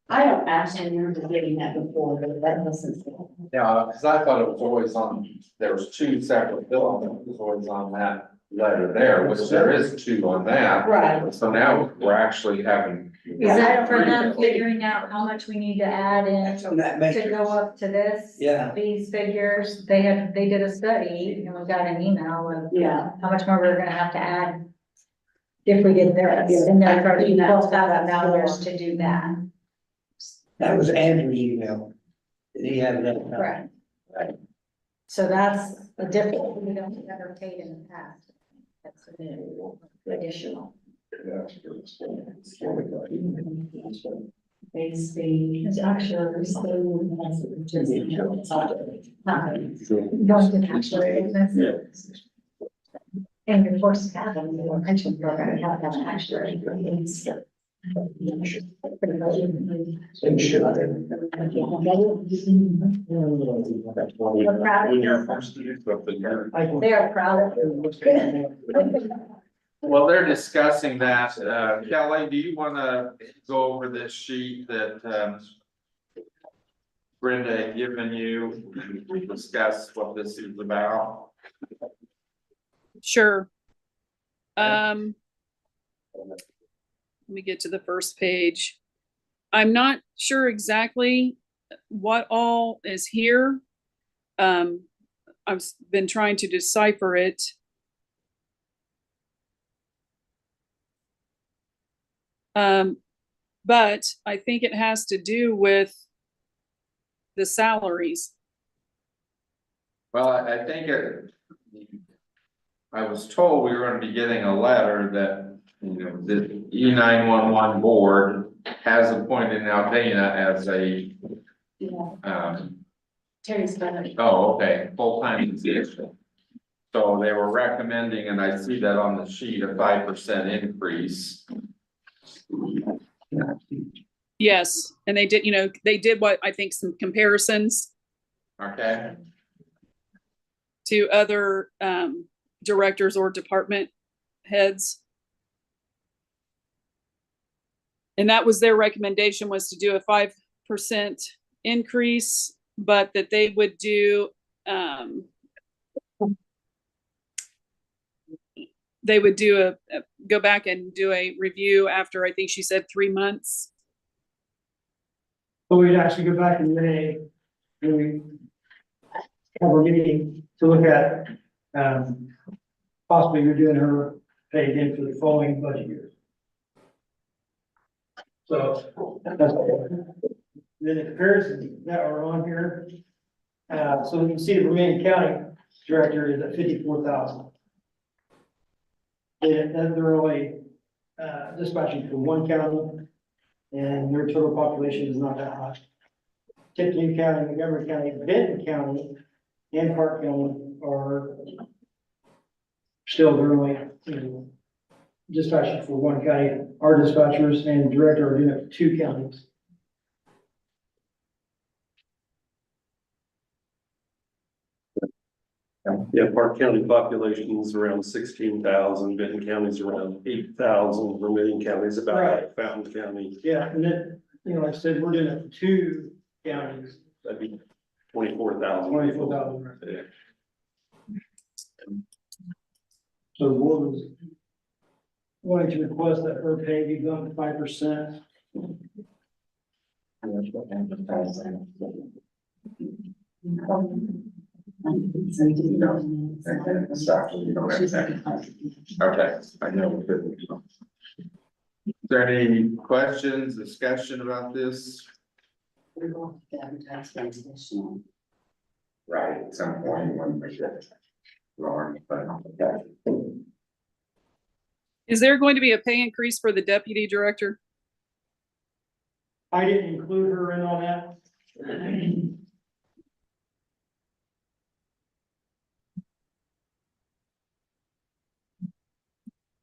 I don't actually remember getting that before, but that wasn't. Yeah, because I thought it was always on, there was two separate bills, it was always on that letter there, which there is two on that. Right. So now we're actually having. Is that for them figuring out how much we need to add in That's on that to matrix. go up to this? Yeah. These figures, they did a study and we got an email of Yeah. how much more we're gonna have to add if we did this, and they're charging $12,000 to do that. That was Andrew's email. Did he have that? Correct. So that's a different, we don't ever paid in the past. That's additional. It's actually. Going to actually. And you're forced to have them, your pension program, you have to have an actuary. They are proud of it. Well, they're discussing that. Kelly, do you want to go over this sheet that, Brenda had given you, and discuss what this is about? Sure. Let me get to the first page. I'm not sure exactly what all is here. I've been trying to decipher it. But I think it has to do with the salaries. Well, I think I was told we were gonna be getting a letter that, you know, the E911 board has appointed now Dana as a, Terry's better. oh, okay, full-time position. So they were recommending, and I see that on the sheet, a 5% increase. Yes, and they did, they did what I think some comparisons Okay, to other directors or department heads. And that was their recommendation, was to do a 5% increase, but that they would do go back and do a review after, I think she said 3 months. So we'd actually go back in May, and we have a meeting to look at, possibly redoing her pay again for the following budget years. So that's then the comparisons that are on here. So you can see the Vermillion County director is at 54,000. And then they're only, dispatching for one county, and their total population is not that high. Tippecanoe County, Montgomery County, Benton County, and Park County are still, they're only, dispatching for one county. Our dispatchers and director are doing it for two counties. Yeah, Park County population is around 16,000, Benton County's around 8,000, Vermillion County's about Right. like Fountain County, Yeah, and then, like I said, we're doing it for two counties, that'd be 24,000. 24,000 right there. So the board was wanting to request that her pay be done to 5%. Okay, I know. Is there any questions, discussion about this? We're going to advertise things this year. Right, at some point, when we get. Lauren, but, okay. Is there going to be a pay increase for the deputy director? I didn't include her in on that.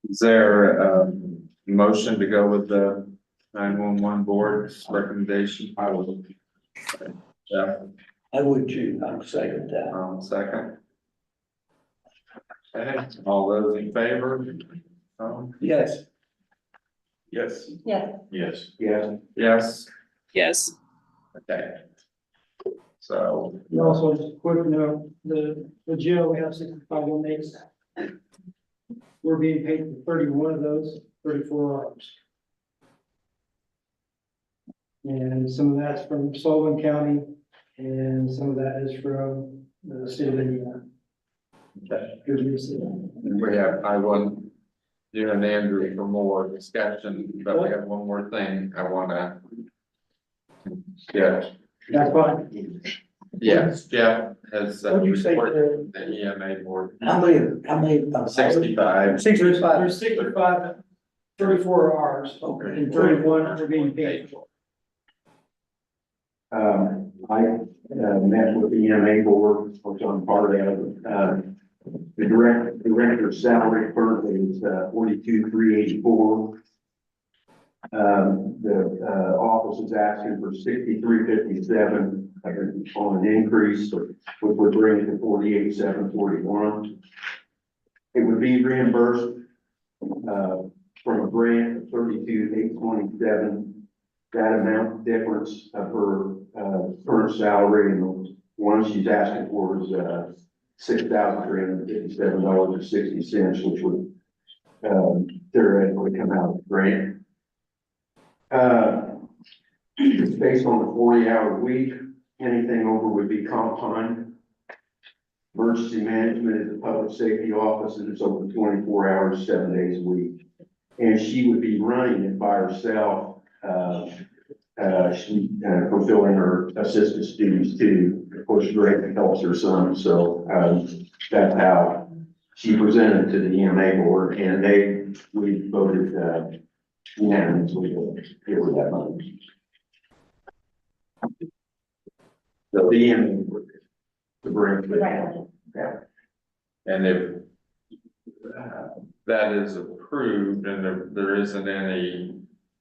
Is there a motion to go with the 911 board's recommendation? I will. Yeah, I would too, I'm second that. second. Okay, all those in favor? Yes. Yes. Yeah, Yes. Yeah. Yes, Yes. okay. So, And also, just a quick note, the jail, we have 65 inmates. We're being paid for 31 of those, 34 hours. And some of that's from Sullivan County, and some of that is from the state of Indiana. okay. Good news. We have, I want you and Andrew for more discussion, but we have one more thing I wanna. Yeah, That's fine. yes, Jeff has. What'd you say, reported The EMA board, How many? 65. 65. There's 65, 34 hours, and 31 are being paid for. I met with the EMA board, which I'm part of. The director's salary currently is 42,384. The office is asking for 63,57 on an increase, which would bring it to 48,741. It would be reimbursed from a grant of 32,827. That amount difference of her current salary and the one she's asking for is $6,357.60, which would theoretically come out of the grant. It's based on a 40-hour week. Anything over would be comp time. Emergency management is a public safety office, and it's over 24 hours, 7 days a week. And she would be running it by herself. She fulfilling her assistance duties too. Of course, Greg helps her son, so that's how she presented to the EMA board, and we voted unanimously to give her that money. So the EMA board to bring. Yeah. And if that is approved and there isn't any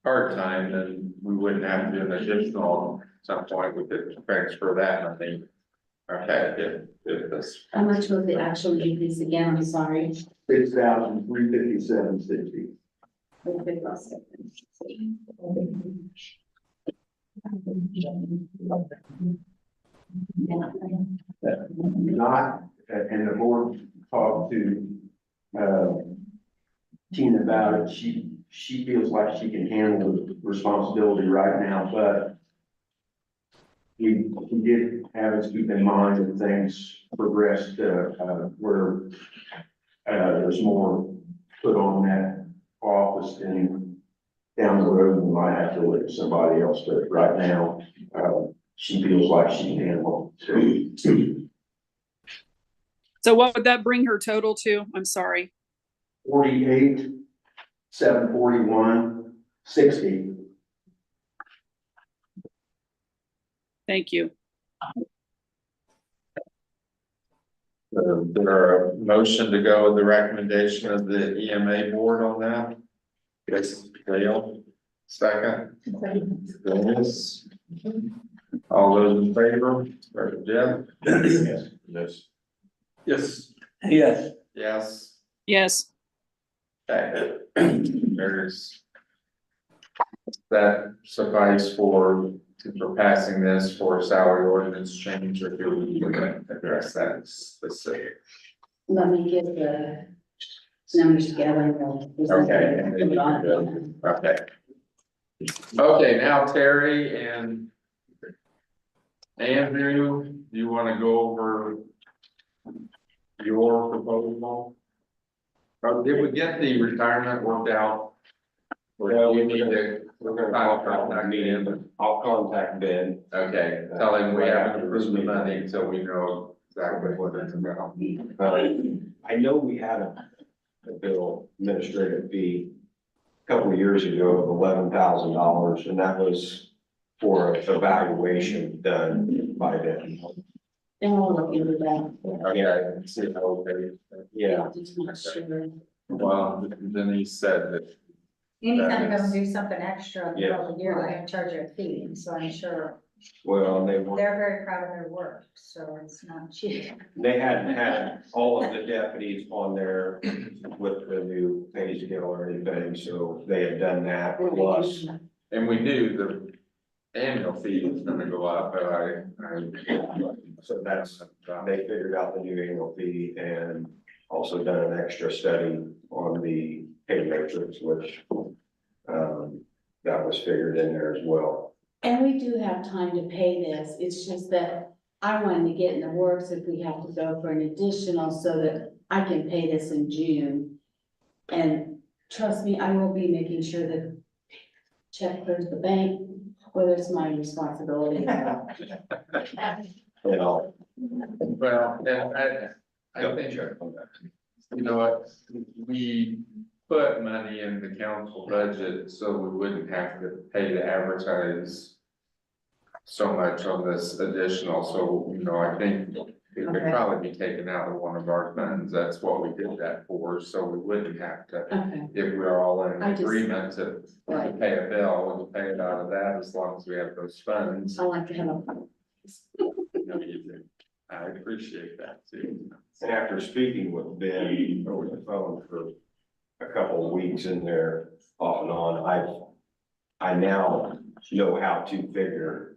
part-time, then we wouldn't have to do an additional, at some point we could transfer that, I think. Okay, if this, How much was the actual increase again? I'm sorry. $6,357.60. Not, and the board talked to Tina about it. She feels like she can handle the responsibility right now, but we did have us keep in mind that things progressed where there's more put on that office, and down the road, we might have to look at somebody else, but right now, she feels like she can handle it. So what would that bring her total to? I'm sorry. 48, 741, 60. Thank you. There a motion to go with the recommendation of the EMA board on that? Yes, Dale, second. Dennis. All those in favor, or Jeff? Yes. Yes. Yes. Yes. Yes. Yes. Okay. There's. That suffice for passing this for salary ordinance change, or do we address that specific? Let me get the numbers together. And we'll present Okay, it. and then you can go. Okay. Okay, now Terry and Andrew, do you want to go over your proposal? Or did we get the retirement worked out? Or do we need to? We're gonna contact meeting, but I'll contact Ben. Okay, tell him we haven't approved the money until we know exactly what it's about. I know we had a bill administrative fee a couple of years ago of $11,000, and that was for an evaluation done by them. Then we'll look into that. Okay, see how they, Yeah. Just not sure. well, then he said that. Anytime you're gonna do something extra in the Yeah. middle of the year, they're gonna charge you a fee, so I'm sure Well, they they're very proud of their work, so it's not cheap. hadn't had all of the deputies on there with the new pay scale or anything, so they had done that plus. And we knew the annual fee was gonna go up, but So that's, they figured out the new annual fee and also done an extra study on the pay matrix, which, that was figured in there as well. And we do have time to pay this. It's just that I wanted to get in the works if we have to go for an additional so that I can pay this in June. And trust me, I will be making sure that check clears the bank, whether it's my responsibility. You know, well, and I think, you know what, we put money in the council budget so we wouldn't have to pay to advertise so much on this additional, so, you know, I think it could Okay. probably be taken out of one of our funds, that's what we did that for, so we wouldn't have to, Okay, if we're all in I just- agreement to right. pay a bill, we'll pay it out of that as long as we have those funds. I like to have a, You know, you do. I appreciate that too. and after speaking with Ben over the phone for a couple of weeks in there off and on, I now know how to figure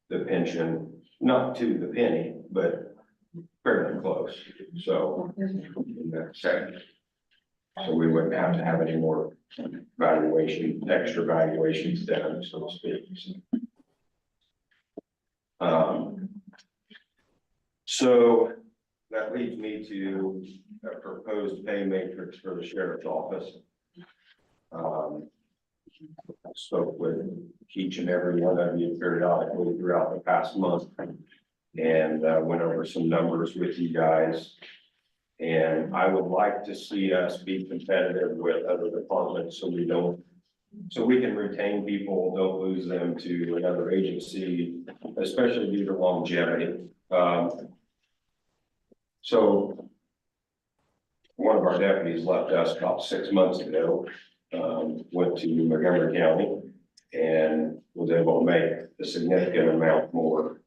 the pension, not to the penny, but fairly close, so. in that sense. So we wouldn't have to have any more extra valuations done, so to speak. So that leads me to a proposed pay matrix for the sheriff's office. I spoke with each and every one of you periodically throughout the past month and went over some numbers with you guys. And I would like to see us be competitive with other departments so we can retain people, don't lose them to another agency, especially due to longevity. So one of our deputies left us about 6 months ago, went to Montgomery County and was able to make a significant amount more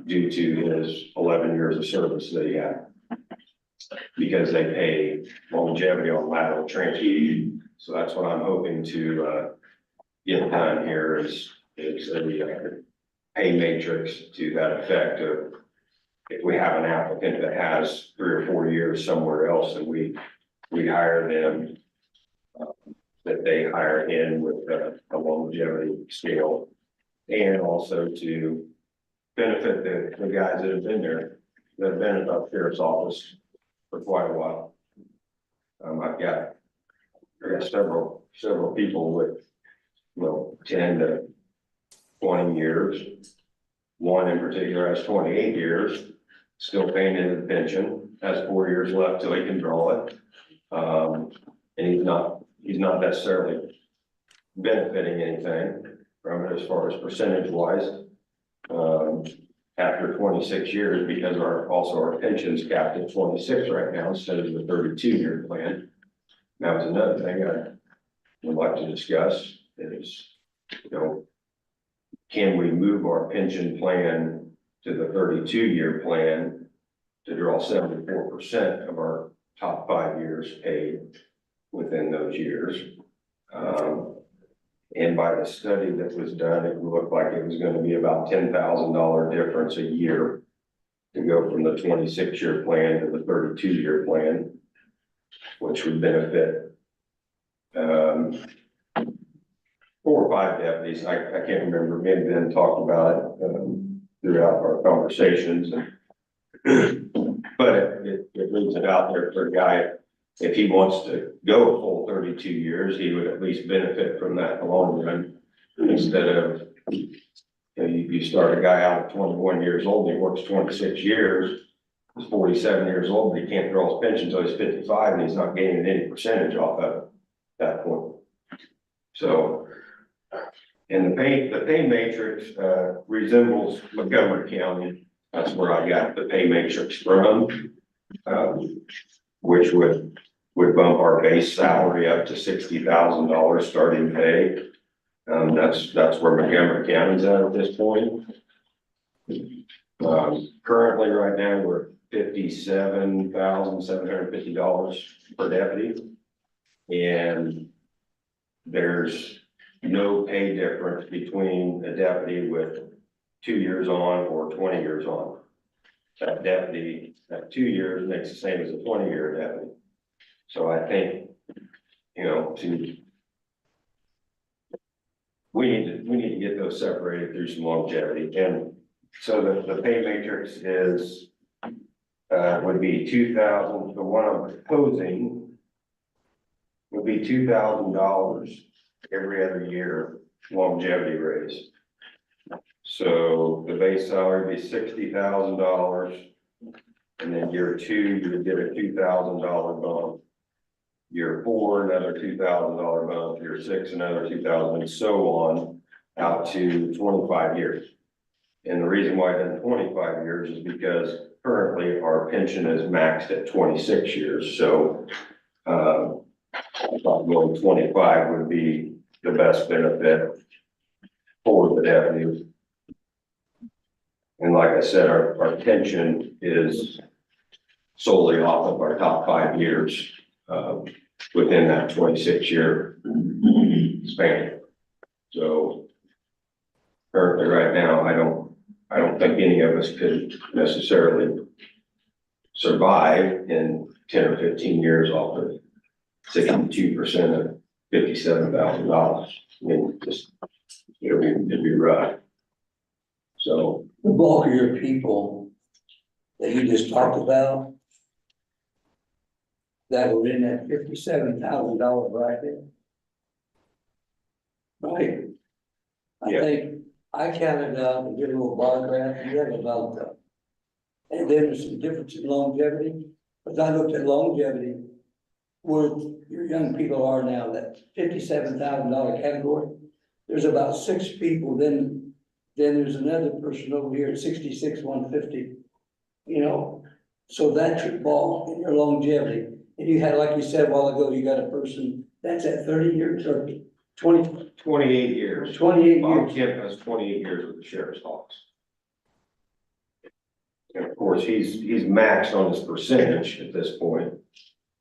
due to his 11 years of service that he had. Because they pay longevity on lateral transfer. So that's what I'm hoping to get done here is a pay matrix to that effect of if we have an applicant that has 3 or 4 years somewhere else and we hire them, that they hire in with a longevity scale. And also to benefit the guys that have been there, that have been at the sheriff's office for quite a while. I've got several people with 10 to 20 years. One in particular has 28 years, still paying into the pension, has 4 years left till he can draw it. And he's not necessarily benefiting anything from it as far as percentage wise. After 26 years, because our pension's capped at 26 right now instead of the 32-year plan. That was another thing I would like to discuss is, can we move our pension plan to the 32-year plan to draw 74% of our top 5 years paid within those years? And by the study that was done, it looked like it was going to be about $10,000 difference a year to go from the 26-year plan to the 32-year plan, which would benefit 4 or 5 deputies. I can't remember. Me and Ben talked about it throughout our conversations. But it leaves it out there for a guy. If he wants to go a full 32 years, he would at least benefit from that in the long run. Instead of, you start a guy out at 21 years old, he works 26 years, he's 47 years old, but he can't draw his pension until he's 55, and he's not gaining any percentage off of it at that point. So, and the pay matrix resembles Montgomery County. That's where I got the pay matrix from, which would bump our base salary up to $60,000 starting pay. That's where Montgomery County's at this point. Currently, right now, we're $57,750 per deputy. And there's no pay difference between a deputy with 2 years on or 20 years on. That deputy at 2 years makes the same as a 20-year deputy. So I think, we need to get those separated through some longevity. And so the pay matrix is, would be 2,000, the one I'm proposing would be $2,000 every other year longevity raise. So the base salary would be $60,000. And then year 2, you would get a $2,000 bump. Year 4, another $2,000 bump. Year 6, another $2,000, and so on, out to 25 years. And the reason why I've done 25 years is because currently our pension is maxed at 26 years. So I thought going 25 would be the best benefit for the deputies. And like I said, our pension is solely off of our top 5 years within that 26-year span. So currently, right now, I don't think any of us could necessarily survive in 10 or 15 years off of 62% of $57,000. I mean, it'd be rough. So The bulk of your people that you just talked about, that were in that $57,000 bracket. Right? I Yeah. think I counted out and did a little bar graph, you have about that. And then there's some difference in longevity, but I looked at longevity, where your young people are now, that $57,000 category. There's about 6 people, then there's another person over here at 66,150. So that's your ball in your longevity. And you had, like you said a while ago, you got a person that's at 30 years or 28 years. 28 Bob years. Kemp has 28 years with the sheriff's office. And of course, he's maxed on his percentage at this point.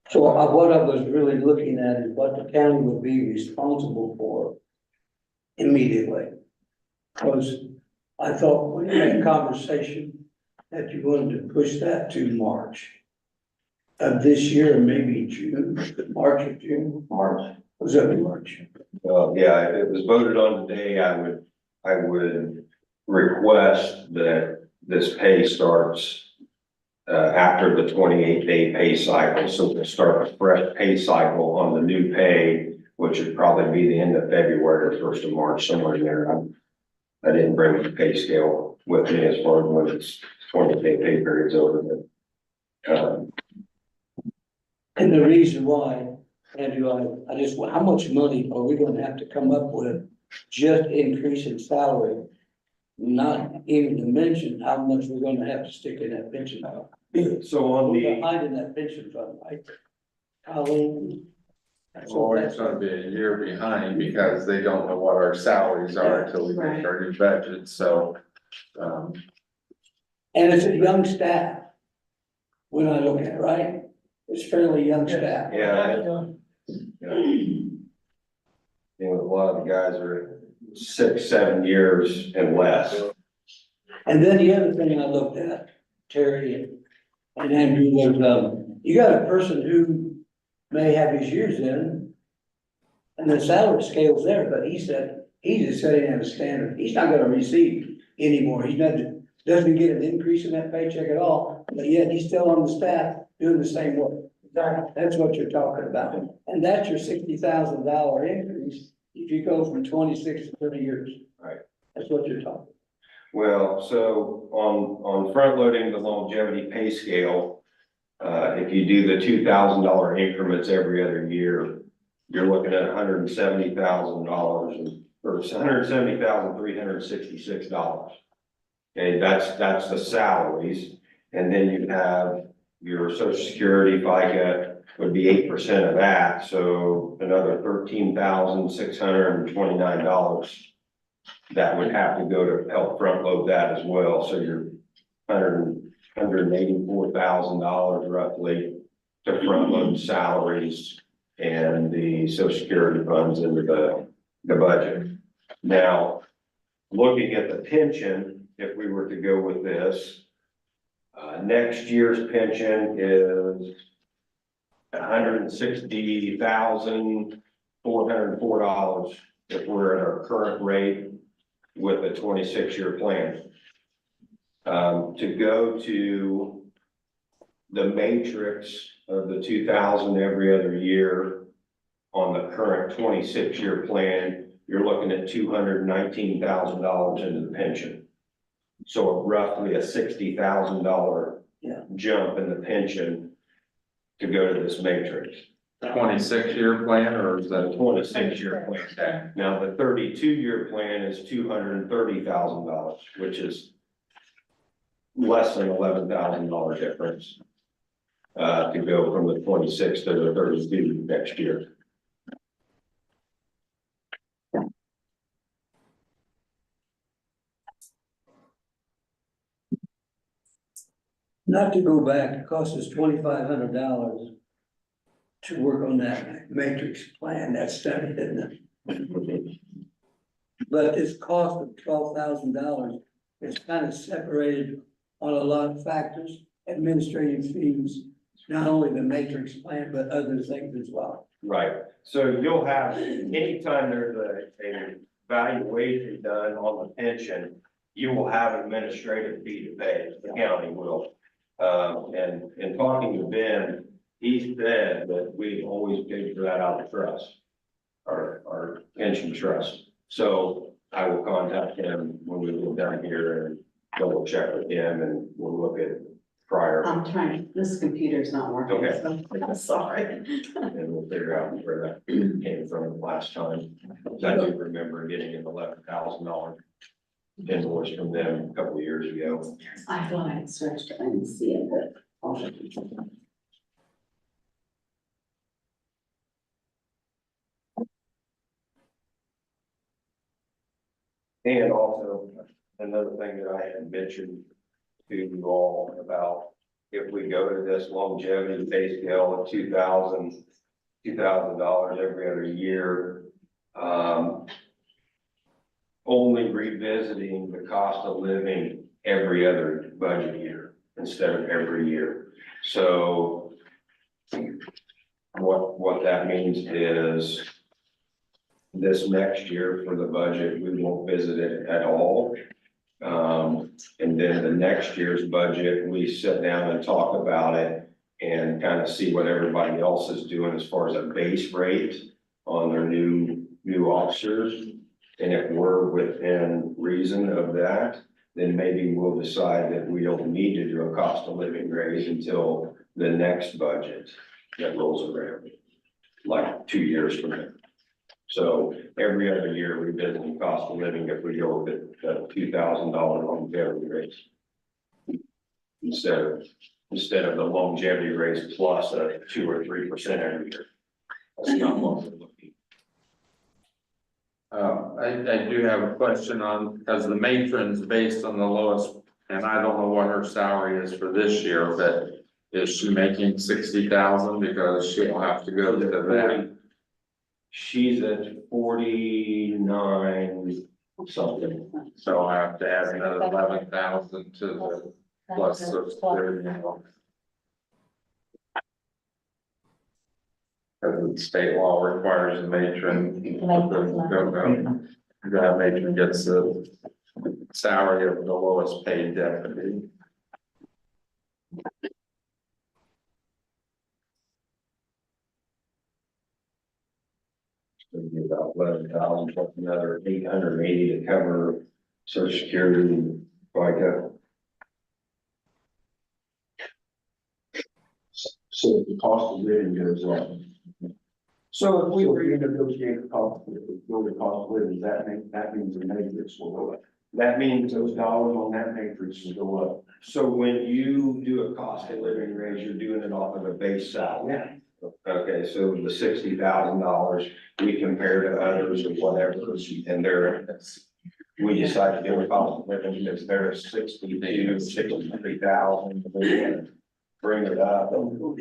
So what I was really looking at is what the county would be responsible for immediately. Because I thought when you had a conversation that you wanted to push that to March of this year, or maybe June, March or June. March. Was that in March? Yeah, if it was voted on today, I would request that this pay starts after the 28-day pay cycle. So we'll start a fresh pay cycle on the new pay which would probably be the end of February or first of March, somewhere in there. I didn't bring the pay scale with me as far as when it's 20-day pay period's over, but, And the reason why, Andrew, I just, how much money are we gonna have to come up with just increasing salary? Not even to mention how much we're gonna have to stick in that pension fund. so on We're the, behind in that pension fund, right? Colleen? Well, it's gonna be a year behind because they don't know what our salaries are until we make our new budget, so. And it's a young staff. When I look at it, right? It's fairly young staff. yeah. You know, a lot of the guys are 6-7 years and less. And then the other thing I looked at, Terry and Andrew, was, you got a person who may have his years in, and the salary scale's there, but he said, he's just setting at a standard. He's not gonna receive anymore. He's not, doesn't get an increase in that paycheck at all, but yet he's still on the staff doing the same work. That's what you're talking about. And that's your $60,000 increase if you go from 26 to 30 years. Right. That's what you're talking. Well, so on front loading the longevity pay scale, if you do the $2,000 increments every other year, you're looking at $170,000 or $170,366. Okay, that's the salaries, and then you have your social security, FICA would be 8% of that, so another $13,629. That would have to go to help front load that as well, so you're $184,000 roughly to front load salaries and the social security funds into the budget. Now, looking at the pension, if we were to go with this, next year's pension is $160,404 if we're at our current rate with a 26-year plan. To go to the matrix of the 2,000 every other year on the current 26-year plan, you're looking at $219,000 into the pension. So roughly a $60,000 jump in the pension to go to this matrix. 26-year plan, or is that? 26-year plan. Now, the 32-year plan is $230,000, which is less than $11,000 difference to go from the 26 to the 32 next year. Not to go back, it cost us $2,500 to work on that matrix plan, that study, didn't it? But this cost of $12,000 is kind of separated on a lot of factors, administrative fees, not only the matrix plan, but other things as well. Right, so you'll have, anytime there's a valuation done on the pension, you will have administrative fee to pay, the county will. And in talking to Ben, he said that we always paid for that out of trust, our pension trust. So I will contact him when we go down here and double check with him, and we'll look at prior. I'm trying, this computer's not working. Okay. So I'm sorry. And we'll figure out where that came from last time. I do remember getting an $11,000 invoice from them a couple of years ago. I thought I'd searched it and see it, but. And also, another thing that I had mentioned to you all about, if we go to this longevity pay scale of $2,000 every other year, only revisiting the cost of living every other budget year instead of every year. So what that means is this next year for the budget, we won't visit it at all. And then the next year's budget, we sit down and talk about it and kind of see what everybody else is doing as far as a base rate. on their new officers. And if we're within reason of that, then maybe we'll decide that we don't need to do a cost of living raise until the next budget that rolls around, like 2 years from now. So every other year we visit the cost of living if we go with a $2,000 longevity raise. Instead of the longevity raise plus a 2 or 3% every year. That's not what we're looking. I do have a question on, because the matron's based on the lowest, and I don't know what her salary is for this year, but is she making 60,000 because she'll have to go to that? She's at 49 something. So I have to add another 11,000 to the plus Social Security. Because the state law requires a matron. That matron gets the salary of the lowest paid deputy. It'd be about 11,000, plus another 880 to cover Social Security and FICA. So the cost of living goes up. So if we So were, if we negotiate the cost, if we go to cost of living, that means the matrix will go up. That means those dollars on that matrix will go up. So when you do a cost of living raise, you're doing it off of a base salary. Okay, so the $60,000, we compare to others or whatever, and we decide to do a cost of living because they're 62, 63,000. Bring it up,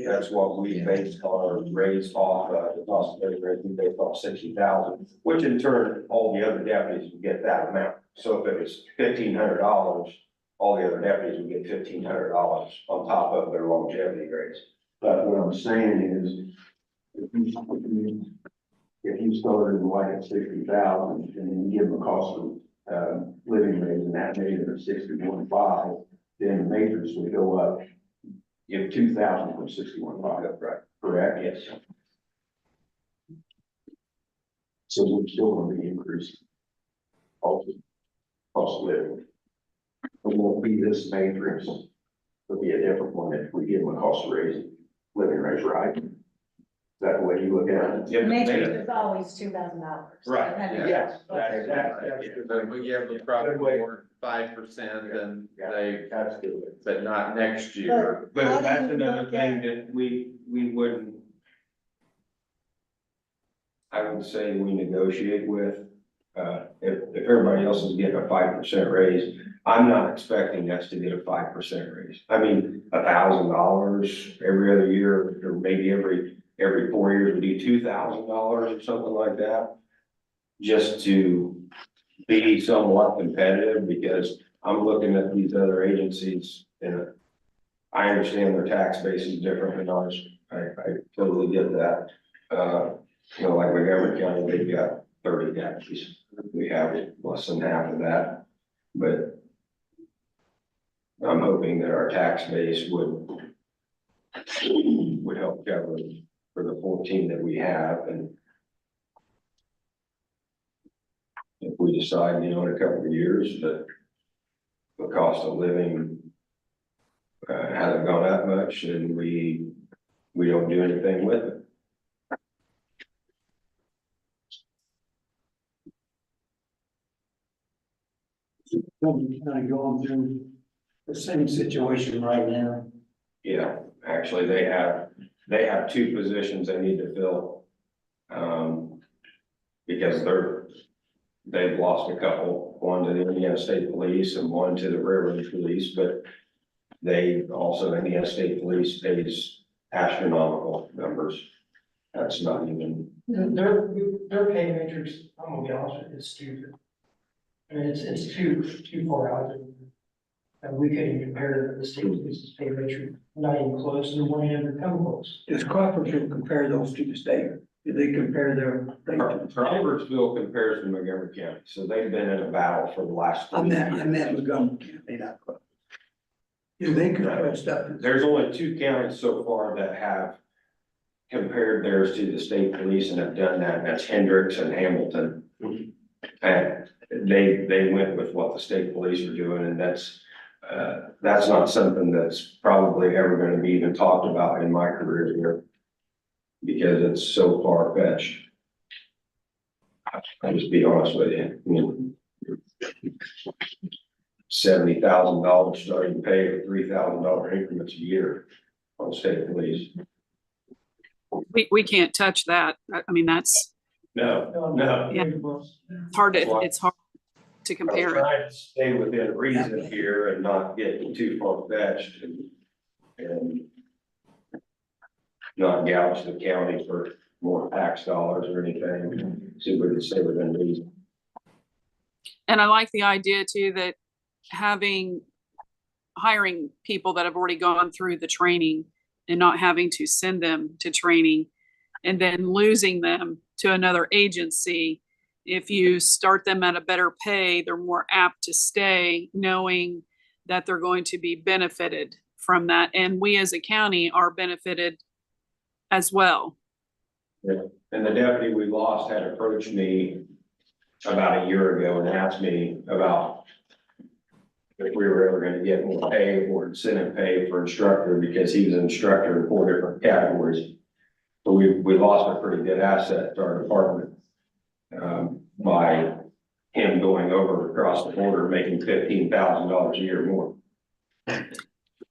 that's what we base our raise off, the cost of living raise, we base off 60,000, which in turn, all the other deputies would get that amount. So if it was $1,500, all the other deputies would get $1,500 on top of their longevity raise. But what I'm saying is, if you started like at 60,000 and then you give them a cost of, living raise and that made it a 61.5, then the matrix would go up. Give 2,000 from 61.5, right? Correct? Yes. So we're still going to be increasing. Also, cost of living. It won't be this matrix. It'll be a different one if we give them a cost of living raise, right? Is that the way you look at it? Yeah, Matrix is always $2,000. Right, Yes. Then we give them probably more 5% and they, That's good. but not next year. But that's another thing that we wouldn't. I would say we negotiate with, if everybody else is getting a 5% raise, I'm not expecting us to get a 5% raise. I mean, $1,000 every other year, or maybe every 4 years would be $2,000 or something like that. Just to be somewhat competitive, because I'm looking at these other agencies and I understand their tax base is different than ours. I totally get that. Like Montgomery County, they've got 30 deputies. We have less than half of that, but I'm hoping that our tax base would help cover for the 14 that we have. And if we decide, in a couple of years that the cost of living hasn't gone up much, and we don't do anything with it. we're kind of going through the same situation right now. Yeah, actually, they have 2 positions they need to fill. Because they've lost a couple, one to the Indiana State Police and one to the Railroad Police, but Indiana State Police pays astronomical numbers. That's not even. Their pay matrix, I'm gonna be honest with you, is stupid. I mean, it's too far out there. And we couldn't even compare the state police's pay matrix, not even close, and we won't even come close. Does Crawfordsville compare those to the state? Do they compare their? Crawfordsville compares to Montgomery County, so they've been in a battle for the last. I meant Montgomery County, not Crawford. Do they compare stuff? There's only 2 counties so far that have compared theirs to the state police and have done that, and that's Hendricks and Hamilton. And they went with what the state police are doing, and that's not something that's probably ever gonna be even talked about in my career here. Because it's so far fetched. I'll just be honest with you, I mean. $70,000 starting pay for $3,000 increments a year on state police. We can't touch that. I mean, that's No. Yeah. hard it's hard to compare it. Trying to stay within reason here and not get too far fetched and not gouge the county for more tax dollars or anything, see if we can stay within reason. And I like the idea too that hiring people that have already gone through the training and not having to send them to training and then losing them to another agency. If you start them at a better pay, they're more apt to stay knowing that they're going to be benefited from that. And we as a county are benefited as well. Yeah, and the deputy we lost had approached me about a year ago and asked me about if we were ever gonna get more pay or incentive pay for instructor, because he was an instructor in 4 different categories. So we lost a pretty good asset to our department, by him going over across the border, making $15,000 a year more.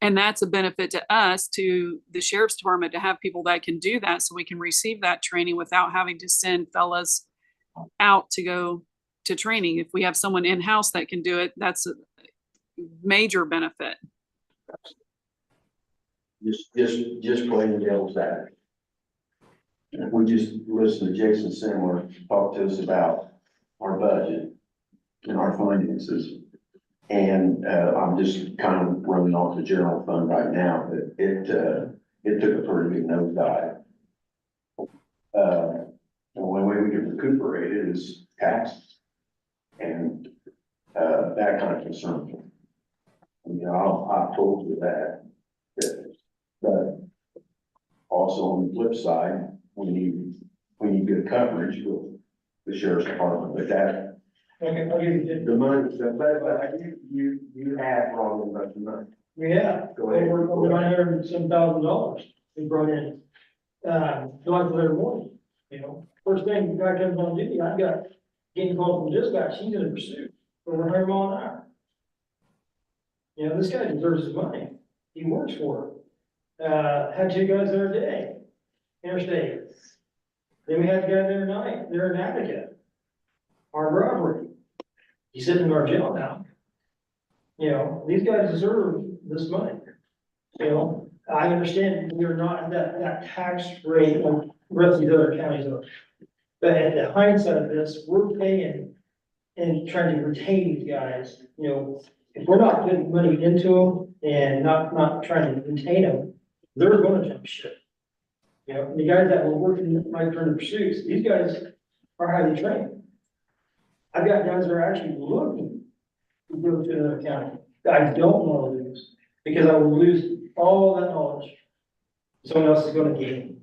And that's a benefit to us, to the sheriff's department, to have people that can do that so we can receive that training without having to send fellas out to go to training. If we have someone in-house that can do it, that's a major benefit. Just playing the devil's advocate. If we just listen to Jason Simler talk to us about our budget and our finances. And, I'm just kind of running off the general fund right now, but it took a pretty big nosedive. The only way we can recuperate it is taxes. And, that kind of concerns me. You know, I've told you that, but also on the flip side, we need good coverage with the sheriff's department, but that, Okay, I'll give you, the money, but you have brought in a bunch of money. yeah, Go ahead. over $907,000 we brought in, July morning, you know. First thing, the guy comes on duty, I've got getting called from dispatch, he's in a pursuit over 100 miles an hour. You know, this guy deserves his money, he works for it. Had 2 guys there today, interstate. Then we had a guy there tonight, they're an advocate. Armed robbery. He's sitting in our jail now. You know, these guys deserve this money. You know, I understand we're not at that tax rate like the rest of these other counties are. But at the hindsight of this, we're paying and trying to retain these guys, you know, if we're not putting money into them and not trying to retain them, they're gonna jump ship. You know, the guys that were working my current pursuits, these guys are highly trained. I've got guys that are actually looking to go to another county that I don't want to lose, because I will lose all that knowledge. Someone else is gonna gain.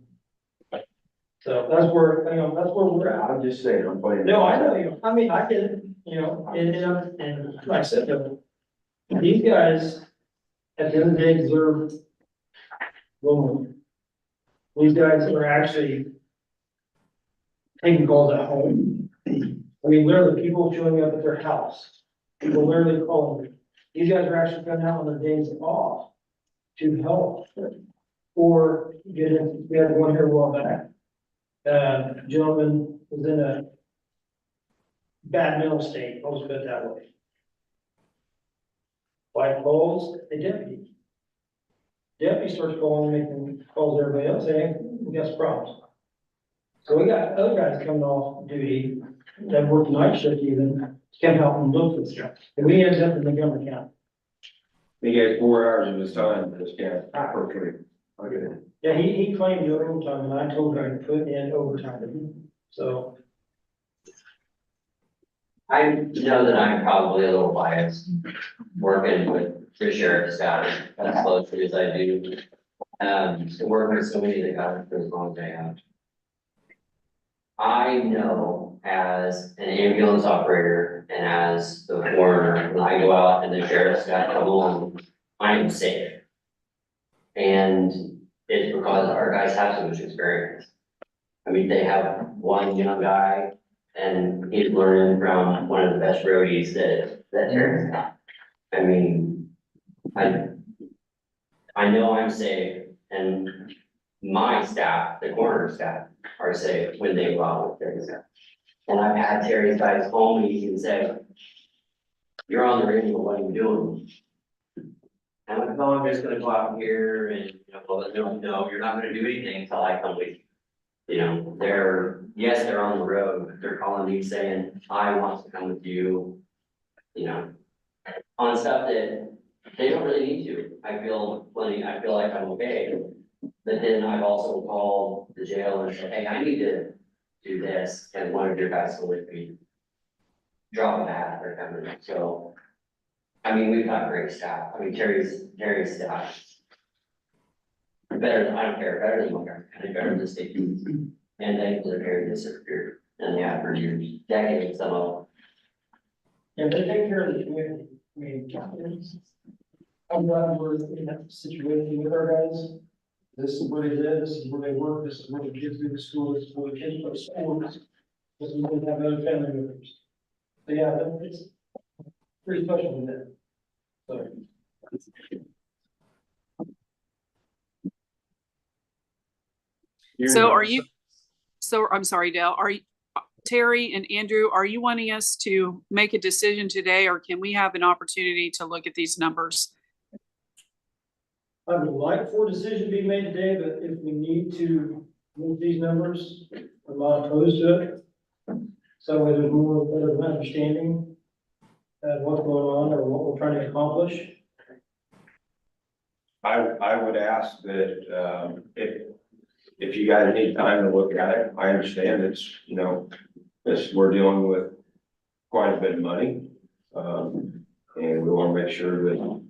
So that's where, you know, that's where we're at. I'm just saying, I'm playing. No, I know you, I mean, I get it, you know, and like I said, though, these guys, at the end of the day, deserve more. These guys are actually taking calls at home. I mean, literally, people showing up at their house, people literally calling them. These guys are actually coming out on their days off to help. Or get in, we had one here a while back. Gentleman was in a bad mental state, I'll just put it that way. White calls a deputy. Deputy starts calling, making calls to everybody else, saying, we got some problems. So we got other guys coming off duty that work night shift even, to come out and look for stuff. And we ended up in Montgomery County. He gave 4 hours of his time for this camp. Okay. Yeah, he claimed the overtime, and I told him to put in overtime, so. I know that I'm probably a little biased, working with the sheriff's staff as closely as I do. to work with somebody that got it for as long as they have. I know as an ambulance operator and as the coroner, when I go out and the sheriff's got come along, I am safe. And it's because our guys have so much experience. I mean, they have one young guy and he's learning from one of the best roadies that Terry's got. I mean, I know I'm safe and my staff, the coroner staff, are safe when they go out with Terry's guys. And I've had Terry's guys call me and say, "You're on the radio, what are you doing?" I'm like, "Oh, I'm just gonna go out here and, no, you're not gonna do anything until I come with you." You know, they're on the road, but they're calling me saying, "I want to come with you," you know, on stuff that they don't really need to. I feel like I'm okay. But then I've also called the jail and said, "Hey, I need to do this," and one of your guys will with me. Drop a hat or something, so. I mean, we've got great staff. I mean, Terry's staff. Better than, I don't care, better than Montgomery County, better than the state. And thankfully, Terry disappeared, and they have for years, decades, some of Yeah, they take care of the community. I mean, I'm glad we're in that situation with our guys. This is where they live, this is where they work, this is where the kids do the school, this is where the kids go to school. This is where they have other family members. So yeah, it's pretty special with that. So I'm sorry, Dale, Terry and Andrew, are you wanting us to make a decision today, or can we have an opportunity to look at these numbers? I would like for a decision to be made today, but if we need to move these numbers, I'm not opposed to it. So there's more better of an understanding of what's going on or what we're trying to accomplish. I would ask that, if you guys need time to look at it, I understand it's, we're dealing with quite a bit of money. And we want to make sure that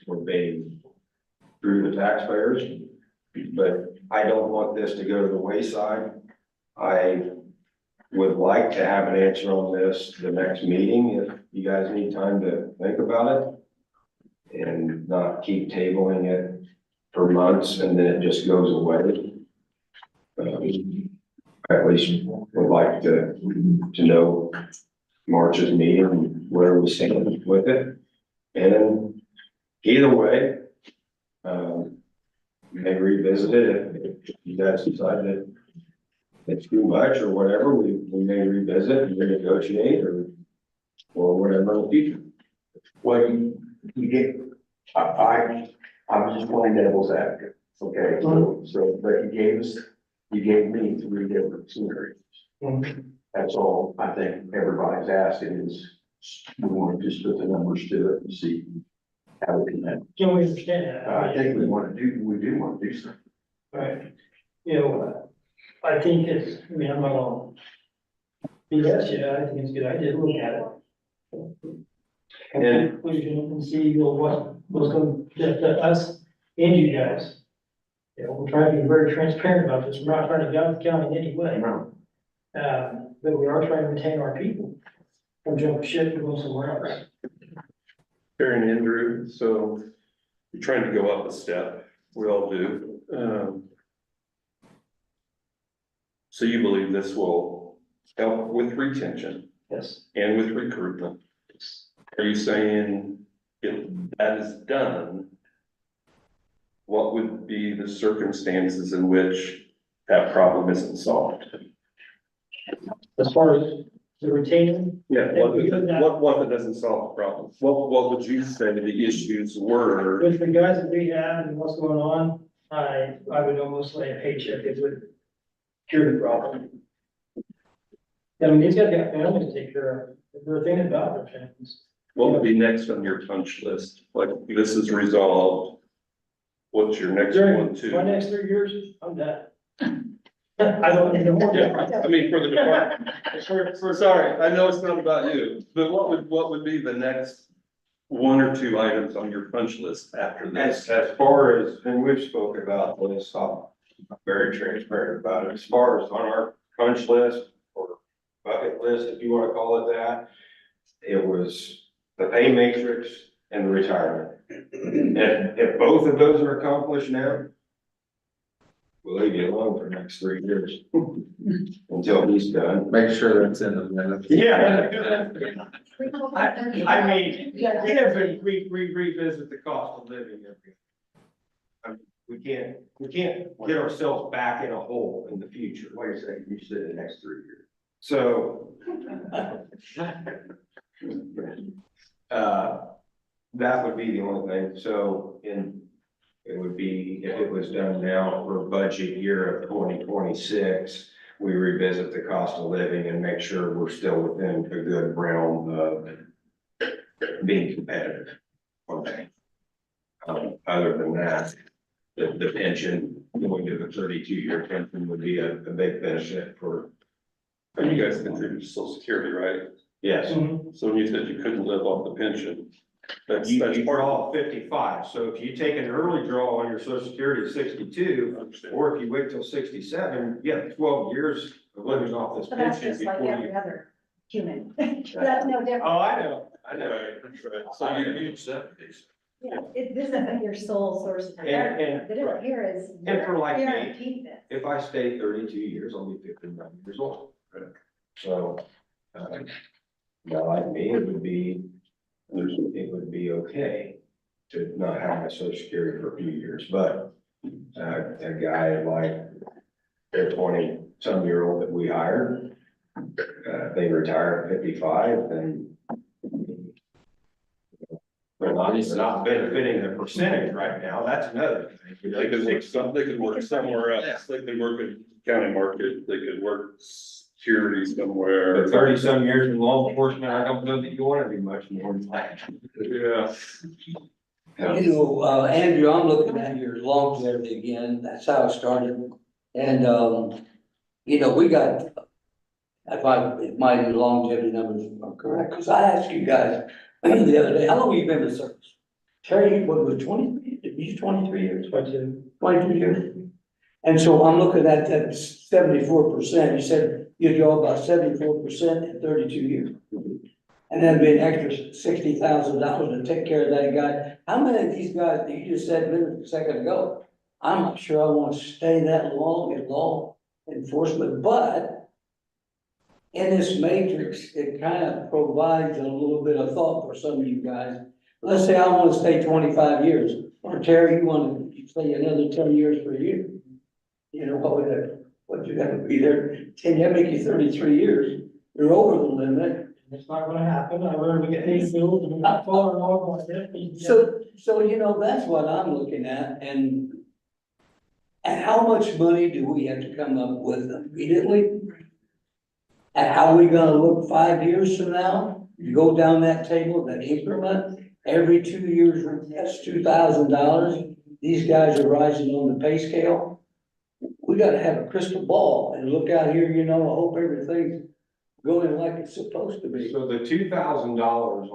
we're paying through the taxpayers. But I don't want this to go to the wayside. I would like to have an answer on this the next meeting, if you guys need time to think about it. And not keep tabling it for months and then it just goes away. At least would like to know March's meeting, where we stand with it. And either way, we may revisit it if you guys decide that it's too much or whatever, we may revisit and renegotiate or whatever in the future. Well, you get, I'm just playing devil's advocate, okay, so, but you gave me 3 different scenarios. That's all I think everybody's asking is, we want to just put the numbers to it and see how we can. Can we understand that? I think we do want to do something. Right. I think I'm not gonna. Yes, yeah, I think it's a good idea to look at it. And conclusion and see what's going to benefit us and you guys. We're trying to be very transparent about this. We're not trying to gut the county in any way. But we are trying to retain our people from jumping ship and going somewhere else. Terry and Andrew, so you're trying to go up a step, we all do. So you believe this will help with retention? Yes. And with recruitment? Are you saying if that is done, what would be the circumstances in which that problem isn't solved? As far as the retaining. Yeah, what if it doesn't solve the problem? What would you say the issues were? With the guys that we have and what's going on, I would almost lay a paycheck, it would cure the problem. I mean, these guys got families to take care of, they're thinking about their families. What would be next on your punch list? Like, this is resolved. What's your next one too? My next 3 years, I'm done. I don't need no more. Yeah, I mean, for the department. Sorry, I know it's not about you, but what would be the next one or two items on your punch list after this. As far as, and we've spoken about this, I'm very transparent about it, as far as on our punch list or bucket list, if you wanna call it that, it was the pay matrix and the retirement. If both of those are accomplished now, we'll leave you alone for the next 3 years until he's done. Make sure that's in the minutes. Yeah. I mean, we revisit the cost of living every. I mean, we can't get ourselves back in a hole in the future. Wait a second, you said the next 3 years. So. That would be the only thing, so it would be, if it was done now for budget year of 2026, we revisit the cost of living and make sure we're still within a good realm of being competitive. Okay. Other than that, the pension, going to the 32-year pension would be a big benefit for. And you guys contribute to social security, right? Yes. So when you said you couldn't live off the pension, that's You part draw 55, so if you take an early draw on your social security at 62, or if you wait till 67, you have 12 years of living off this But that's pension just like before every you. other human. That's no different. Oh, I know. That's right. So you, Yeah, this isn't your sole source of retirement. The difference here is And for like you're me, guaranteed this. if I stay 32 years, I'll be 59 years old. So, like me, it would be okay to not have my social security for a few years, but a guy like their 20-some-year-old that we hired, they retire at 55, then they're not benefiting the percentage right now. That's another thing. they could work somewhere else. They could work in county market, they could work security somewhere. But 30-some years in law enforcement, I don't know that you want to be much more than that. Yeah. You know, Andrew, I'm looking at your longevity again, that's how it started. And, you know, we got, if my longevity numbers are correct, because I asked you guys the other day, how long have you been in the service? Terry, what was 20, he's 23 years? 22 years. And so I'm looking at that 74%, you said you draw about 74% in 32 years. And that'd be an extra $60,000 to take care of that guy. How many of these guys, that you just said a minute, a second ago, I'm not sure I want to stay that long in law enforcement, but in this matrix, it kind of provides a little bit of thought for some of you guys. Let's say I want to stay 25 years, or Terry, you want to stay another 10 years for you. You know, what you gotta be there, 10, that make you 33 years, you're over the limit. It's not gonna happen. I remember we get these bills and not following all of it. So, you know, that's what I'm looking at, and how much money do we have to come up with immediately? And how are we gonna look 5 years from now? You go down that table, that increment, every 2 years, that's $2,000. These guys are rising on the pay scale. We gotta have a crystal ball and look out here, you know, I hope everything's going like it's supposed to be. So the $2,000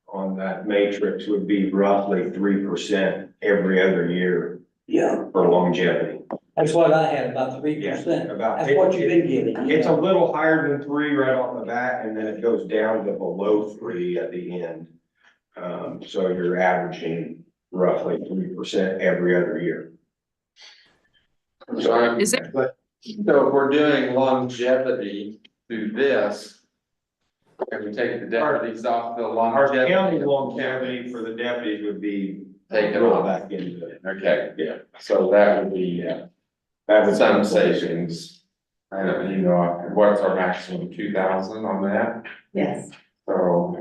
on that matrix would be roughly 3% every other year. Yeah. For longevity. That's what I had, about 3%. That's what you've been getting. It's a little higher than 3 right off the bat, and then it goes down to below 3 at the end. So you're averaging roughly 3% every other year. So Is it- so if we're doing longevity through this, and we take the deputies off the Our longevity. county longevity for the deputies would be Taken rolled off. back into it. Okay, Yeah. so that would be, That would some savings. And you know, what's our maximum, 2,000 on that? Yes. So,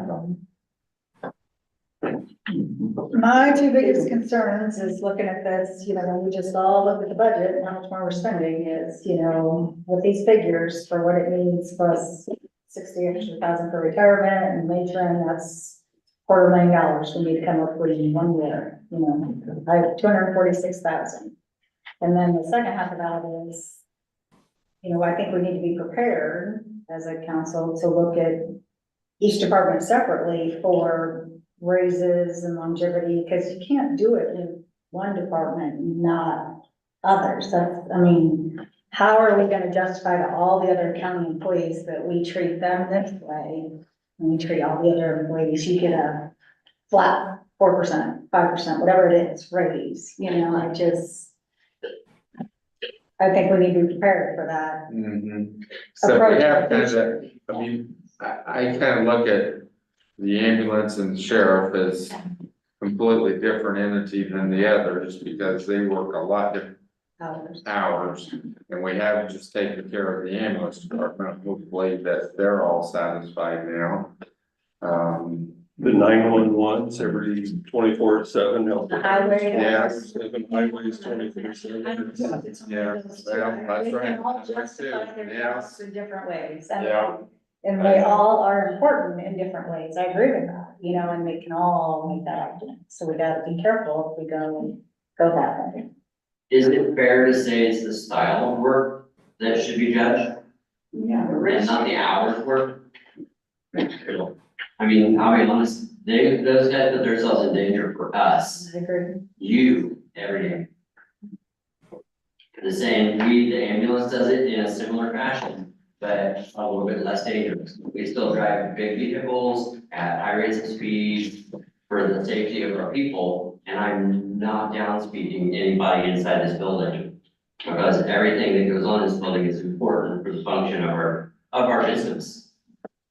My two biggest concerns is looking at this, you know, when we just all look at the budget and how much more we're spending is, you know, with these figures for what it means plus 60 extra thousand for retirement and matron, that's $250,000 we need to come up with in 1 year, you know, I have 246,000. And then the second half of that is, you know, I think we need to be prepared as a council to look at each department separately for raises and longevity, because you can't do it in one department, not others. That's, I mean, how are we gonna justify to all the other county employees that we treat them this way? When we treat all the other employees, you get a flat 4%, 5%, whatever it is, raise, you know, I think we need to be prepared for that. So we Approach have kind it. of, I mean, I kind of look at the ambulance and the sheriff as completely different entity than the others because they work a lot different hours. And we haven't just taken care of the ambulance department. Hopefully that they're all satisfied now. The 911s every 24/7 help. The highway. Yeah. 7 highways 24/7. Yeah, well, that's right. They can all That's right, justify too. their Yeah. costs in different ways. And- Yeah. And they all are important in different ways. I agree with that, you know, and they can all make that argument. So we gotta be careful if we go that way. Is it fair to say it's the style of work that should be judged Yeah. and not the hours work? I mean, I'll be honest, those guys put themselves in danger for us, I agree. you, every day. The same, the ambulance does it in a similar fashion, but a little bit less dangerous. We still drive big vehicles at high rates of speed for the safety of our people, and I'm not down speeding anybody inside this building. Because everything that goes on in this building is important for the function of our business.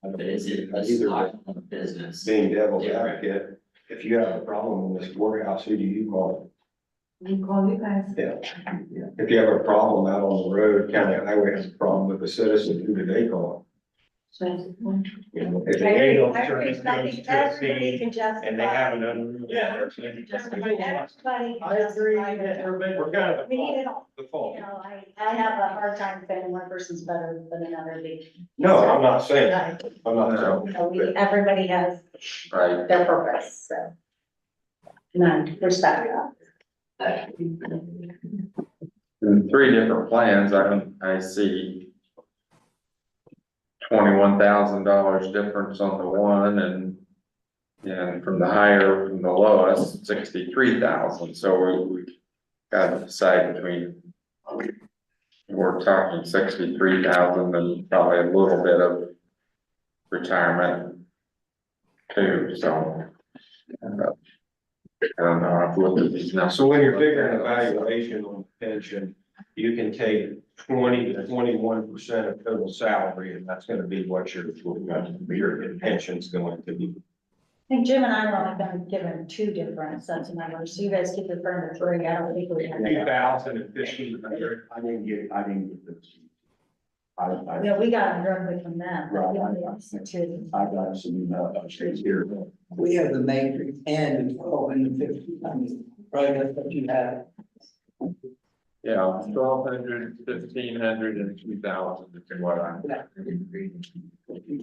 But it's a style of business. Being devil's advocate, if you have a problem in this courthouse, who do you call? We call you guys. Yeah. If you have a problem out on the road, county highway has a problem with a citizen, who do they call? You know, if the ambulance service goes to a scene and they have an unruly person. Everybody can I agree justify that their- We're kind of We need it all. the fault. You know, I have a hard time saying one person's better than another. No, I'm not saying, I'm not You know, saying. everybody has Right. their purpose, so. None, respect that. In 3 different plans, I see $21,000 difference on the one and from the higher, from the lowest, 63,000, so we gotta decide between. We're talking 63,000 and probably a little bit of retirement too, so. I don't know, I've looked at these now. So when you're figuring evaluation on pension, you can take 20 to 21% of total salary, and that's gonna be what your pension's going to be. I think Jim and I were only been given 2 different sets of numbers, so you guys keep referring to 3, I don't think we have. 2,000 and 1,500. I didn't get those. Yeah, we got them directly from them. Right. We only have 2. I got some, upstairs here. We have the matrix and the 12 and the 15, I mean, right, that's what you have. Yeah, 1,200, 1,500 and 2,000 is what I'm.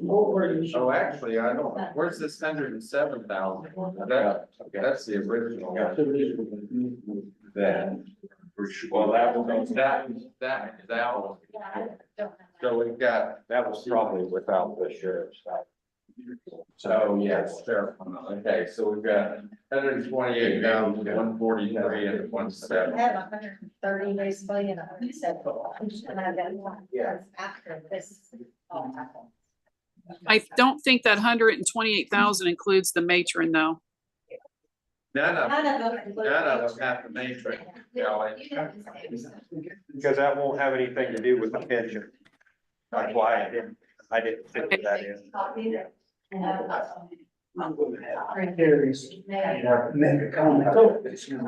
Oh, actually, I don't, where's this 107,000? That's the original. Then, well, that was that one. So we've got, That was probably without the sheriff's. so yes, fair. Okay, so we've got 128,000, 143 and 17. I have 130 basically and 170. And I've got one, after this. all happened. I don't think that 128,000 includes the matron though. None of None of them. have the matrix, Kelly. Because that won't have anything to do with the pension. That's why I didn't fit that in. I'm gonna have Terry's, make a comment. If you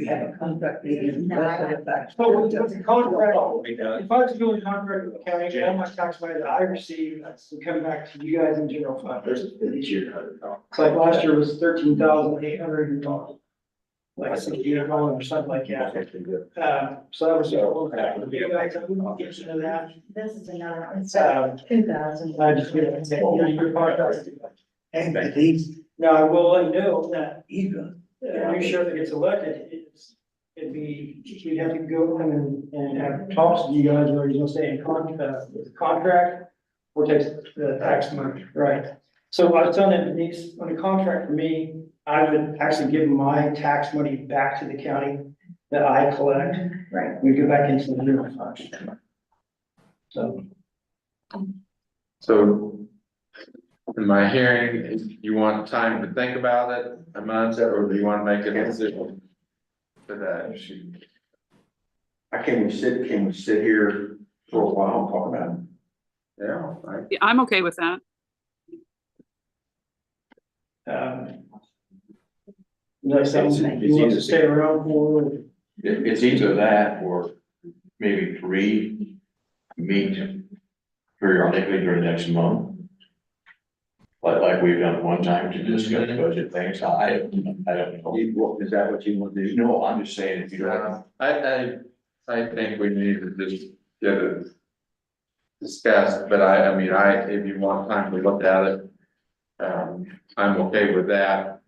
have a contract, meeting, that's the fact. So with the contract, if I was doing a contract with the county, all my tax money that I receive, that's come back to you guys in general fund each year. It's like last year was $13,800. Like $68 or something like that. So that was. You guys, I wouldn't get into that. This is another one, so 2,000. I just, your contract. And these, Now, I will let you know that even, the new sheriff that gets elected, we'd have to go with him and have talks with you guys, whether he's gonna stay in contract or takes the tax money, right? So I was telling them, Denise, on a contract for me, I would actually give my tax money back to the county that I collect. Right. We go back into the general fund. So. So. Am I hearing, you want time to think about it, Amanda, or do you want to make a decision today? Can we sit here for a while and talk about it? Yeah. Yeah, I'm okay with that. Like something you want to stay around for. It's either that or maybe 3 meet periodically during the next month. Like we've done one time to discuss budget things. I don't know. Is that what you want to do? No, I'm just saying if you don't. I think we need to just get it discussed, but I mean, if you want time to look at it, I'm okay with that.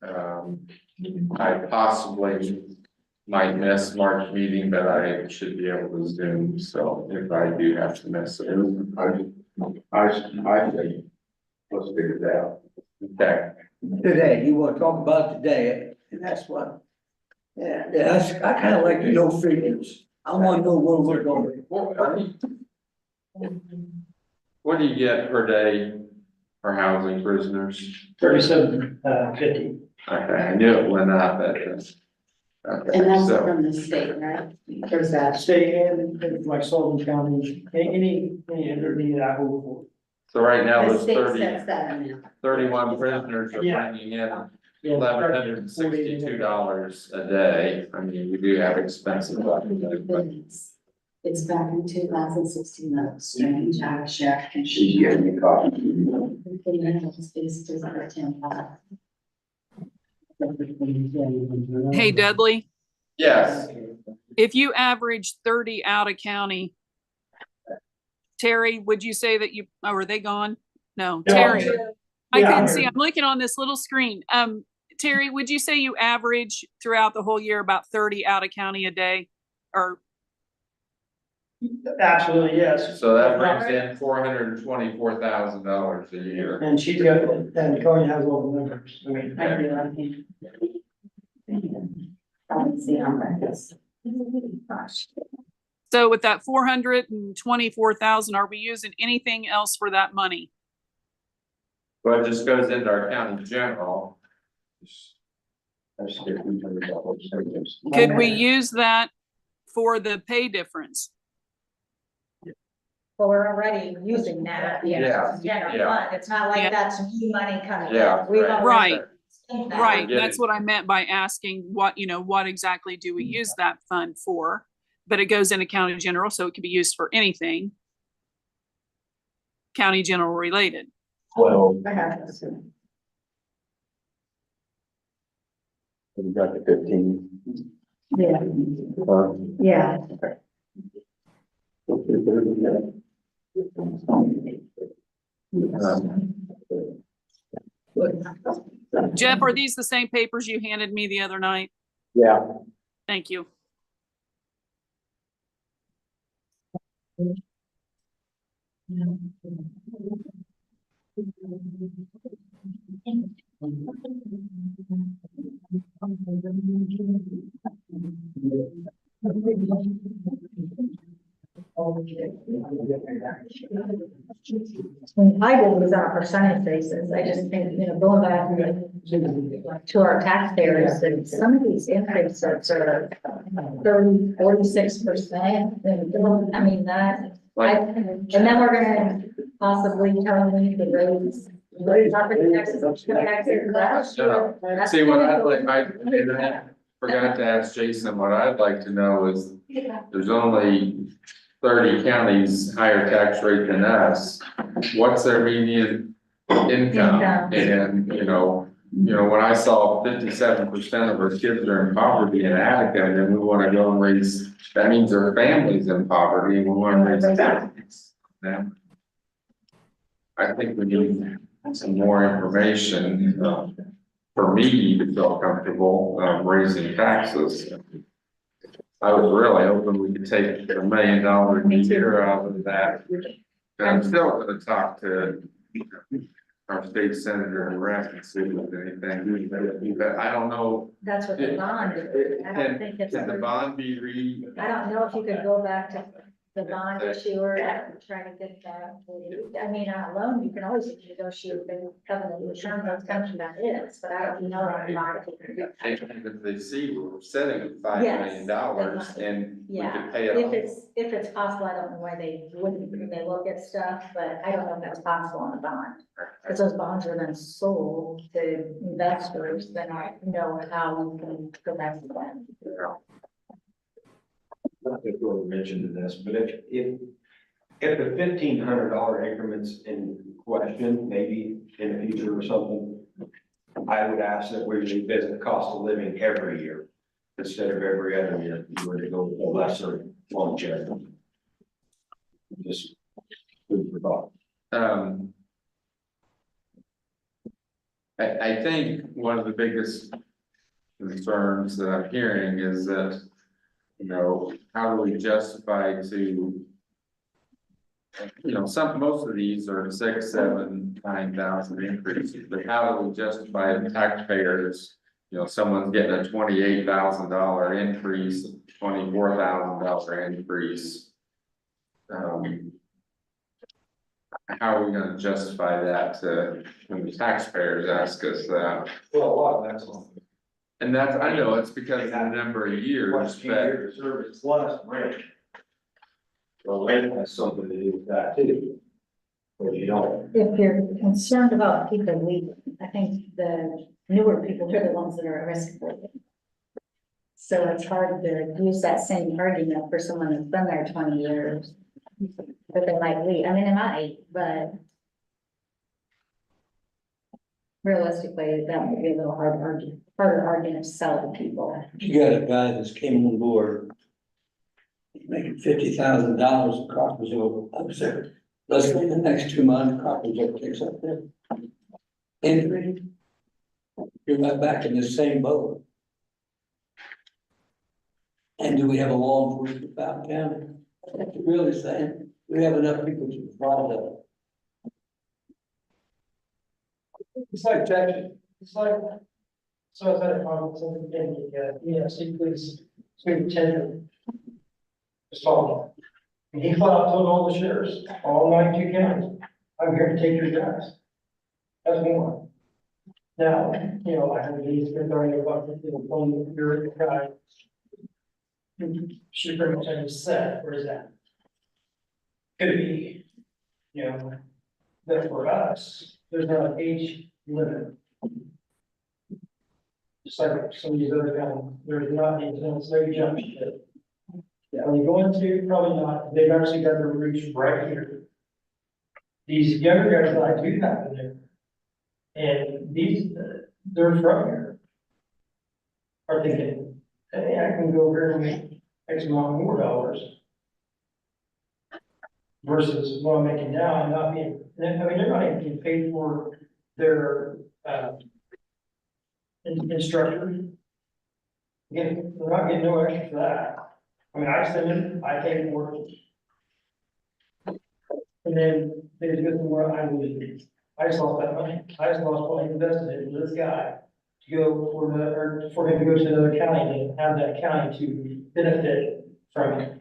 I possibly might miss March meeting, but I should be able to Zoom, so if I do have to miss it. I say, let's figure it out. Okay. Today, you wanna talk about today, and that's what. Yeah, I kinda like to know figures. I wanna know where we're going. What do you get per day for housing prisoners? 37.50. Okay, I knew it went up at this. Okay, And that's so, from the state, right? There's that. State and like Sullivan County, any entity that I hold for. so right now, The there's state sets that amount. 31 prisoners are Yeah. bringing in Yeah, $1,162 a day. I mean, we do have expenses. But It's back in 2016, that's strange, I share. She's getting me coffee. It's just like 10. Hey Dudley, yes, if you average 30 out of county, Terry, would you say that you, oh, are they gone? No, Terry. I Yeah, couldn't I'm see, here. I'm looking on this little screen. Terry, would you say you average throughout the whole year about 30 out of county a day? Or, Absolutely, yes. so that brings in $424,000 a year. And she's got, and Coney has all the numbers, I mean. I do, I think. Let's see how much. Gosh. so with that 424,000, are we using anything else for that money? Well, it just goes into our county general. Could we use that for the pay difference? Well, we're already using that. Yeah, General yeah. fund. It's not Yeah. like that's new money coming in. Yeah, We've right. already Right. spent that. Right, Get that's it. what I meant by asking what, what exactly do we use that fund for? But it goes into county general, so it can be used for anything county general related. Well, I have this. we got the 15. Yeah, yeah. Jeff, are these the same papers you handed me the other night? Yeah. Thank you. I will use on a percentage basis. I just think, going back to our taxpayers, that some of these increases are 30, 46%. I mean, and then we're gonna possibly tell them to raise property taxes. See, what I forgot to ask Jason, what I'd like to know is, there's only 30 counties higher tax rate than us. What's their median income? And, when I saw 57% of our kids are in poverty in Attica, and then we wanna go and raise, that means their families in poverty, and we wanna raise taxes. Them. I think we need some more information, for me to feel comfortable, raising taxes. I was really hoping we could take $1 million a year out of that. And I'm still gonna talk to our state senator and rep and see if anything, but I don't know. That's what the bond is. I don't think it's. Can the bond be I don't know if you could go back to the bond issuer and try to get that. I mean, on a loan, you can always negotiate the covenant of term, that's kind of that is, but I don't know on a bond if you can do that. If they see we're setting $5 million and we Yeah, could pay it if off. it's possible, I don't know why they wouldn't, when they look at stuff, but I don't know if that's possible on a bond. Because those bonds are then sold to investors, then I know how we can go back to them. Not that we'll mention this, but if the $1,500 increments in question, maybe in the future or something, I would ask that we revisit the cost of living every year instead of every other year. If you were to go with a lesser longevity. Just food for thought. I think one of the biggest concerns that I'm hearing is that, you know, how do we justify to, you know, most of these are 6, 7, 9,000 increases, but how do we justify the taxpayers? You know, someone's getting a $28,000 increase, $24,000 increase. How are we gonna justify that to, when the taxpayers ask us that? Well, a lot of that's on. And that's, I know, it's because of the number of years, but Years of service plus rent. Well, rent has something to do with that too. But you don't. If you're concerned about people leaving, I think the newer people are the ones that are at risk of leaving. So it's hard to use that same argument for someone that's been there 20 years. But they might leave, I mean, it might, but realistically, that would be a little harder argument to sell to people. You got a guy that's came on board. Making $50,000 across the over, I'm sorry, let's say the next 2 months, Coppersville takes up there. And you're right back in the same boat. And do we have a law enforcement about county? That's really saying, we have enough people to provide that. It's like Texas, it's like, so I was at a conference in the, police, superintendent. So, and he flat out told all the sheriffs, all 92 counties, I'm here to take your guys. That's one. Now, you know, I heard he's been learning about the phone, your guy. She pretty much said, where is that? Could be, you know, that for us, there's not an age limit. Just like some of these other counties, there's not a intense, no jump shit. Are they going to? Probably not. They've actually got their roots right here. These younger guys that I do have in there. And these, they're from here. Are thinking, hey, I can go over here and make X amount more dollars. Versus what I'm making now and not being, I mean, they're not even getting paid for their, instructor. Again, they're not getting no extra for that. I mean, I send them, I pay for it. And then they just get where I lose. I just lost that money. I just lost what I invested in this guy to go for him to go to another county and have that county to benefit from it.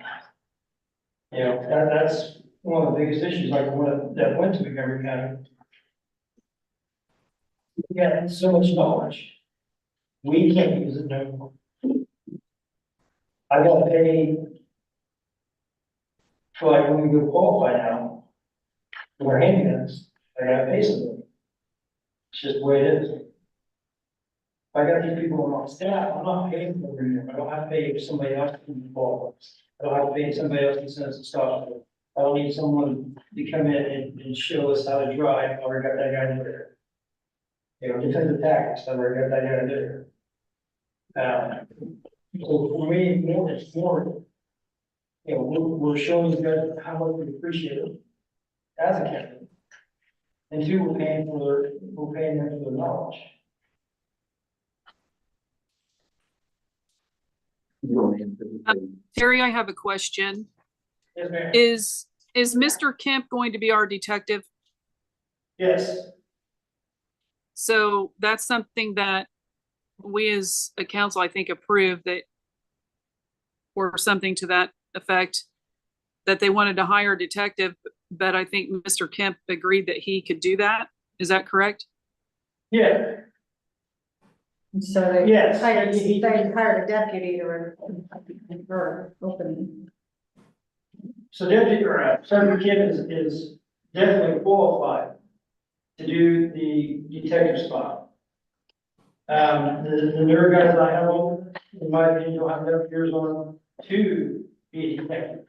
You know, that's one of the biggest issues, like the one that went to Montgomery County. We got so much knowledge. We can't use it no more. I gotta pay. So like when we go qualify now, for our handguns, I gotta pay somebody. It's just the way it is. If I got these people on my staff, I'm not paying for them, I don't have to pay somebody else to qualify. I don't have to pay somebody else to send us a scholarship. I don't need someone to come in and show us how to drive, I already got that guy there. You know, defensive tactics, I already got that guy there. So for me, it's more, you know, we're showing you guys how much we appreciate it as a county. And two, we're paying them for their knowledge. Terry, I have a question. Yes, ma'am. Is Mr. Kemp going to be our detective? Yes. So that's something that we as a council, I think, approved that, or something to that effect, that they wanted to hire a detective, but I think Mr. Kemp agreed that he could do that. Is that correct? Yeah, So they Yes. hired a deputy or opening. so Deputy, or Sergeant Kim is definitely qualified to do the detective spot. The newer guys I have on, in my opinion, don't have enough years on to be a detective.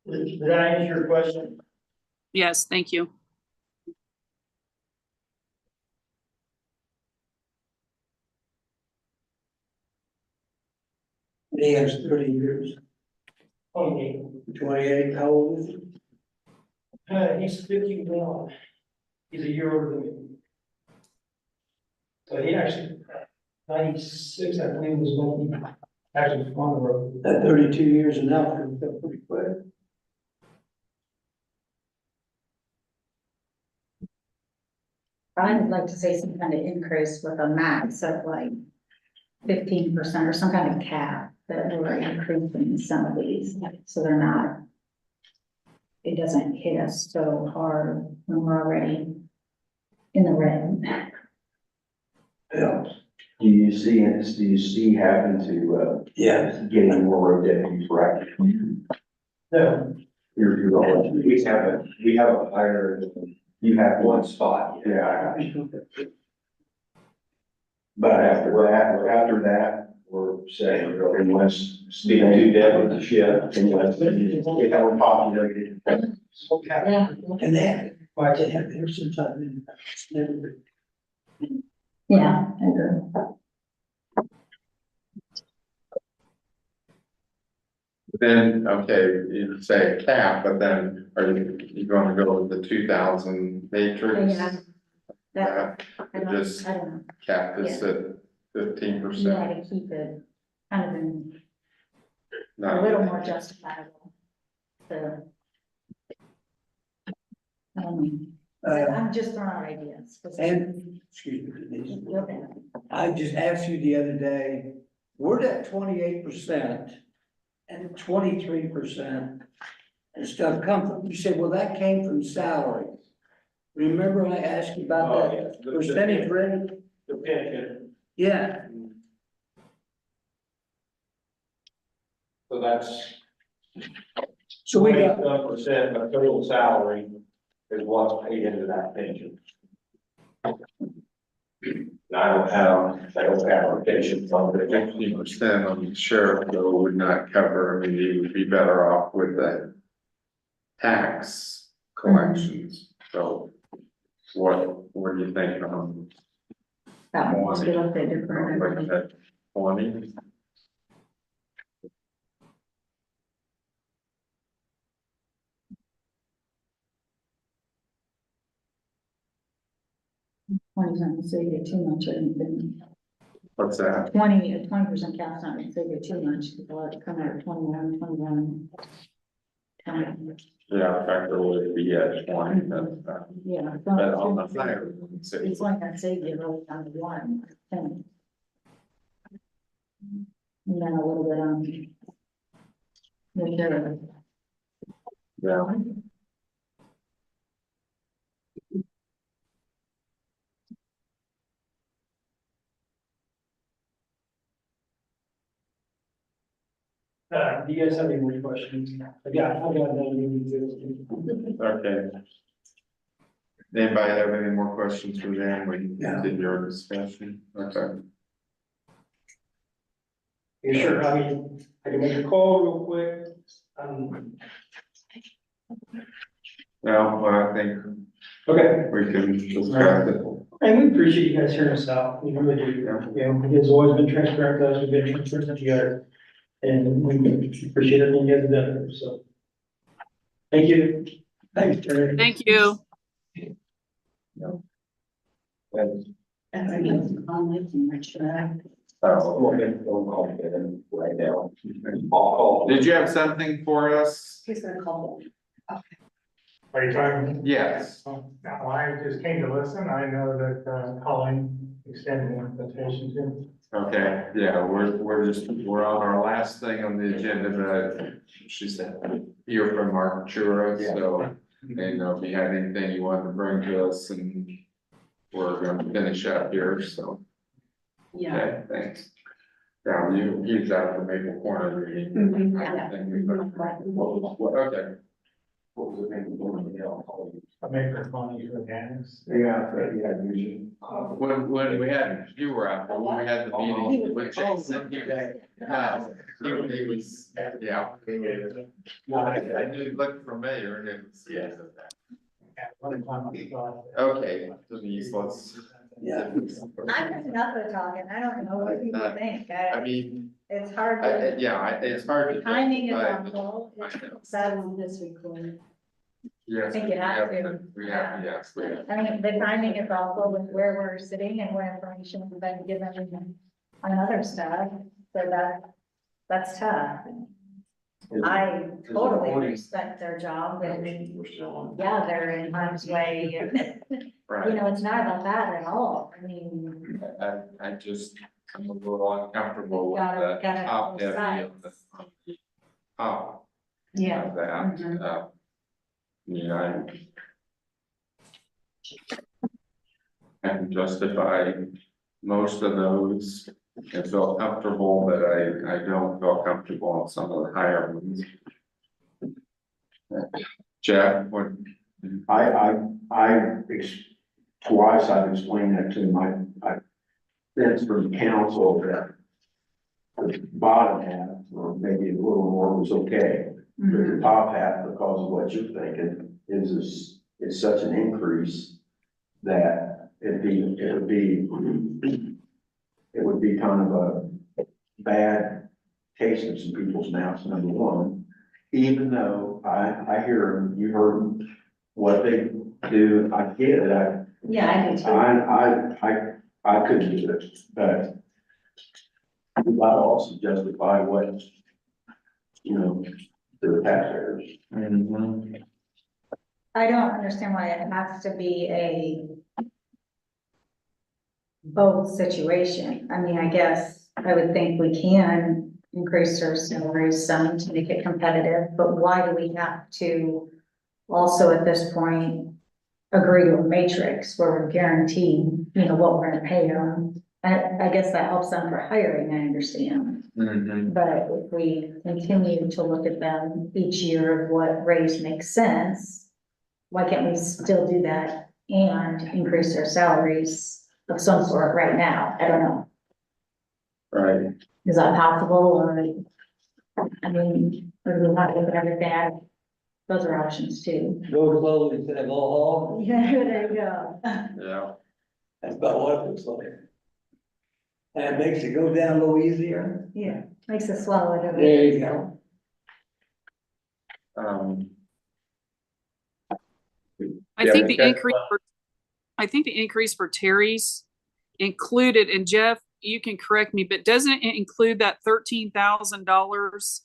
Did that answer your question? Yes, thank you. He has 30 years, 28, how old is he? He's 51. He's a year older than me. So he actually, 96, I believe, was when he actually on the road. At 32 years and now, pretty quick. I'd like to say some kind of increase with a max of like 15% or some kind of cap that we're increasing some of these, so they're not. It doesn't hit us so hard when we're already in the red. Yeah. Do you see having to, Yeah. getting more road deputies, right? No, You're all, We haven't hired you have one one, spot yet. yeah. But after that, we're saying, unless. Speak to Devin, yeah. Unless we have a populated. Yeah. And they have there sometime in. Yeah, I agree. Then, okay, you say cap, but then are you gonna go with the 2,000 matrix? Yeah. That, I don't, Just I don't know. cap this at 15%. Yeah, to keep it kind of in a little more justifiable. So. I'm just throwing out ideas. And, excuse me, Denise. Okay. I just asked you the other day, we're at 28% and 23% and stuff come from, you said, well, that came from salary. Remember I asked you about that percentage rate? the pension. Yeah, So that's so we got, 21% of total salary is what's paid into that pension. I don't have application from the 15% on the sheriff though would not cover, I mean, you would be better off with the tax collections, so what do you think on? That one must be a bit different. 20? Twenty's not gonna save you too much, I don't think. What's that? 20% cap's not gonna save you too much, people are coming out of 21, 21. 20. Yeah, in fact, it would be at 20, but, Yeah. but on the higher. It's only gonna save you really on the one, I think. And then a little bit on. The sheriff. Yeah. Do you guys have any more questions? I got no meetings. Okay. Anybody have any more questions for them? We can continue our discussion. Okay. You sure? I mean, I can make a call real quick. Well, I think Okay. we can discuss it. And we appreciate you guys hearing us out. We really do. You know, it's always been transparent to us. We've been transparent together. And we appreciate everything you guys have done. So. Thank you. thanks, Terry. Thank you. right now. Did you have something for us? He's gonna call. Are you talking? Yes. Now, I just came to listen. I know that Colleen extended an invitation to. Okay, yeah, we're on our last thing on the agenda, but she said, hear from Mark Chura, so. And if you had anything you wanted to bring to us, and we're gonna finish up here, so. Yeah. Okay, thanks. Now, he's out of the Maple Corner meeting. Mhm. I think we better- Okay. What was the name of the one in Hell? I make her funny for Dennis. Yeah, usually. When we had, you were out, there, when we had the meeting with Jason, he was, yeah. I knew it looked familiar, and it was, yeah. Okay, Denise, let's. Yeah. I'm just enough of talking, I don't know what people think, I mean, it's hard to. it's hard to. Timing is justify, but- awful, I know. sad on this recording. Yes, I think you have to. we have, yes, we have. I mean, the timing is awful with where we're sitting and what information has been given on other stuff, so that's tough. I totally respect their job and, yeah, they're in harm's way, and, Right. it's not about that at all, I mean. I just, I'm a little uncomfortable with Gotta- the gotta top have heavy both of the, top Yeah. of that, Mhm. I can justify most of those and feel comfortable, but I don't feel comfortable on some of the higher ones. Jeff, what? Twice I've explained that to my friends from council that the bottom half, or maybe a little more was okay. But the top half, because of what you're thinking, is such an increase that it would be kind of a bad taste in some people's mouths, number one. Even though I hear them, you heard them, what they do, I get it, Yeah, I do too. I couldn't do it, but I also justify what, to the taxpayers. I don't understand why it has to be a both situation. I mean, I guess I would think we can increase our salaries some to make it competitive, but why do we have to also at this point agree to a matrix where we're guaranteed, what we're gonna pay them? I guess that helps them for hiring, I understand. But if we continue to look at them each year of what raise makes sense, why can't we still do that and increase their salaries of some sort right now? I don't know. Right. Is that possible or, I mean, or do we want to look at everything? Those are options too. Go slow instead of go hard. Yeah, there you go. Yeah. That's about what it looks like. And it makes it go down a little easier. Yeah, makes it swallow it. There you go. I think the increase for Terry's included, and Jeff, you can correct me, but doesn't it include that $13,000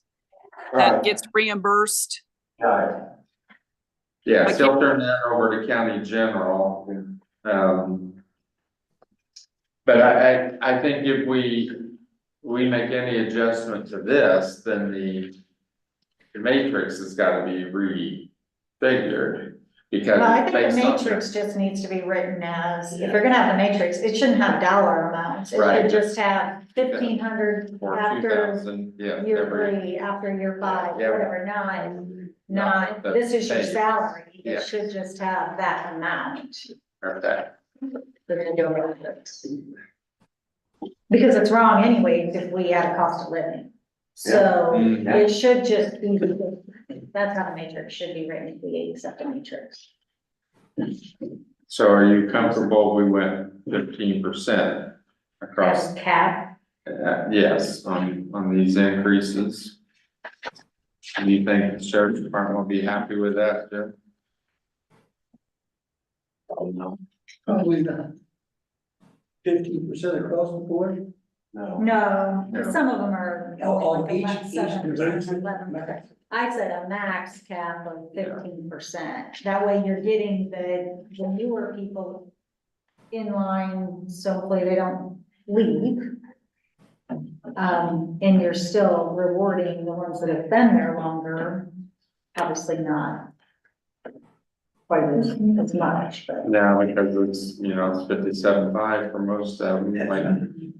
that gets reimbursed? Right. Yeah, still turn that over to county general. But I think if we make any adjustment to this, then the matrix has got to be refigured. Because No, I think based the on matrix just needs to be written as, if you're gonna have a matrix, it shouldn't have dollar amounts. It Right. should just have 1,500 or after 2,000, yeah, year every, 3, after year 5, Yeah. whatever, not, the this is your pay. salary. Yeah. It should just have that amount. okay, They're gonna do a matrix. Because it's wrong anyways if we add a cost of living. So Mhm. it should just be, that's how the matrix should be written, if we accept the matrix. so are you comfortable we went 15% across? As cap, Yes, on these increases. Do you think the sheriff's department will be happy with that, Jeff? Probably not. 15% across the board? No. no, No. some of them are Oh, only like each 7%, division? 11%. I said a max cap of 15%. That way you're getting the newer people in line, so hopefully they don't leave. And you're still rewarding the ones that have been there longer, obviously not quite as much, but. Yeah, because it's, you know, it's 57.5 for most of them, like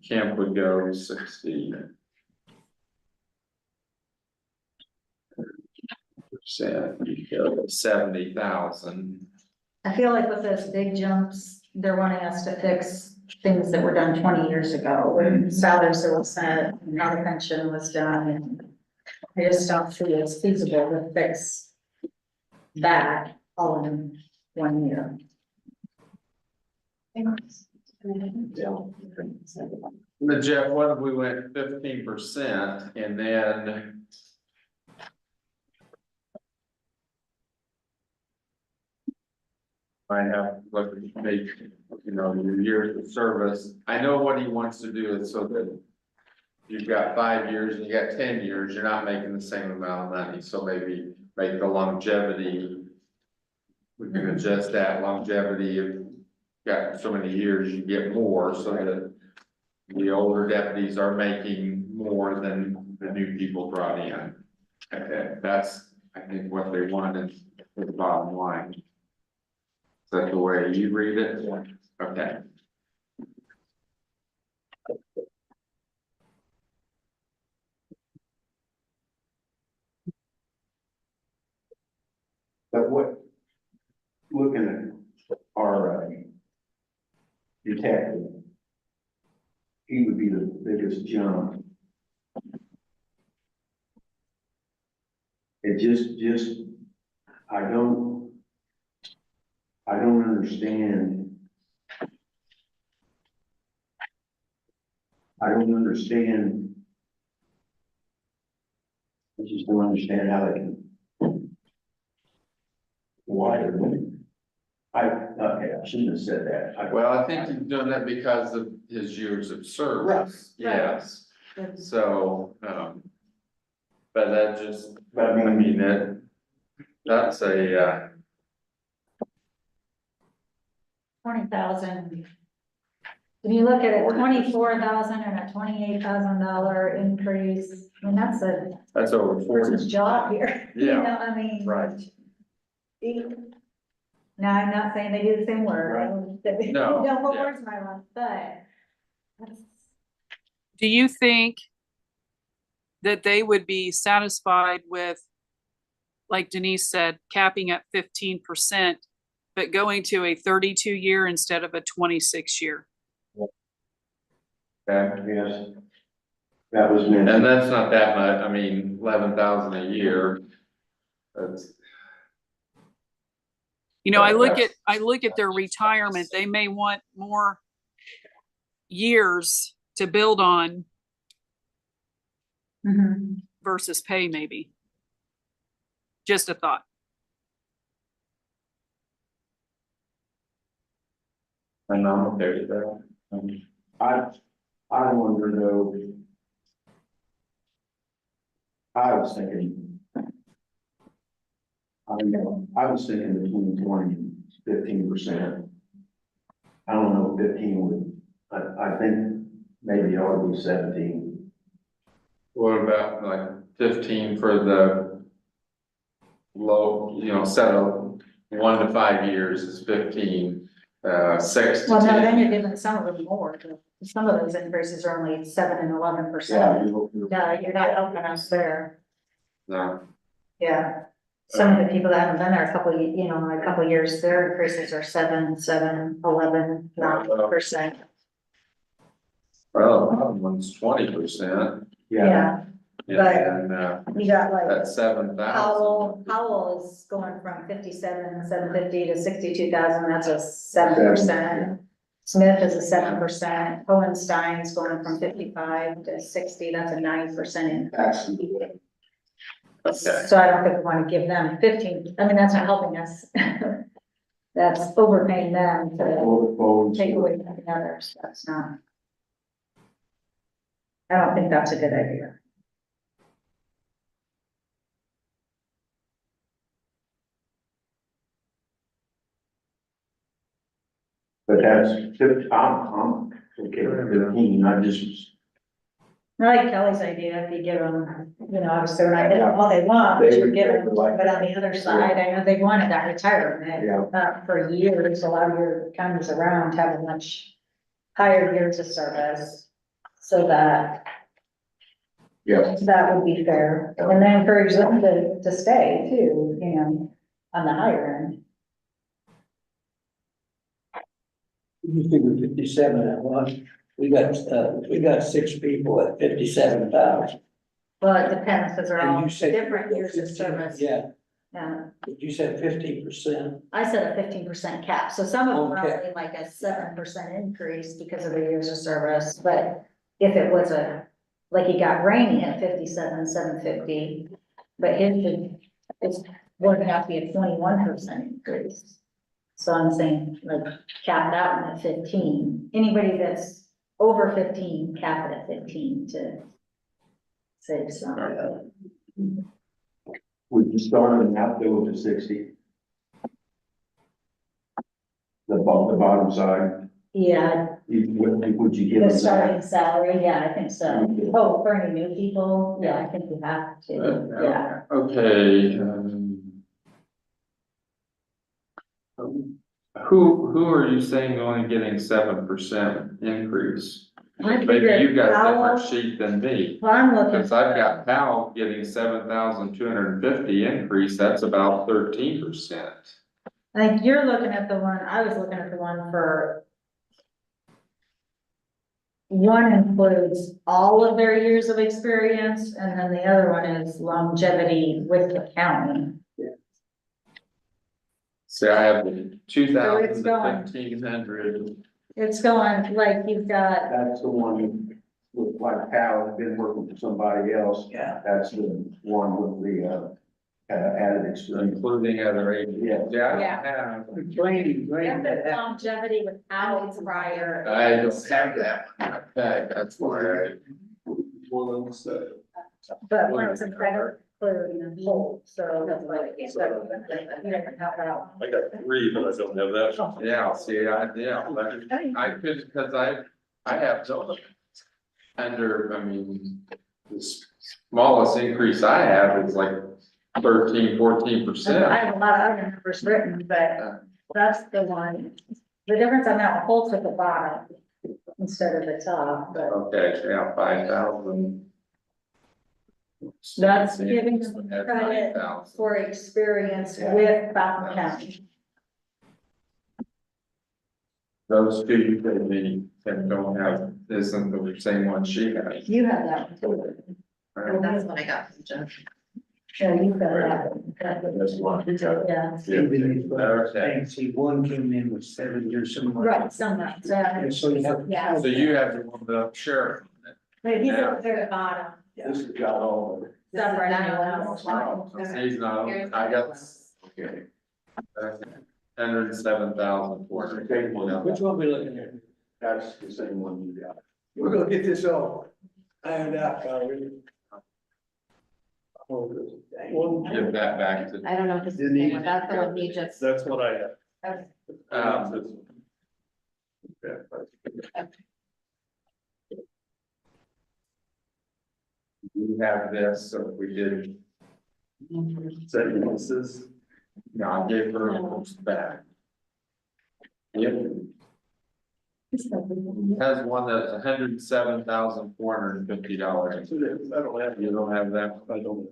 camp would go 60. Percent, 70,000. I feel like with those big jumps, they're wanting us to fix things that were done 20 years ago, when salaries were set, and how the pension was done, and I just don't see it's feasible to fix that all in 1 year. But Jeff, what if we went 15% and then I have, like, make, you know, your years of service. I know what he wants to do is so that you've got 5 years and you got 10 years, you're not making the same amount of money, so maybe make the longevity. We can adjust that longevity, if you got so many years, you get more, so that the older deputies are making more than the new people brought in. Okay, that's, I think, what they wanted for the bottom line. Is that the way you read it? Okay. But what, looking at our detective, he would be the biggest jump. It just, I don't understand. I just don't understand how they can. Why? Okay, I shouldn't have said that. Well, I think he's doing that because of his years of service. Right. Yes. So, but that just, I mean, that's a, 20,000. When you look at a 24,000 and a $28,000 increase, I mean, that's a that's over 40. person's job here. You Yeah. know, I mean. Right. Now, I'm not saying they do the same work. No, Don't put yeah. words in my mouth, but. Do you think that they would be satisfied with, like Denise said, capping at 15%, but going to a 32-year instead of a 26-year? Okay. Yes. That was meant. And that's not that much, I mean, 11,000 a year. That's. You know, I look at their retirement, they may want more years to build on versus pay maybe. Just a thought. And I'm okay with that. I wonder though. I was thinking. I don't know, I was thinking between 20 and 15%. I don't know, 15 would, I think maybe it ought to be 17. What about like 15 for the low, you know, set of 1 to 5 years is 15, 6 to Well, no, 10. then you're giving some of them more. Some of those increases are only 7 and 11%. No, you're not helping us there. No. Yeah. Some of the people that haven't been there a couple, a couple years, their increases are 7, 11, 9%. Well, one of them's 20%. Yeah. But And, you got like that's 7,000. Powell is going from 57,750 to 62,000, that's a 7%. Smith is a 7%. Hohenstein's going from 55 to 60, that's a 9% increase. Okay. So I don't think we want to give them 15, I mean, that's not helping us. That's overpaying them to take away from the others, that's not. I don't think that's a good idea. But that's, I'm okay with 15, I just. I like Kelly's idea, if you give them, you know, obviously we're not getting all they want, but you're giving them, but on the other side, I know they've wanted that retirement. Yeah. For years, a lot of your counties around have a much higher years of service, so that Yeah. that would be fair, and then encourage them to stay too, you know, on the higher end. You figure 57 at one, we got 6 people at 57,000. Well, it depends, because they're And all you said different years of 15, service. Yeah, Yeah, you said 15%. I said a 15% cap, so some of them are Okay. only like a 7% increase because of their years of service, but if it was like you got Rainey at 57,750, but it's going to have to be a 21% increase. So I'm saying, like, cap that one at 15, anybody that's over 15, cap it at 15 to save some. Would you start them out go to 60? The bottom side, Yeah, would you give the them starting that? salary, yeah, I think so. Oh, for any new people, yeah, I think we have to, yeah. Okay, who are you saying only getting 7% increase? I Maybe figured you've got a Powell- different sheet than me, Well, I'm looking. because I've got Powell getting 7,250 increase, that's about 13%. I think you're looking at the one, I was looking at the one for. One includes all of their years of experience, and then the other one is longevity with the county. See, I have the 2,000 it's to going- 1,500. It's going, like, you've got, That's the one with like Cal, been working for somebody else. Yeah. That's the one with the, added experience. Including other agents. Yeah. Yeah, I Yeah. don't have. Brady, longevity without prior. I don't have that. Okay, that's why But when it's in credit, clear whole, so that's like, you don't have that. I got 3, but I don't have that. yeah, see, I could, because I have those. Under, I mean, the smallest increase I have is like 13-14%. I have a lot of other numbers written, but that's the one. The difference on that one holds at the bottom instead of the top, but Okay, yeah, 5,000. that's giving them At credit 9,000. for experience with Fountain County. Those two, they mean, that don't have, isn't the same one she has. You have that one too. That's what I got from Jeff. Yeah, you've got that one. That's one. Yeah. Okay. See, one came in with 7 years. Right, some of that, And so you have. Yeah. So you have the one, the sheriff. but he's Yeah. at the very bottom. This has got all of it. Separate animals. He's not, I got. Okay. 107,400. Which one we looking at? That's the same one you got. We're gonna get this all ironed out, Valerie. Give that back to. I don't know if this is the same one, that's the one he just. That's what I have. We have this, so if we did. Sentences. No, I gave her almost back. Yep. Has one that's $107,450. You don't have that? I don't.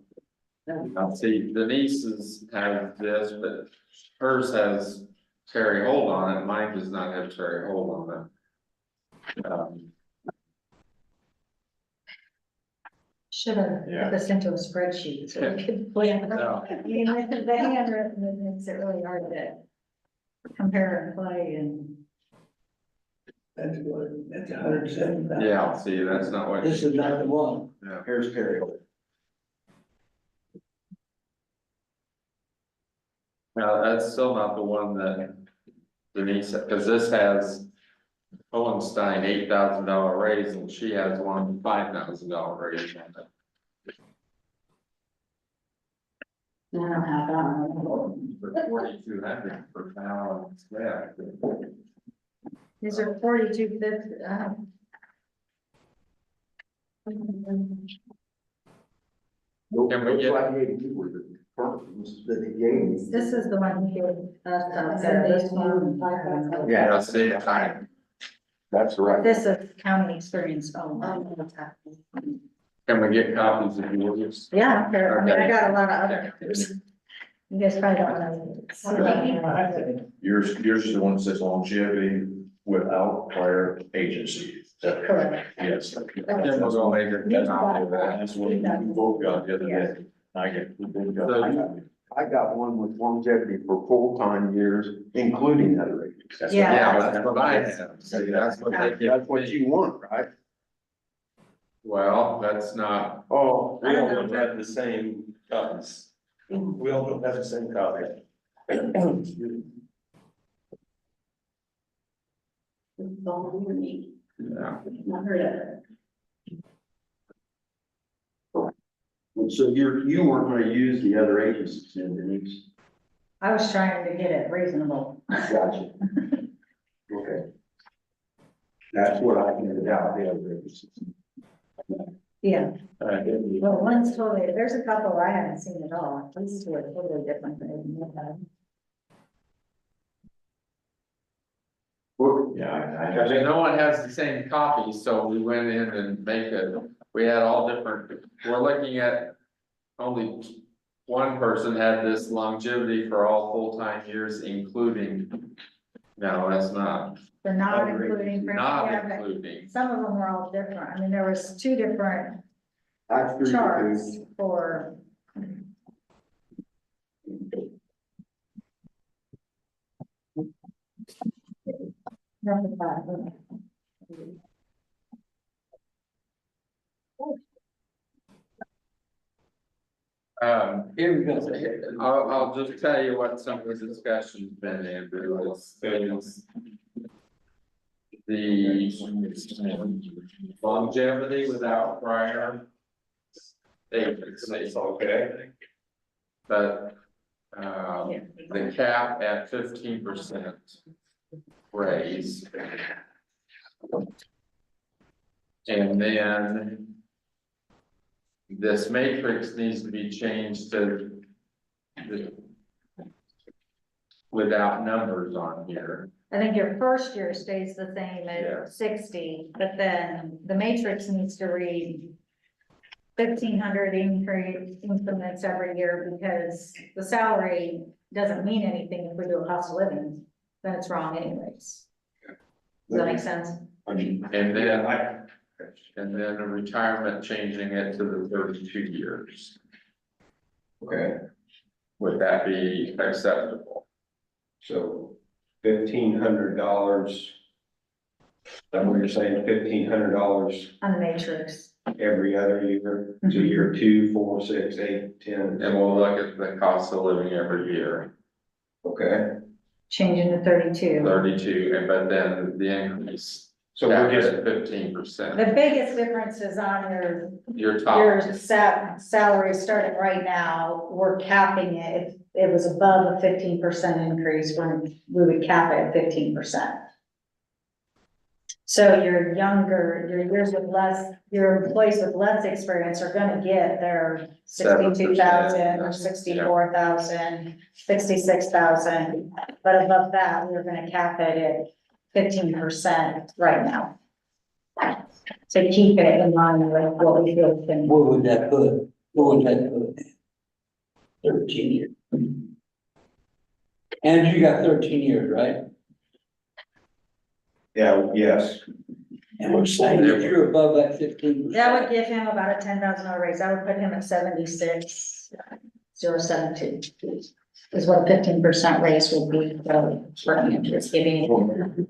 I'll see, Denise's have this, but hers has Terry Hold on it, mine does not have Terry Hold on it. Should have put this into a spreadsheet so we could plan. No. I mean, with the handwritten, it makes it really hard to compare and play and. That's what, that's 107,000. Yeah, see, that's not what. This is not the one. Yeah. Here's Terry. No, that's still not the one that Denise, because this has Hohenstein $8,000 raise and she has one $5,000 raise. I don't have that one. For 4,200 per balance, yeah. These are 4250, Can we get- Those I gave you were the terms that he gave me. this is the one he gave us, there, this one. Yeah. I'll see if I, That's right. This is county experience only. can we get copies of yours? Yeah, I don't care. I mean, I Okay. got a lot of other. You guys probably don't want to. Yours is the one that says longevity without prior agency. Correct. Yes. Then we'll go make a copy of that. That's what we both got the other day. we both got. I got one with longevity for full-time years, including other agencies. Yeah. Yeah, that's what I have. See, that's what they give That's what me. you want, right? Well, that's not, Oh, We all don't have the same copies. We all don't have the same copy. yeah. Not heard of it. so you weren't gonna use the other agencies in Denise? I was trying to get it reasonable. Gotcha. Okay. That's what I figured out, the other agencies. Yeah, Alright. well, one's totally, there's a couple I haven't seen at all. These two are totally different than Yeah, because no one has the same copy, so we went in and we had all different, we're looking at. Only one person had this longevity for all full-time years, including. No, that's not, They're not including. not yeah, but including. Some of them were all different. I mean, there was two different I agree with you. charts for. Number five. Here we go. I'll just tell you what some of the discussion's been, Andrew, is the longevity without prior. Agency, Okay. but, the cap at 15% raise. And then this matrix needs to be changed to without numbers on here. I think your first year stays the same Yeah. at 60, but then the matrix needs to read 1,500 increments every year, because the salary doesn't mean anything if we do a cost of living, then it's wrong anyways. Does that make sense? And then a retirement, changing it to the 32 years. Okay, Would that be acceptable? so $1,500. Is that what you're saying, $1,500 On the matrix. every other year, so year 2, 4, 6, 8, 10. And we'll look at the cost of living every year, Okay, Changing to 32. 32, and but then the increase. so we're just, at 15%. The biggest difference is on Your top. your salary starting right now, we're capping it. If it was above a 15% increase, we would cap it at 15%. So your years with less, your employees with less experience are gonna get their 62,000 or 64,000, 66,000. But above that, we're gonna cap it at 15% right now. To keep it in line with what we feel can. Where would that put? Where would that put? 13 years. And you got 13 years, right? yeah, yes, And we're saying if you're above that 15%. That would give him about a $10,000 raise. That would put him at 76,072. Is what a 15% raise would be for him, just giving you.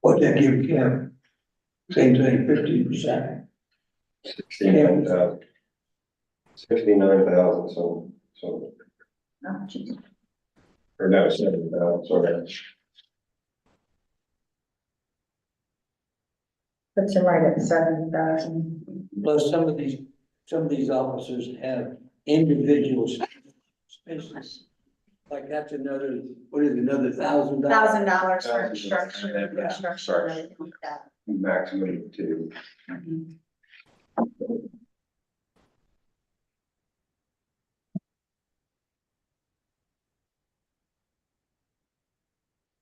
What'd that give Kim? Same thing, 15%. 69,000. 69,000, so, Oh, geez. or no, 70,000, sorry. Puts him right at 70,000. Plus, some of these officers have individual pensions. Like that's another, what is it, another $1,000? $1,000 for construction, Yeah. construction, everything like that. Maximum of two.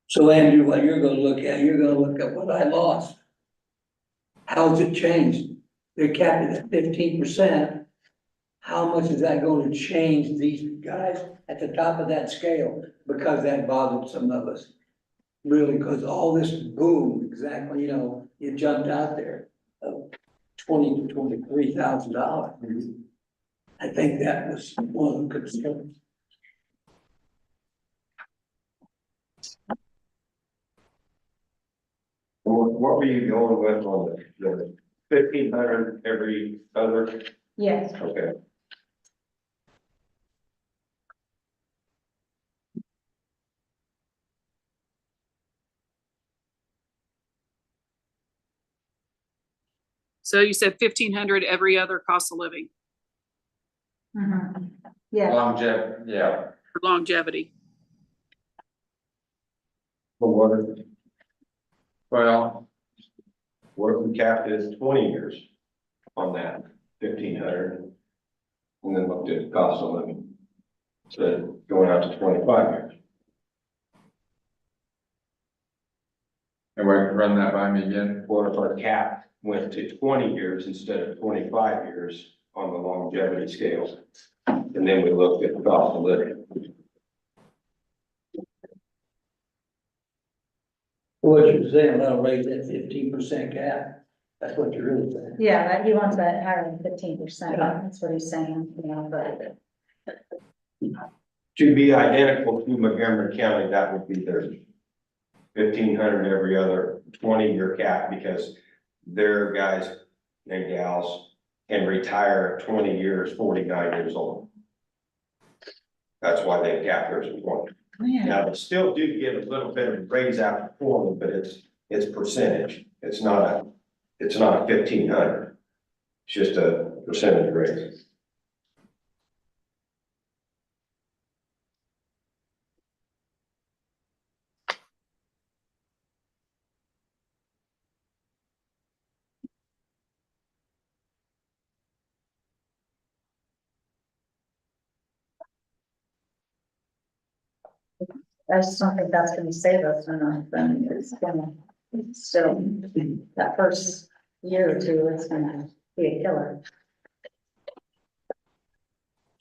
So Andrew, what you're gonna look at, you're gonna look at what I lost. How's it changed? They're capped at 15%. How much is that gonna change these guys at the top of that scale? Because that bothered some of us. Really, because all this boom, exactly, you know, it jumped out there of $20,000 to $23,000. I think that was one of the concerns. What were you going with on the 1,500 every other? Yes. Okay. So you said 1,500 every other cost of living Mhm. Yeah, Longevity, yeah. for longevity. But what Well, if we capped it at 20 years on that 1,500? And then looked at cost of living. So going out to 25 years. everybody run that by me again. What if our cap went to 20 years instead of 25 years on the longevity scale? And then we looked at the cost of living. What you're saying, I'll raise that 15% cap. That's what you're really saying. yeah, that, he wants that higher than 15%, that's what he's saying, you know, but. To be identical to Montgomery County, that would be their 1,500 every other 20-year cap, because their guys and gals can retire 20 years, 49 years old. That's why they cap theirs at 20. Now, they still do get a little bit of a raise after 40, but it's percentage. It's not a 1,500. It's just a percentage raise. I just don't think that's gonna save us enough, then it's gonna, still, that first year or two, it's gonna be a killer.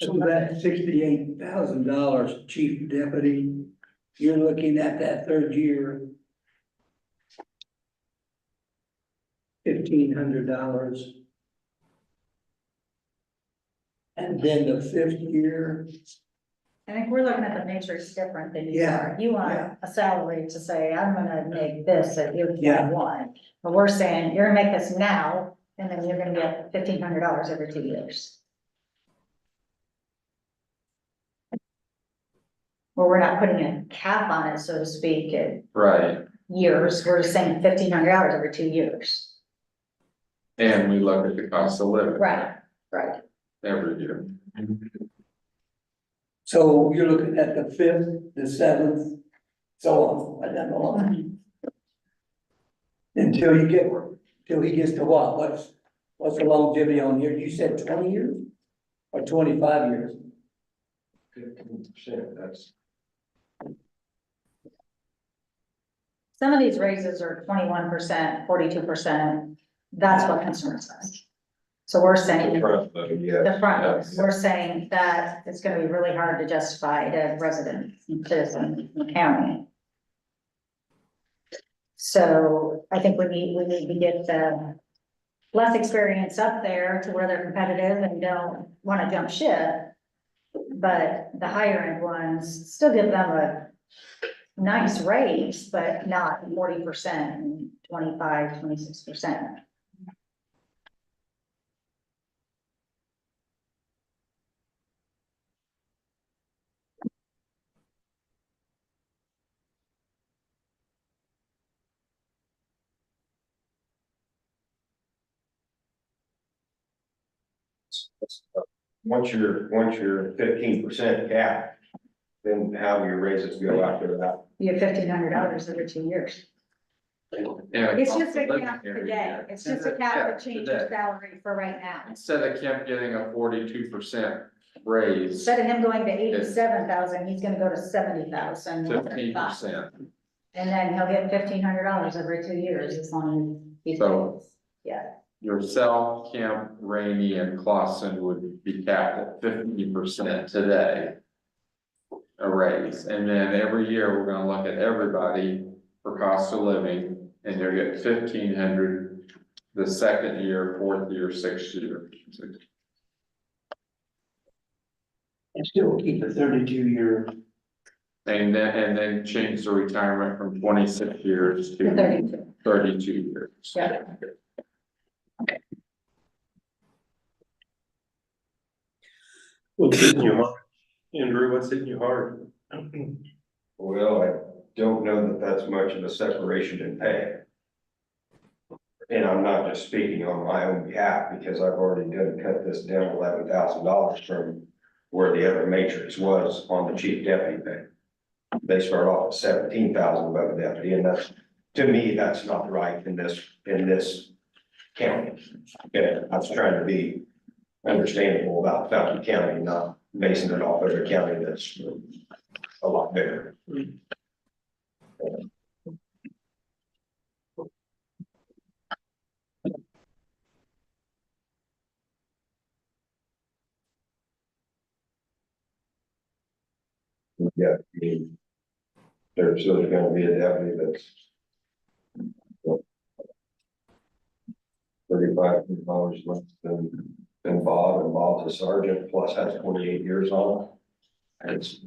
So that $68,000 chief deputy, you're looking at that third year. $1,500. And then the fifth year, I think we're looking at the matrix different than you Yeah, are. You yeah. want a salary to say, I'm gonna make this at year Yeah. 21. But we're saying, you're gonna make this now, and then you're gonna get $1,500 every 2 years. Well, we're not putting a cap on it, so to speak, at Right, years, we're just saying $1,500 every 2 years. and we look at the cost of living. Right, right. Every year. so you're looking at the fifth, the seventh, so on, right down the line. Until you get, till he gets to what? What's the longevity on here? You said 20 years or 25 years? 15%, that's. Some of these raises are 21%, 42%. That's what concerns us. So we're saying. The front load, yeah. The front, load. Yes. We're saying that it's gonna be really hard to justify to residents and citizens in the county. So I think we need to get less experience up there to where they're competitive and don't wanna jump ship. But the higher end ones, still give them a nice raise, but not 40% and 25, 26%. Once you're 15% cap, Then how your raises go after that. You have $1,500 every 2 years. And It's just a cost of cap living every today. year. It's just a cap Yeah, to change your today. salary for right now. Instead of Kemp getting a 42% raise, Instead of him going to 87,000, he's gonna go to 70,000. 15%. And then he'll get $1,500 every 2 years as long as he So- stays. Yeah. Yourself, Kemp, Rainey, and Clausen would be capped at 50% today. A raise, and then every year, we're gonna look at everybody for cost of living, and you'll get 1,500 the second year, fourth year, sixth year. And still keep the 32-year. And then change the retirement from 26 years To to 32. 32 years. Yeah. What's hitting you hard? Andrew, what's hitting you hard? Well, I don't know that that's much of a separation in pay. And I'm not just speaking on my own behalf, because I've already done cut this down $11,000 from where the other matrix was on the chief deputy pay. They start off at 17,000 above the deputy, and that's, to me, that's not right in this county. Okay, I was trying to be understandable about Fountain County, not basing it off of a county that's a lot bigger. Yeah, I mean, there's gonna be a deputy that's $3,500 less than Bob, and Bob's a sergeant, plus has 28 years on. It's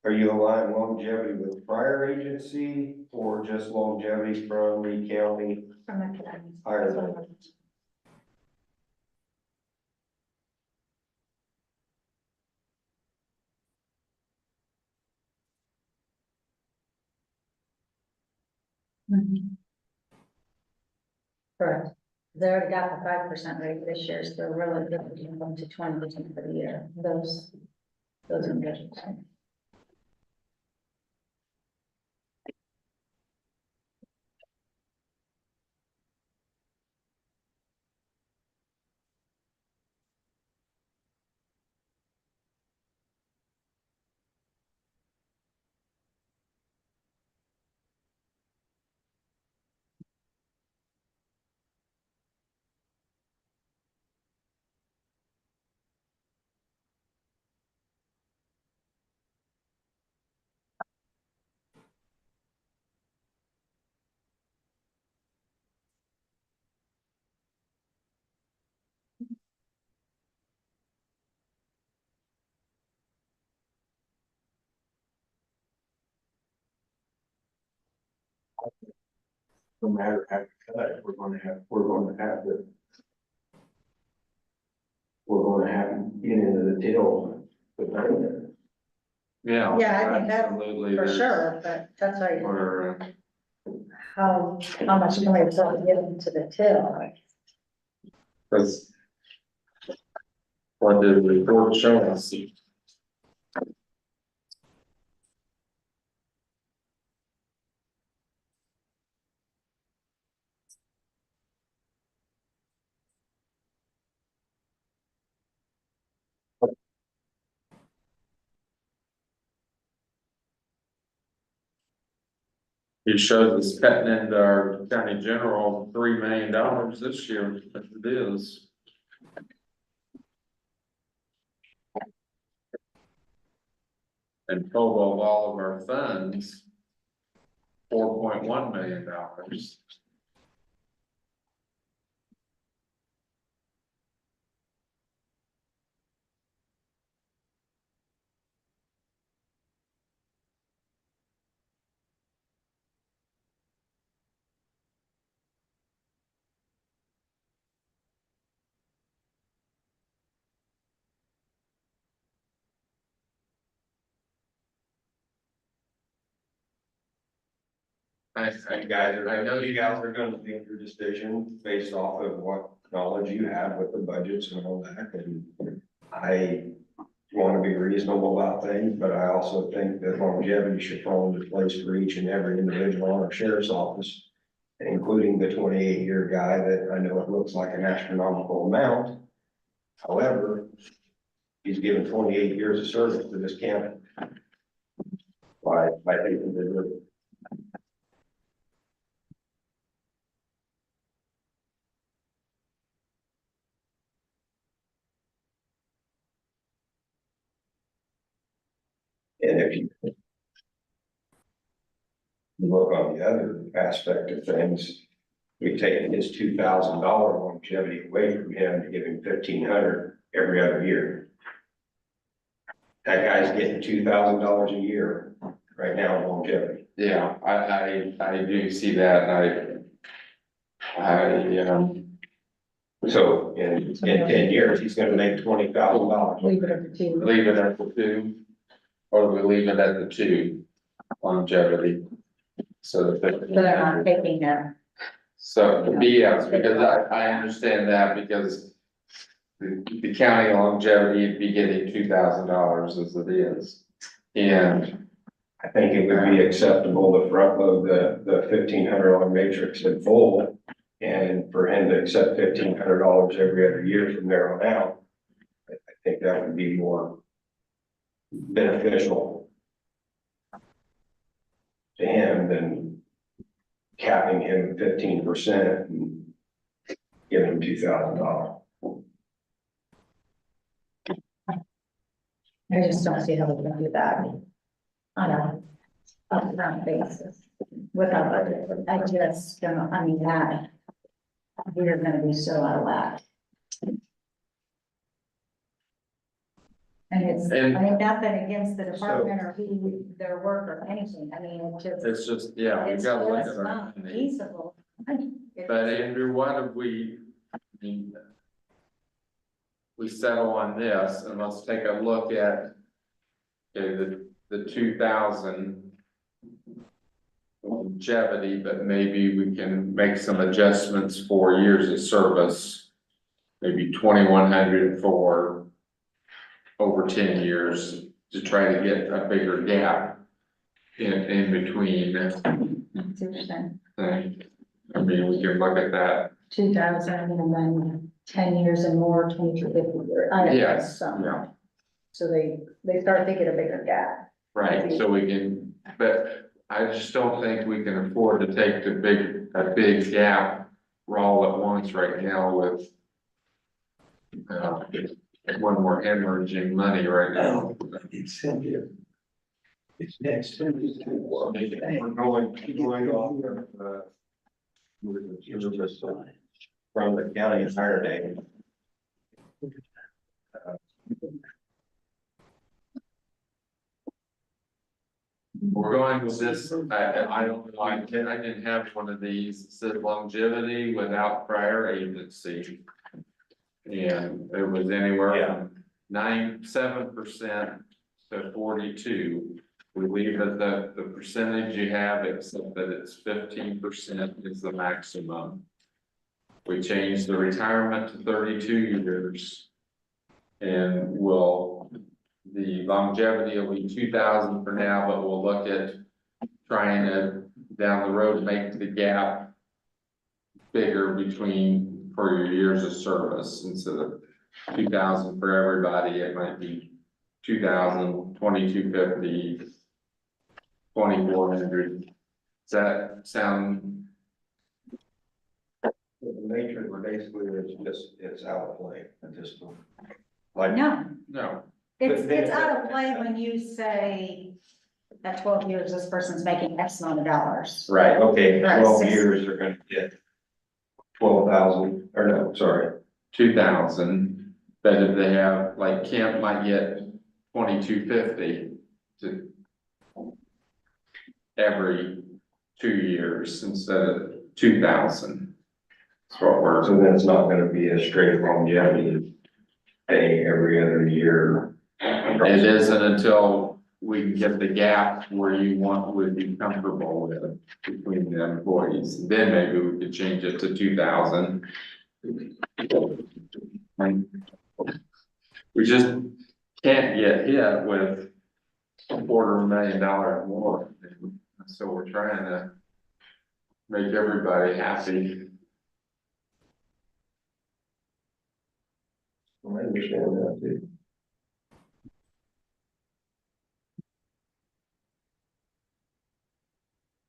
are you aligned longevity with prior agency or just longevity from the county? From the county. Higher. Mhm. Correct. They already got the 5% rate this year, so they're really good to give them to 20% for the year. Those individuals. No matter how to cut it, we're gonna have to get into the till. Yeah. Yeah, I think that absolutely. for There's- sure, but that's how you, Or, how much can we sort of get into the till? because what the report showed us. He shows us cutting into our county general $3 million this year, as it is. And total of all of our funds, $4.1 million. And guys, I know you guys are gonna make your decision based off of what knowledge you have with the budgets and all that, and I want to be reasonable about things, but I also think that longevity should fall into place for each and every individual on our sheriff's office, including the 28-year guy that I know it looks like an astronomical amount. However, he's given 28 years of service to this county. By taking the. And if you look on the other aspect of things, we've taken his $2,000 longevity away from him to give him $1,500 every other year. That guy's getting $2,000 a year right now in longevity. Yeah, I do see that, So in 10 years, he's gonna make $20,000. Leave it at the two. leave it at the 2, or do we leave it at the 2 longevity? So that. So they're not taking their, So, yes, because I understand that because the county longevity would be getting $2,000 as it is. And I think it would be acceptable to front load the $1,500 matrix in full. And for him to accept $1,500 every other year from there on out, I think that would be more beneficial to him than capping him 15% and giving him $2,000. I just don't see how we can do that on a upfront basis without budget. I just don't, I mean, that we're gonna be so out of whack. And it's, I mean, nothing against the department or who their work or anything, I mean, it's just, yeah, we it's gotta look just at our. not feasible. But Andrew, what if we, I mean, we settle on this and let's take a look at, okay, the 2,000 longevity, but maybe we can make some adjustments for years of service. Maybe 2,100 for over 10 years to try to get a bigger gap in between. I mean, we can look at that. 2,000 and then 10 years and more, 2,250 years. I don't know, Yes, so. yeah. So they start thinking a bigger gap. Right, so we can, but I just don't think we can afford to take a big gap all at once right now with. When we're hemorrhaging money right now. It's Cynthia. It's next. We're going off of, from the county entire day. We're going with this, I don't know, I didn't have one of these, it said longevity without prior agency. And it was anywhere from 7% to 42. We leave it the percentage you have, except that it's 15% is the maximum. We changed the retirement to 32 years. And the longevity will be 2,000 for now, but we'll look at trying to down the road, make the gap bigger for your years of service. Instead of 2,000 for everybody, it might be 2,000, 2,250, 2,400 that sound, The matrix, basically, it's out of play at this point. Like, No, no, it's out of play when you say at 12 years, this person's making X amount of dollars. right, okay, Right, 12 six- years, they're gonna get 12,000, or no, sorry, 2,000, but if they have, like Kent might get 2250 to every 2 years instead of 2,000. That's what we're. so then it's not gonna be a straight longevity pay every other year. It isn't until we can get the gap where you would be comfortable with between the employees. Then maybe we could change it to 2,000. And we just can't get hit with $250,000 more. So we're trying to make everybody happy. I understand that too.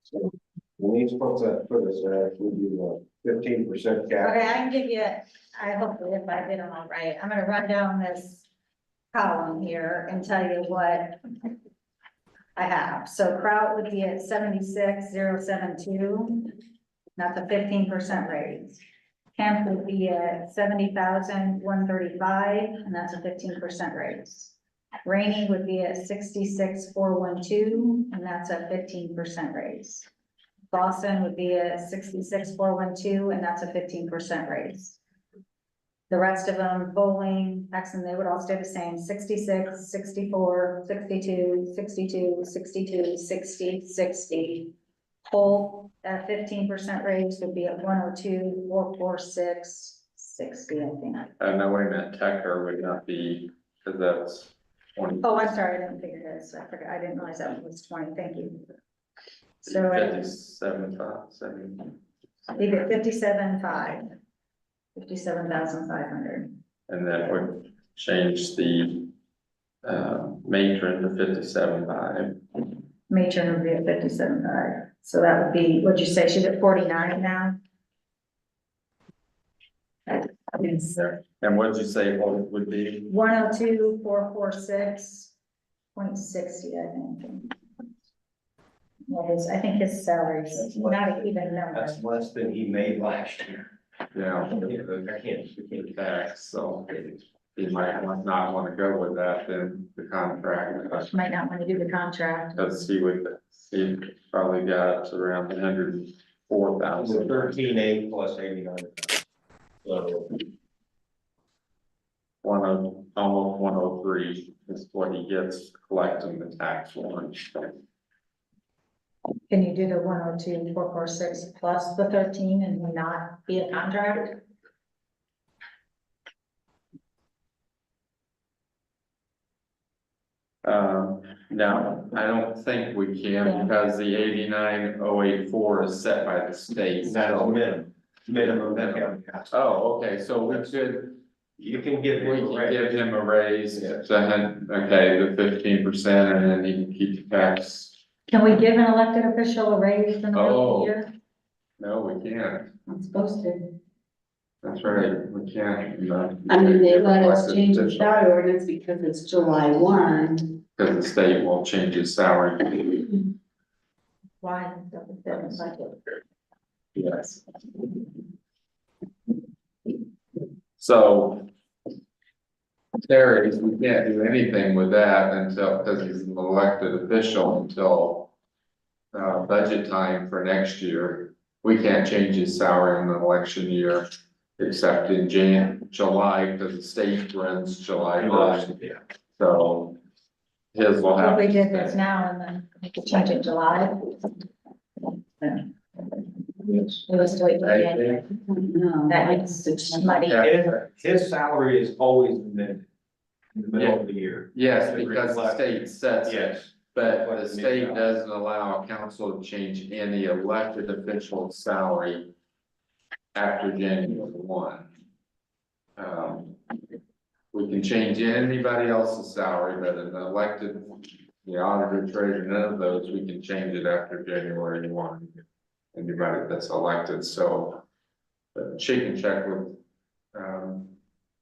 So, Denise, what's that put us at, we do 15% cap? Okay, I can give you, I hopefully if I did them all right, I'm gonna run down this column here and tell you what I have. So Kraut would be at 76,072. That's a 15% raise. Kemp would be at 70,135, and that's a 15% raise. Rainey would be at 66,412, and that's a 15% raise. Boston would be at 66,412, and that's a 15% raise. The rest of them, Bowling, Exxon, they would all stay the same, 66, 64, 62, 62, 62, 60, 60. Polk at 15% raise would be at 102, 446, 60, I think. No, wait a minute, Tecker would not be, because that's 20. Oh, I'm sorry, I didn't figure this, I forgot, I didn't realize that was 20, thank you. So 57,570. leave it 57,500. 57,500. And that would change the matron to 57,500. Matron would be at 57,500. So that would be, what'd you say, she's at 49 now? Yes. And what'd you say what would be? 102, 446.60, I think. Well, I think his salary is not an even number. That's less than he made last year. Yeah, I can't. tax, so he might not want to go with that, then the contract. Might not want to do the contract. Because he probably got to around 104,000. 13,800 plus 89. So, Almost 103 is what he gets collecting the tax warrant. Can you do the 102, 446 plus the 13 and not be a contract? No, I don't think we can because the 89,084 is set by the state. that's minimum. Oh, okay, so we could. You can give We him a can raise. give him a raise, Yeah. to okay, the 15%, and then he can keep the tax. Can we give an elected official a raise in the middle of Oh. the year? No, we can't. I'm supposed to. That's right, we can't. I mean, they let us change the salary ordinance because it's July 1. Because the state won't change his salary. Why? That's budget. Yes. So. Terry, we can't do anything with that until, because he's an elected official until. Budget time for next year. We can't change his salary in the election year. Except in July, because the state runs July 1st. So. His will If have. we to did stay. this now and then we could change it in July. It was to wait till January. No, That makes it muddy. His salary is always amended in the middle of the year. Yes, because the state sets it, Yes. but the state doesn't allow a council to change any elected official's salary after January 1. We can change anybody else's salary, but an elected the auditor, treasurer, none of those, we can change it after January 1. Anybody that's elected, so. She can check with,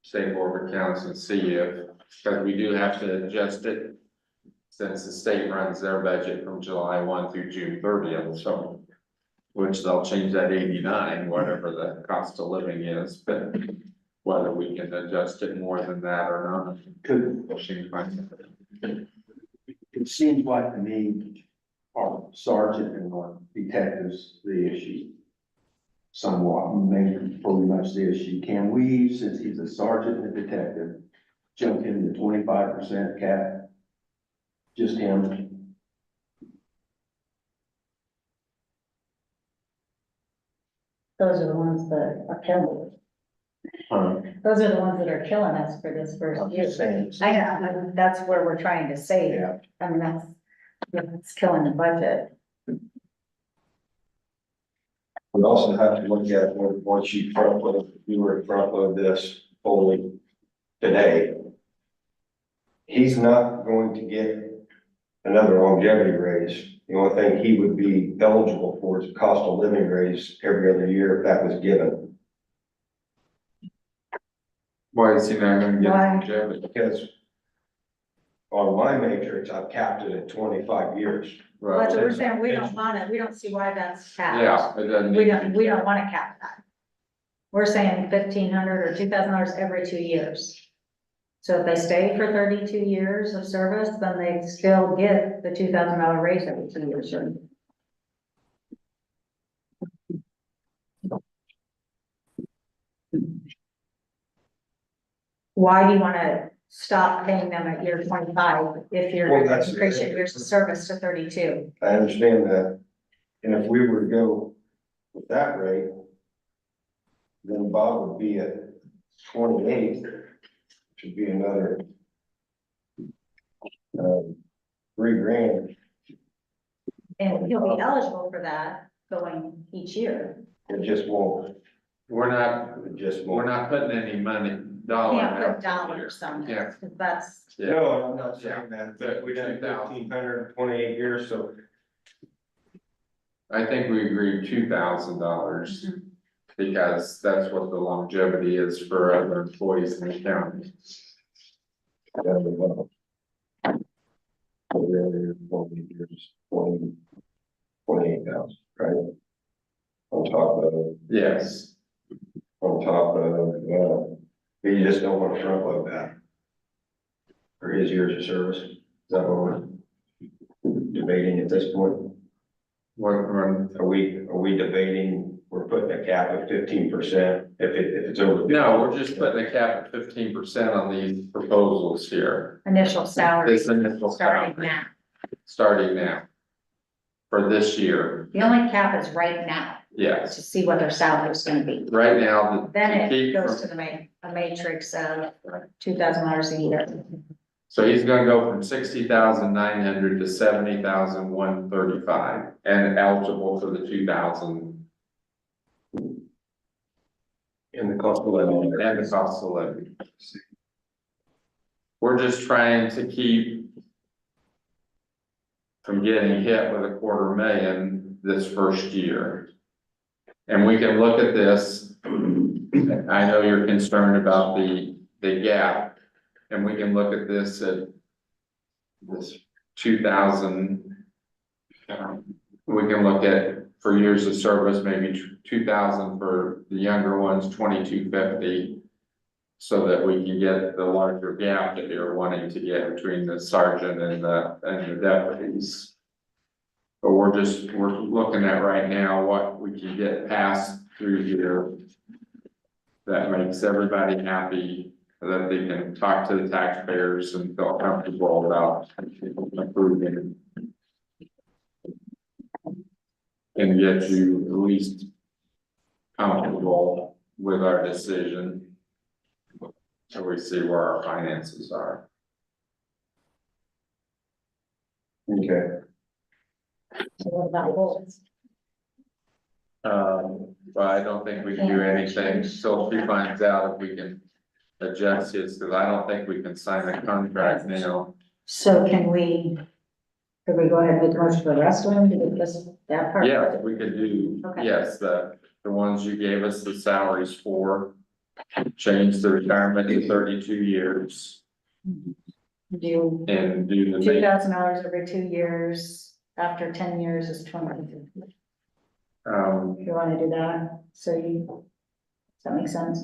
State Board of Accounts and see if, because we do have to adjust it. Since the state runs their budget from July 1 through June 30th, so. Which they'll change that 89, whatever the cost of living is, but whether we can adjust it more than that or not. Could, She can find it. it seems like to me, our sergeant and our detectives, the issue. Somewhat, maybe pretty much the issue. Can we, since he's a sergeant and a detective, jump in the 25% cap? Just him? Those are the ones that are killing. Those are the ones that are killing us for this first I'm year. just saying. I know, that's where we're trying to save. Yeah. I mean, it's killing the budget. We also have to look at what you front load, you were in front load this only today. He's not going to get another longevity raise. The only thing he would be eligible for is a cost of living raise every other year if that was given. Why is he not gonna get Why? longevity? Because on my matrix, I've capped it at 25 years. Well, that's what we're saying, we don't want it, we don't see why that's capped. Yeah, it doesn't. We don't wanna cap that. We're saying $1,500 or $2,000 every 2 years. So if they stay for 32 years of service, then they still get the $2,000 raise every 2 years. Why do you wanna stop paying them at year 25 if you're Well, gonna that's- increase your years of service to 32? I understand that. And if we were to go with that rate, then Bob would be at 28, which would be another $3,000. And he'll be eligible for that going each year. It just won't, We're not, it just we're won't. not putting any money, dollar. Can't put amount dollars on Yeah. it, 'cause that's, Yeah. No, I'm not saying that, but we done 1,528 years, so I think we agreed $2,000. Because that's what the longevity is for other employees in the county. that would help. Really, 28,000, right? On top of, Yes, you just don't want to front load that. For his years of service, is that what we're debating at this point? we're, Are we debating, we're putting a cap of 15% if it's over? no, we're just putting a cap of 15% on these proposals here. initial salary This initial starting salary, now. starting now. For this year, The only cap is right now, yes, to see what their salary is gonna be. right now. Then to it keep goes from- to a matrix of $2,000 a year. So he's gonna go from 60,900 to 70,135 and eligible for the 2,000 And the cost of living. and the cost of living. We're just trying to keep from getting hit with $250,000 this first year. And we can look at this, I know you're concerned about the gap. And we can look at this at this 2,000. We can look at for years of service, maybe 2,000 for the younger ones, 2,250. So that we can get the larger gap that you're wanting to get between the sergeant and the deputies. But we're looking at right now what we can get passed through here. That makes everybody happy, that they can talk to the taxpayers and feel comfortable about approving. And get you at least comfortable with our decision. So we see where our finances are. Okay. So what about goals? But I don't think we can do anything till she finds out if we can adjust his, because I don't think we can sign a contract now. So can we Could we go ahead and make the motion for the rest of them, to get this, that part? Yeah, we could do, Okay. yes, the ones you gave us the salaries for. Change the retirement to 32 years Do and do the. $2,000 every 2 years, after 10 years is 20. If you wanna do that, so you, does that make sense?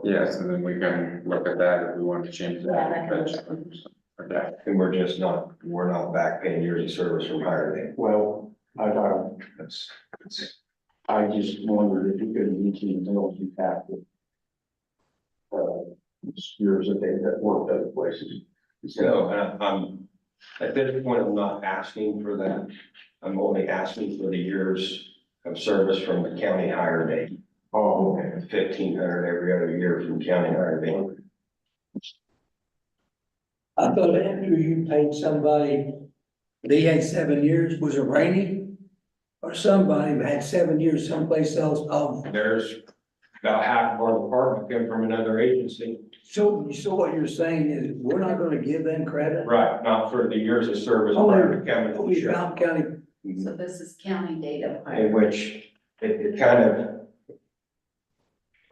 Yes, and then we can look at that if we want to change Yeah, that. that can Okay. And we're not back paying years of service from higher date. Well, I thought, That's, I just wondered if you could reach in the middle, you have to. Years that that worked other places. so, I'm, at this point, I'm not asking for that. I'm only asking for the years of service from the county higher date. Oh, okay. 1,500 every other year from county higher date. I thought after you paid somebody, they had 7 years, was it Rainey? Or somebody who had 7 years someplace else of, There's about half of our department come from another agency. so what you're saying is, we're not gonna give them credit? Right, not for the years of service prior to coming to the Only sheriff. Fountain County, So this is county data. In which it kind of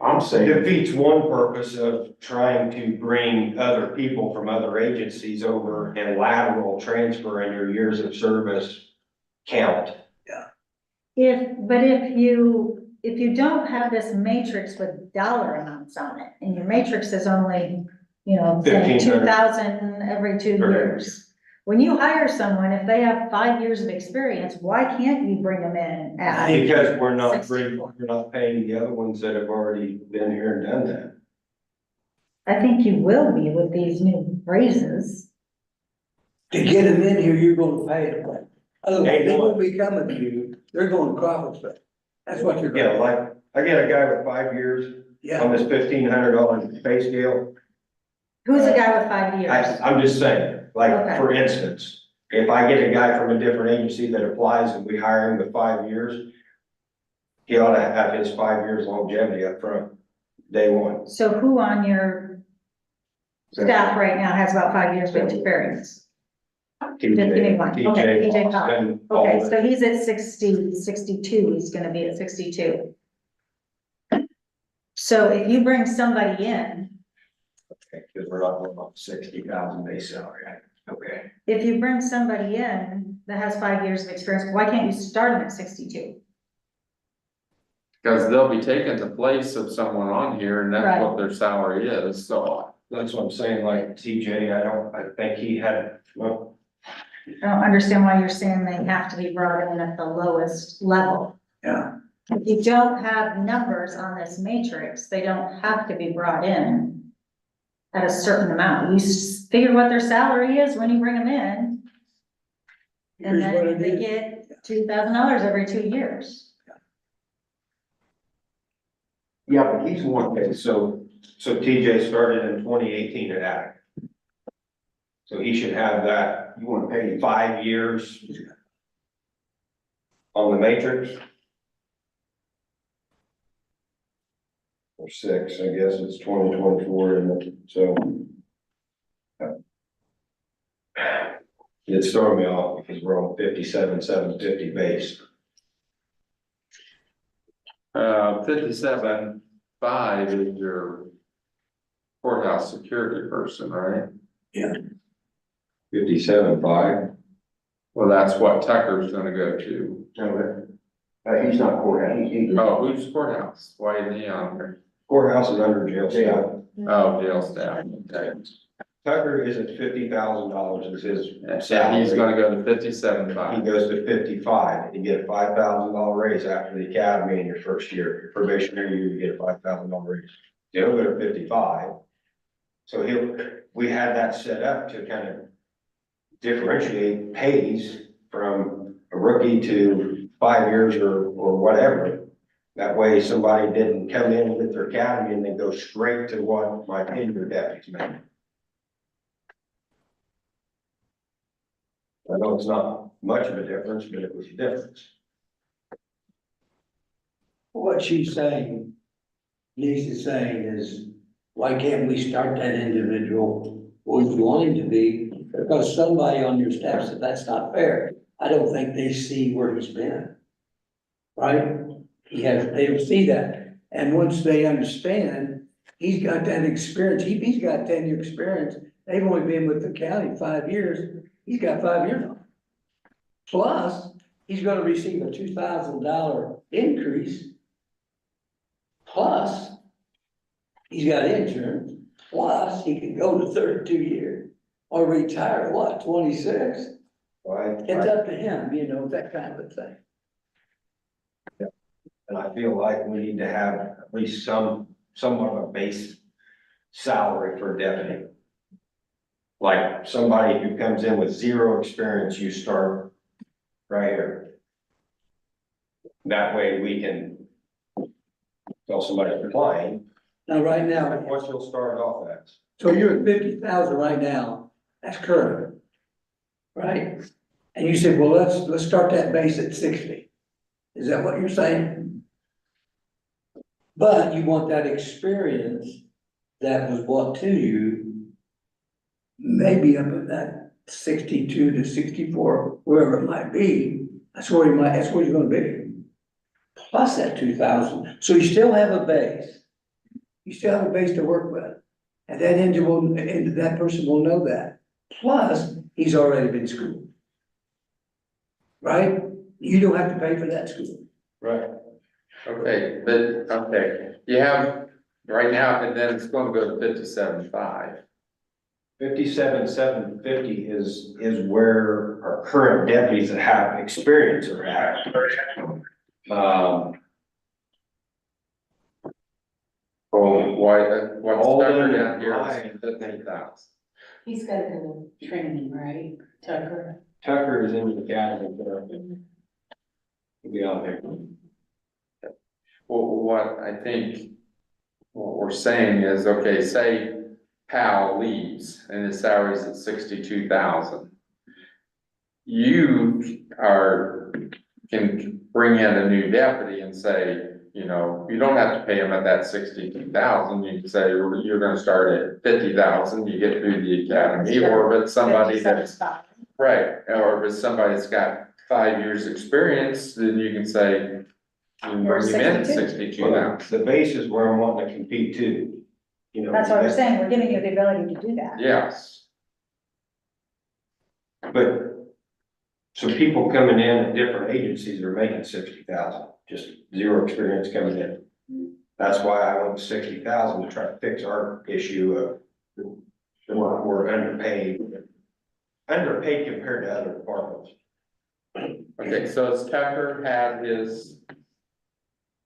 I'm saying, defeats one purpose of trying to bring other people from other agencies over and lateral transfer in your years of service count. If you don't have this matrix with dollar amounts on it, and your matrix is only, say 1,500. 2,000 every 2 Correct. years. When you hire someone, if they have 5 years of experience, why can't you bring them in at? Because we're not 64? we're not paying the other ones that have already been here and done that. I think you will be with these new raises. to get them in here, you're gonna pay them. Otherwise, they won't be coming to you, they're going to Crawfordsville. That's what you're Yeah, gonna, like, I get a guy with 5 years on yeah. this $1,500 pay scale. Who's the guy with 5 years? I'm just saying, like, Okay. for instance, if I get a guy from a different agency that applies and we hire him to 5 years, he ought to have his 5 years longevity up front, day one. So who on your staff right now has about 5 years of experience? Just give me one. Okay, TJ Powell. and Okay, all so he's at 60, 62. He's gonna be at 62. So if you bring somebody in, because we're not going about 60,000 base salary, okay. if you bring somebody in that has 5 years of experience, why can't you start them at 62? Because they'll be taking the place of someone on here and that's Right. what their salary is, so. That's what I'm saying, like TJ, I think he had, well, I don't understand why you're saying they have to be brought in at the lowest level. Yeah. If you don't have numbers on this matrix, they don't have to be brought in at a certain amount. You figure what their salary is when you bring them in. And Here's what then it they is. get $2,000 every 2 years. yeah, but he's one, okay, so TJ started in 2018 at Attic. So he should have that you wanna pay him 5 years on the matrix. Or 6, I guess it's 2024, and so. It's throwing me off because we're on 57,750 base. 57.5 is your courthouse security person, right? 57,500. Well, that's what Tucker's gonna go to. No, he's not courthouse, he's. Oh, who's courthouse? Why isn't he on there? Courthouse is under jail staff. Oh, jail staff, okay. Tucker is at $50,000 is his Yeah, salary. he's gonna go to He 57.5. goes to 55, you get a $5,000 raise after the academy in your first year, your probationary year, you get a $5,000 raise. He'll go to 55. So we had that set up to kind of differentiate pays from a rookie to 5 years or whatever. That way somebody didn't come in with their academy and then go straight to what my tenure deputies make. I know it's not much of a difference, but it was a difference. What she's saying, Lisa's saying is, why can't we start that individual who's wanting to be because somebody on your staff said that's not fair. I don't think they see where he's been. Right? They don't see that. And once they understand, he's got that experience. He's got 10-year experience. They've only been with the county 5 years. He's got 5 years on it. Plus, he's gonna receive a $2,000 increase. Plus, he's got insurance. Plus, he can go to 32 years or retire, 26? It's up to him, that kind of a thing. And I feel like we need to have at least somewhat of a base salary for a deputy. Like somebody who comes in with 0 experience, you start right here. That way we can tell somebody applying. Now, right now, what you'll start off as. so you're at 50,000 right now, that's current. Right? And you said, well, let's start that base at 60. Is that what you're saying? But you want that experience that was brought to you, maybe up at that 62 to 64, wherever it might be. That's where you're gonna be. Plus that 2,000. So you still have a base. You still have a base to work with. And that person will know that. Plus, he's already been schooled. Right? You don't have to pay for that school. Right. Okay, you have, right now, and then it's gonna go to 57.5. 57,750 is where our current deputies that have experience are at. What's All Tucker in down here line. is 50,000. He's got to go to training, right, Tucker? Tucker is in the academy. He'll be out there. Well, what I think, what we're saying is, okay, say Powell leaves and his salary's at 62,000. You can bring in a new deputy and say, you don't have to pay him at that 62,000. You can say, you're gonna start at 50,000, you get through the academy, or if it's somebody that's, right, or if it's somebody that's got 5 years experience, then you can say, you can bring him in at 62,000. The base is where I'm wanting to compete too. That's what we're saying, we're giving you the ability to do that. Yes. But, so people coming in at different agencies are making 60,000, just 0 experience coming in. That's why I went to 60,000 to try to fix our issue of we're underpaid compared to other departments. Okay, so as Tucker had his,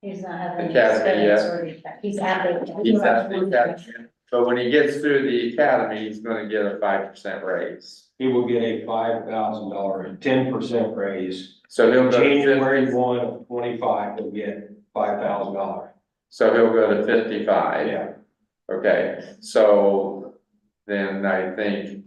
He's not having. Academy, experience or he's happy. he's at the academy, but when he gets through the academy, he's gonna get a 5% raise. He will get a $5,000, 10% raise. So he'll go to January 1 of 25, he'll get $5,000. So he'll go to 55. Yeah. Okay, so then I think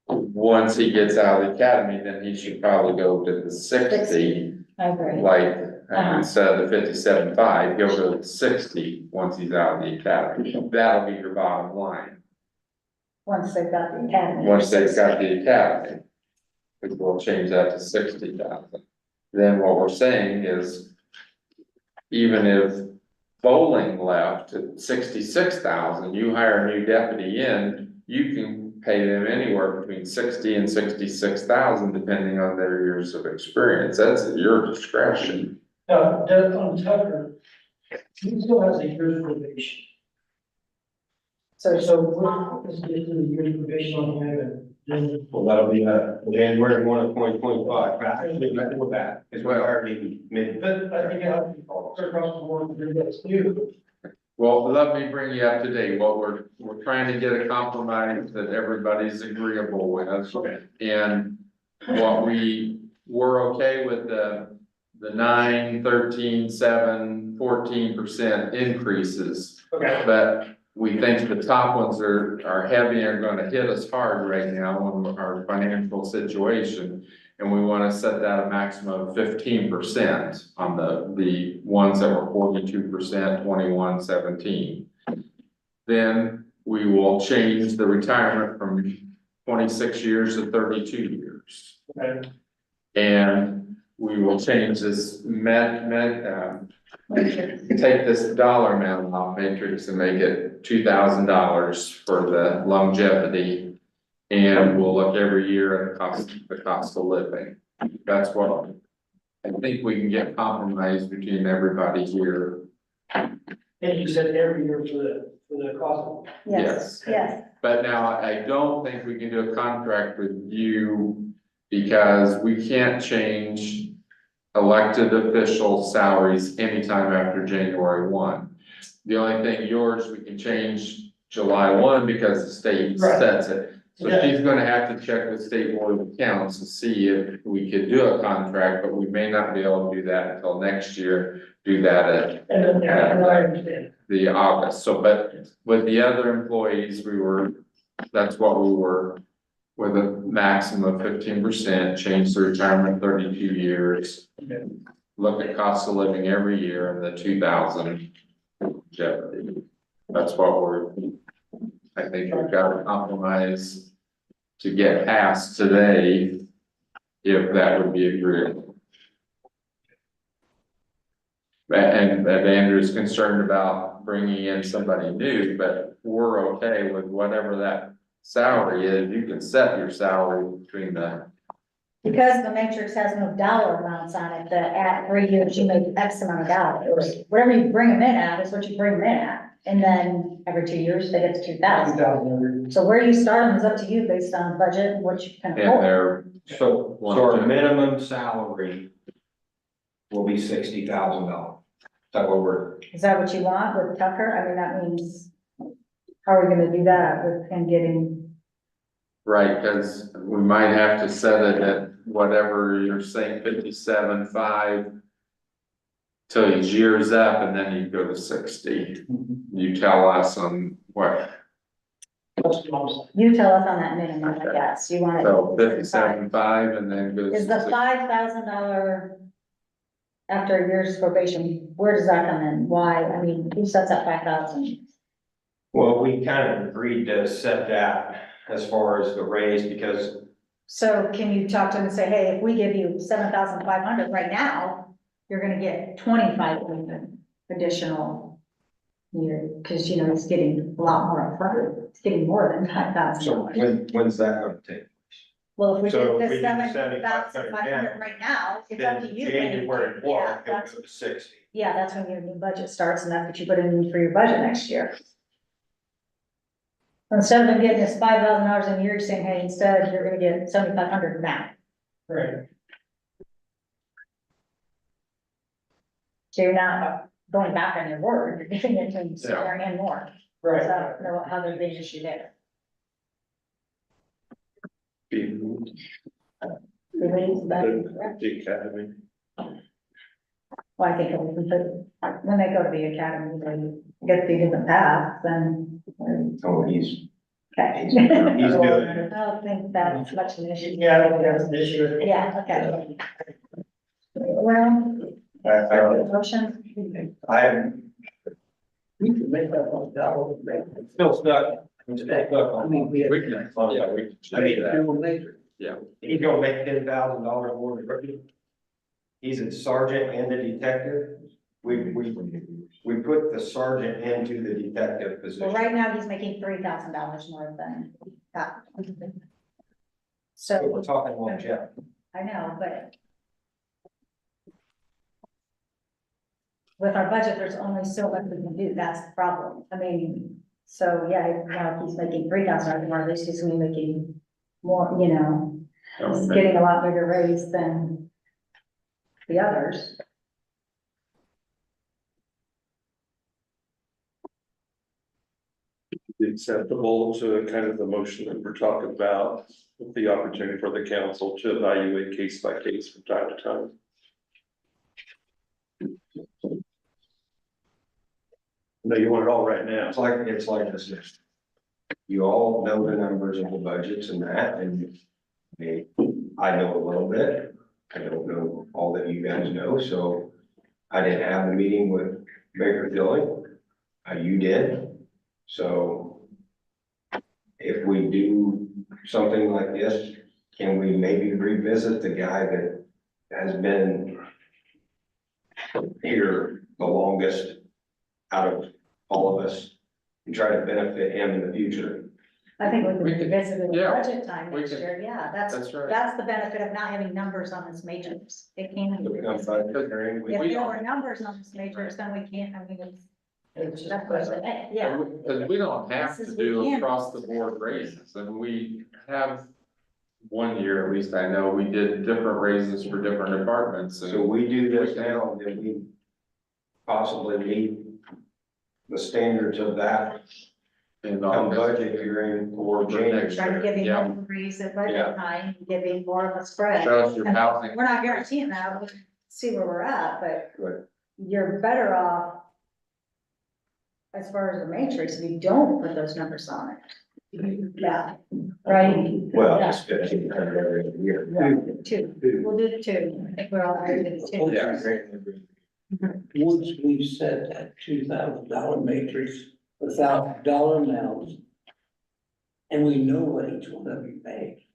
once he gets out of the academy, then he should probably go to the 60, I agree. like instead of the 57.5, he'll go to 60 once he's out of the academy. That'll be your bottom line. Once they've got the academy. Once they've got the academy, we'll change that to 60,000. Then what we're saying is, even if Bowling left at 66,000, you hire a new deputy in, you can pay them anywhere between 60 and 66,000, depending on their years of experience. That's at your discretion. Now, on Tucker, he still has a year's probation. So what is the year's probation on him and then? Well, that'll be January 1 of 2025. Actually, nothing with that, is what I already made. But I think across the board, that's new. Well, let me bring you up to date. What we're trying to get a compromise that everybody's agreeable with. And what we're okay with the 9, 13, 7, 14% increases. Okay. But we think the top ones are heavy and are gonna hit us hard right now in our financial situation. And we wanna set that a maximum of 15% on the ones that were 42%, 21, 17. Then we will change the retirement from 26 years to 32 years. Okay. And we will change this take this dollar amount off matrix and make it $2,000 for the longevity. And we'll look every year at the cost of living. That's what I think we can get compromise between everybody here. And you said every year for the cost. Yes. Yes. But now I don't think we can do a contract with you because we can't change elected official salaries anytime after January 1. The only thing yours, we can change July 1 because the state Right. sets it. So Yeah. she's gonna have to check with state board of accounts to see if we could do a contract, but we may not be able to do that until next year. Do that at And then, I understand. the August, so, but with the other employees, that's what we were. With a maximum of 15%, change the retirement 32 years. Look at cost of living every year and the 2,000 jeopardy. That's what I think we've got to compromise to get past today, if that would be agreeable. And Andrew's concerned about bringing in somebody new, but we're okay with whatever that salary is. You can set your salary between the, Because the matrix has no dollar amounts on it, that at 3 years, you make X amount of dollars. Whatever you bring them in at is what you bring them in at. And then every 2 years, they get to 2,000. 2,000. So where you start them is up to you based on budget and what you can and afford. their. So our minimum salary will be $60,000. That what we're, Is that what you want with Tucker? I mean, that means, how are we gonna do that with him getting? Right, cause we might have to set it at whatever you're saying, 57.5. Till his year's up and then you go to 60. You tell us on what, You tell us on that minimum, I guess. You want it. so 57.5 and then goes. Is to the 60. $5,000 after a year's probation, where does that come in? Why? I mean, who sets up 5,000? well, we kind of agreed to set that as far as the raise because So can you talk to him and say, hey, if we give you 7,500 right now, you're gonna get 25 additional year, because you know, he's getting a lot more upfront. He's getting more than $5,000. when's that going to take? Well, if we So did if this we do 7,500 right now, it's up to you. January Yeah, 1, it'll that's, go to 60. yeah, that's when your new budget starts, and that's what you put in for your budget next year. Instead of them getting this $5,000 a year, you're saying, hey, instead, you're gonna get 7,500 now. Right. So you're not going back on your word, you're giving it to them, swearing in more. Right. So, I don't know how there's the issue there. The academy. Well, I think if we put, when they go to the academy, they get the different paths, then. Oh, he's Okay. he's doing it. I don't think that's much of an issue. Yeah, I don't think that's an issue. Yeah, okay. Well, motion, We could make that $1. Still stuck. I'm still stuck I on. mean, we. We can, yeah, we can change that. Yeah. He's gonna make $10,000 more than rookie. He's a sergeant and a detective. We put the sergeant into the detective well, position. right now, he's making $3,000 more than that. But So, we're talking longevity. I know, but. With our budget, there's only so much we can do, that's the problem, I mean, so, yeah, now if he's making $3,000 more, at least he's gonna be making more, you know. He's getting a lot bigger raise than the others. Acceptable to kind of the motion that we're talking about, with the opportunity for the council to evaluate case by case from time to time. No, you want it all right now. It's like this. You all know the numbers of the budgets and that, and I know a little bit. I don't know all that you guys know, so I didn't have the meeting with Baker Tilly. You did, so if we do something like this, can we maybe revisit the guy that has been here the longest out of all of us and try to benefit him in the future? I think we We could could- revisit it in yeah, budget time we next could- year, yeah, That's right. that's the benefit of not having numbers on this matrix. It can't. If it comes back to hearing, If we- there were numbers on this matrix, then we can't, I mean, that's what I said, yeah. Because we don't have This to is do weekend. across the board raises, and we have. One year, at least I know, we did different raises for different departments, so and we do this now, then we possibly meet the standards of that in come August. budget hearing for January. Try to give him Yeah. more raise at budget Yeah. time, give him more of a spread. Shows your And housing. We're not guaranteeing that, we'll see where we're at, but Right. you're better off as far as the matrix, if you don't put those numbers on it. Yeah, right? Well, Yeah. it's 1,500 every year. Two, we'll do the two, I think we're all right with the two. Yeah. Once we've set that $2,000 matrix without dollar amounts, and we know what each one of you make,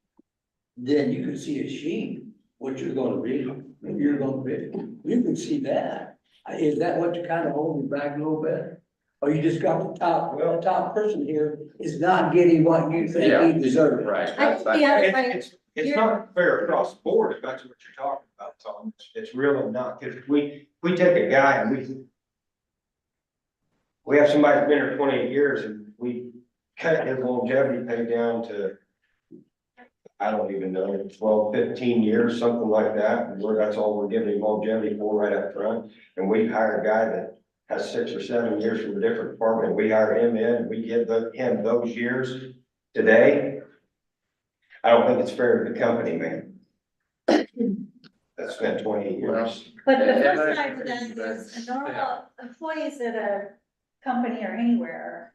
then you can see a sheet, what you're gonna be, what you're gonna be. You can see that. Is that what you kind of holding back a little bit? Or you just got the top person here is not getting what you Yeah, think he deserves? right. I That's think the other It's, way, it's, it's You're- not fair across the board, if that's what you're talking about, Tom. It's really not, because we take a guy and we have somebody that's been here 28 years and we cut his longevity pay down to, I don't even know, 12, 15 years, something like that, and that's all we're giving him longevity for right up front. And we hire a guy that has 6 or 7 years from a different department, we hire him in, and we give him those years today. I don't think it's fair to the company, man. That spent 28 years. but the And flip I side of agree that is, that- a normal employees at a company or anywhere,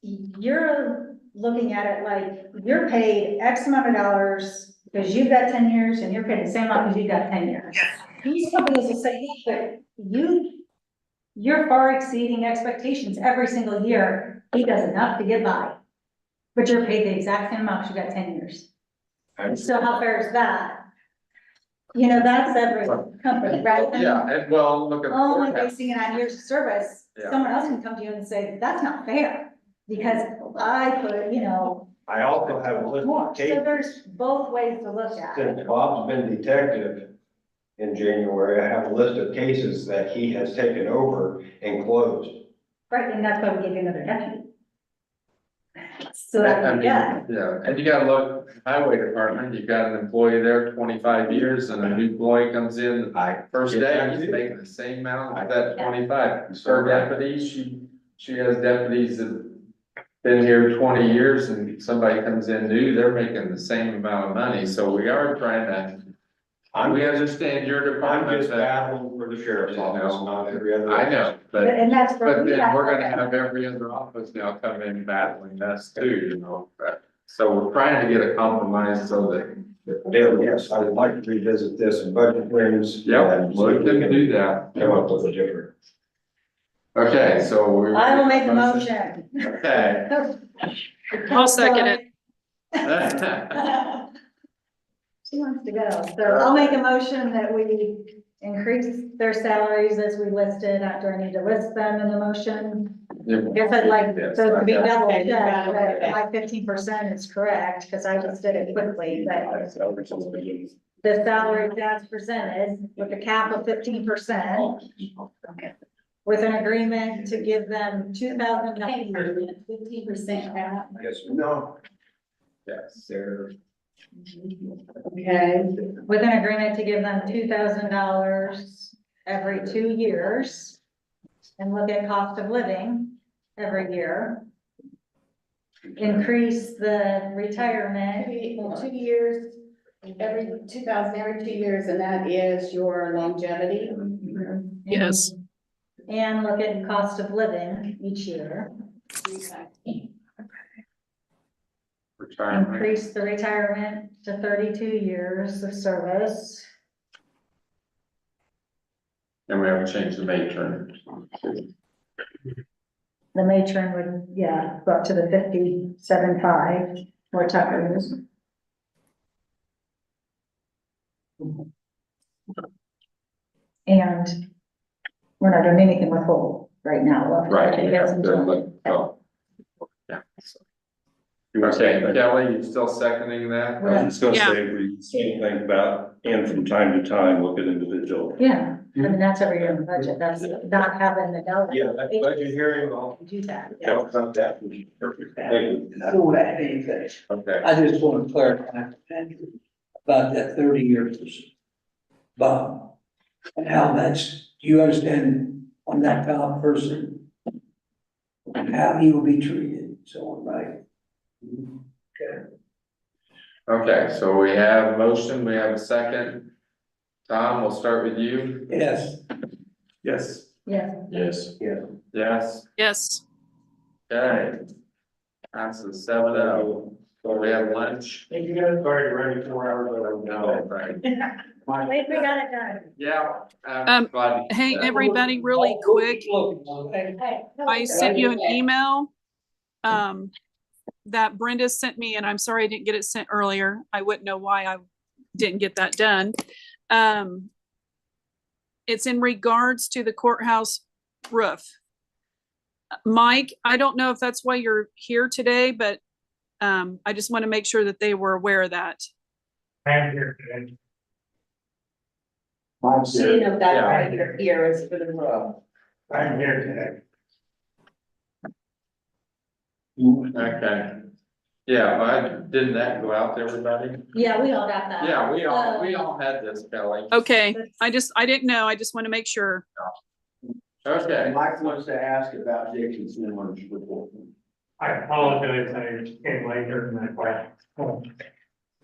you're looking at it like, you're paid X amount of dollars, because you've got 10 years, and you're paid the same amount because you've got 10 years. These companies will say, hey, but you're far exceeding expectations every single year, he does enough to get by. But you're paid the exact same amount, 'cause you've got 10 years. So how fair is that? You know, that's every company, right? I mean, Yeah, and well, look at. the only forecast. basing it on years of service, Yeah. someone else can come to you and say, that's not fair. Because I put, I also have a list more, of so cases, there's both ways to look at it. since Bob's been detective in January, I have a list of cases that he has taken over and closed. Right, and that's why we give you another deputy. So that I we mean, get, yeah, and you gotta look, highway department, you've got an employee there 25 years and a new employee comes in. First day, he's making the same amount as that 25. Her deputy, she has deputies that been here 20 years and somebody comes in new, they're making the same amount of money, so we are trying to. We understand your I'm department. just that- battling for the sheriff's office, not every other. I know, but. and that's where But we then we're gonna have, have every other office now come in battling us too, So we're trying to get a compromise so that. There, yes, I would like to revisit this in budget hearings. Yep, and see we if can do that. Come up with a different. Okay, so we. I will make the motion. Okay. I'll second it. She wants to go, so I'll make a motion that we increase their salaries as we listed, after I need to list them in the motion. I guess I'd like Yes, those to be okay. double Okay, you checked, got it. that my 15% is correct, because I just did it quickly, but the salary that's presented with a cap of 15%. With an agreement to give them $2,000. 15% cap. Yes, no. Yes. There, Okay, With an agreement to give them $2,000 every 2 years. And look at cost of living every year. Increase the retirement. 2 years, every 2,000, every 2 years, and that is your longevity. Yes. And look at cost of living each year. Retirement. Increase the retirement to 32 years of service. And we haven't changed the matrix. The matron would, yeah, go up to the 57.5, where Tucker is. And we're not doing anything with Holt right now. We'll have to Right. take care of some job. Oh. Yeah. Okay, Kelly, you still seconding that? I was just gonna Yeah. say, we same thing about, and from time to time, look at individual. Yeah, I mean, that's every year in the budget, that's not having the dollar. Yeah, that budget hearing, I'll Do that. count about that. Perfect. Thank you. I don't want to add anything. Okay. I just want to clarify about that 30 years. Bob, and how that's, do you understand on that top person? How he will be treated, and so on, right? Okay. Okay, so we have a motion, we have a second. Tom, we'll start with you. Yes. Yes. Yeah. Yes. Yes, Yes. okay. Passes 7-0. So we have lunch. Thank you guys, sorry, you're ready 4 hours early. No, right. Wait, we got it done. Yeah. I'm glad you Hey, said that. everybody, really quick, Hey, I sent you an email that Brenda sent me, and I'm sorry I didn't get it sent earlier. I wouldn't know why I didn't get that done. It's in regards to the courthouse roof. Mike, I don't know if that's why you're here today, but I just want to make sure that they were aware of that. I am here today. She didn't know if that Yeah. right here, here is for the room. I am here today. Okay. Yeah, didn't that go out to everybody? Yeah, we all got that. Yeah, we all had this, Kelly. Okay, I didn't know. I just want to make sure. Okay. Mike wants to ask about Jason Sandler's report. I apologize, I came later than I planned.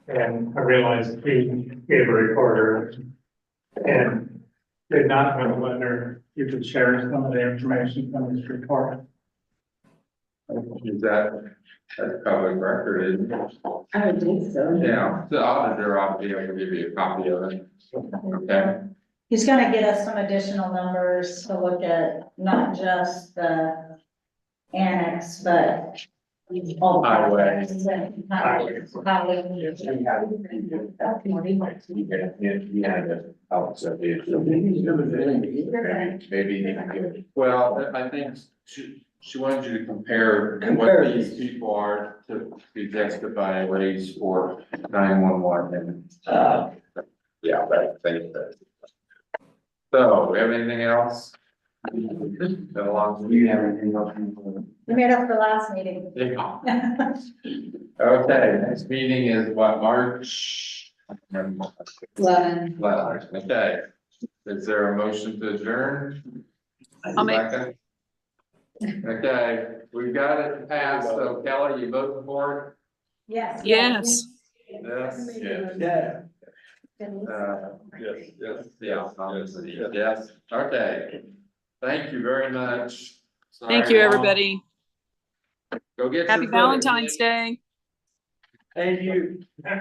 And I realized he gave a recorder and did not know whether you could share some of the information from his report. Is that, that's public record, isn't it? I would think so. Yeah, the auditor ought to be able to give you a copy of it. Okay, He's gonna get us some additional numbers to look at, not just the annex, but all the Highway. projects and highways. well, I think she wanted you to compare what these people are to be justifying rates for 911 and, yeah, I think that. So, we have anything else? Been a long. You have anything else? We made up for last meeting. Yeah. Okay, next meeting is what, March? 11. Okay, is there a motion to adjourn? I'll make- Second? Okay, we've got it passed, so Kelly, you voting for Yes. Yes. it? Yes. Yeah. Yes. Yeah, obviously, yes, okay. Thank you very much. Thank Sorry, you, Mom. everybody. Go get your Happy food. Valentine's Day. Thank you.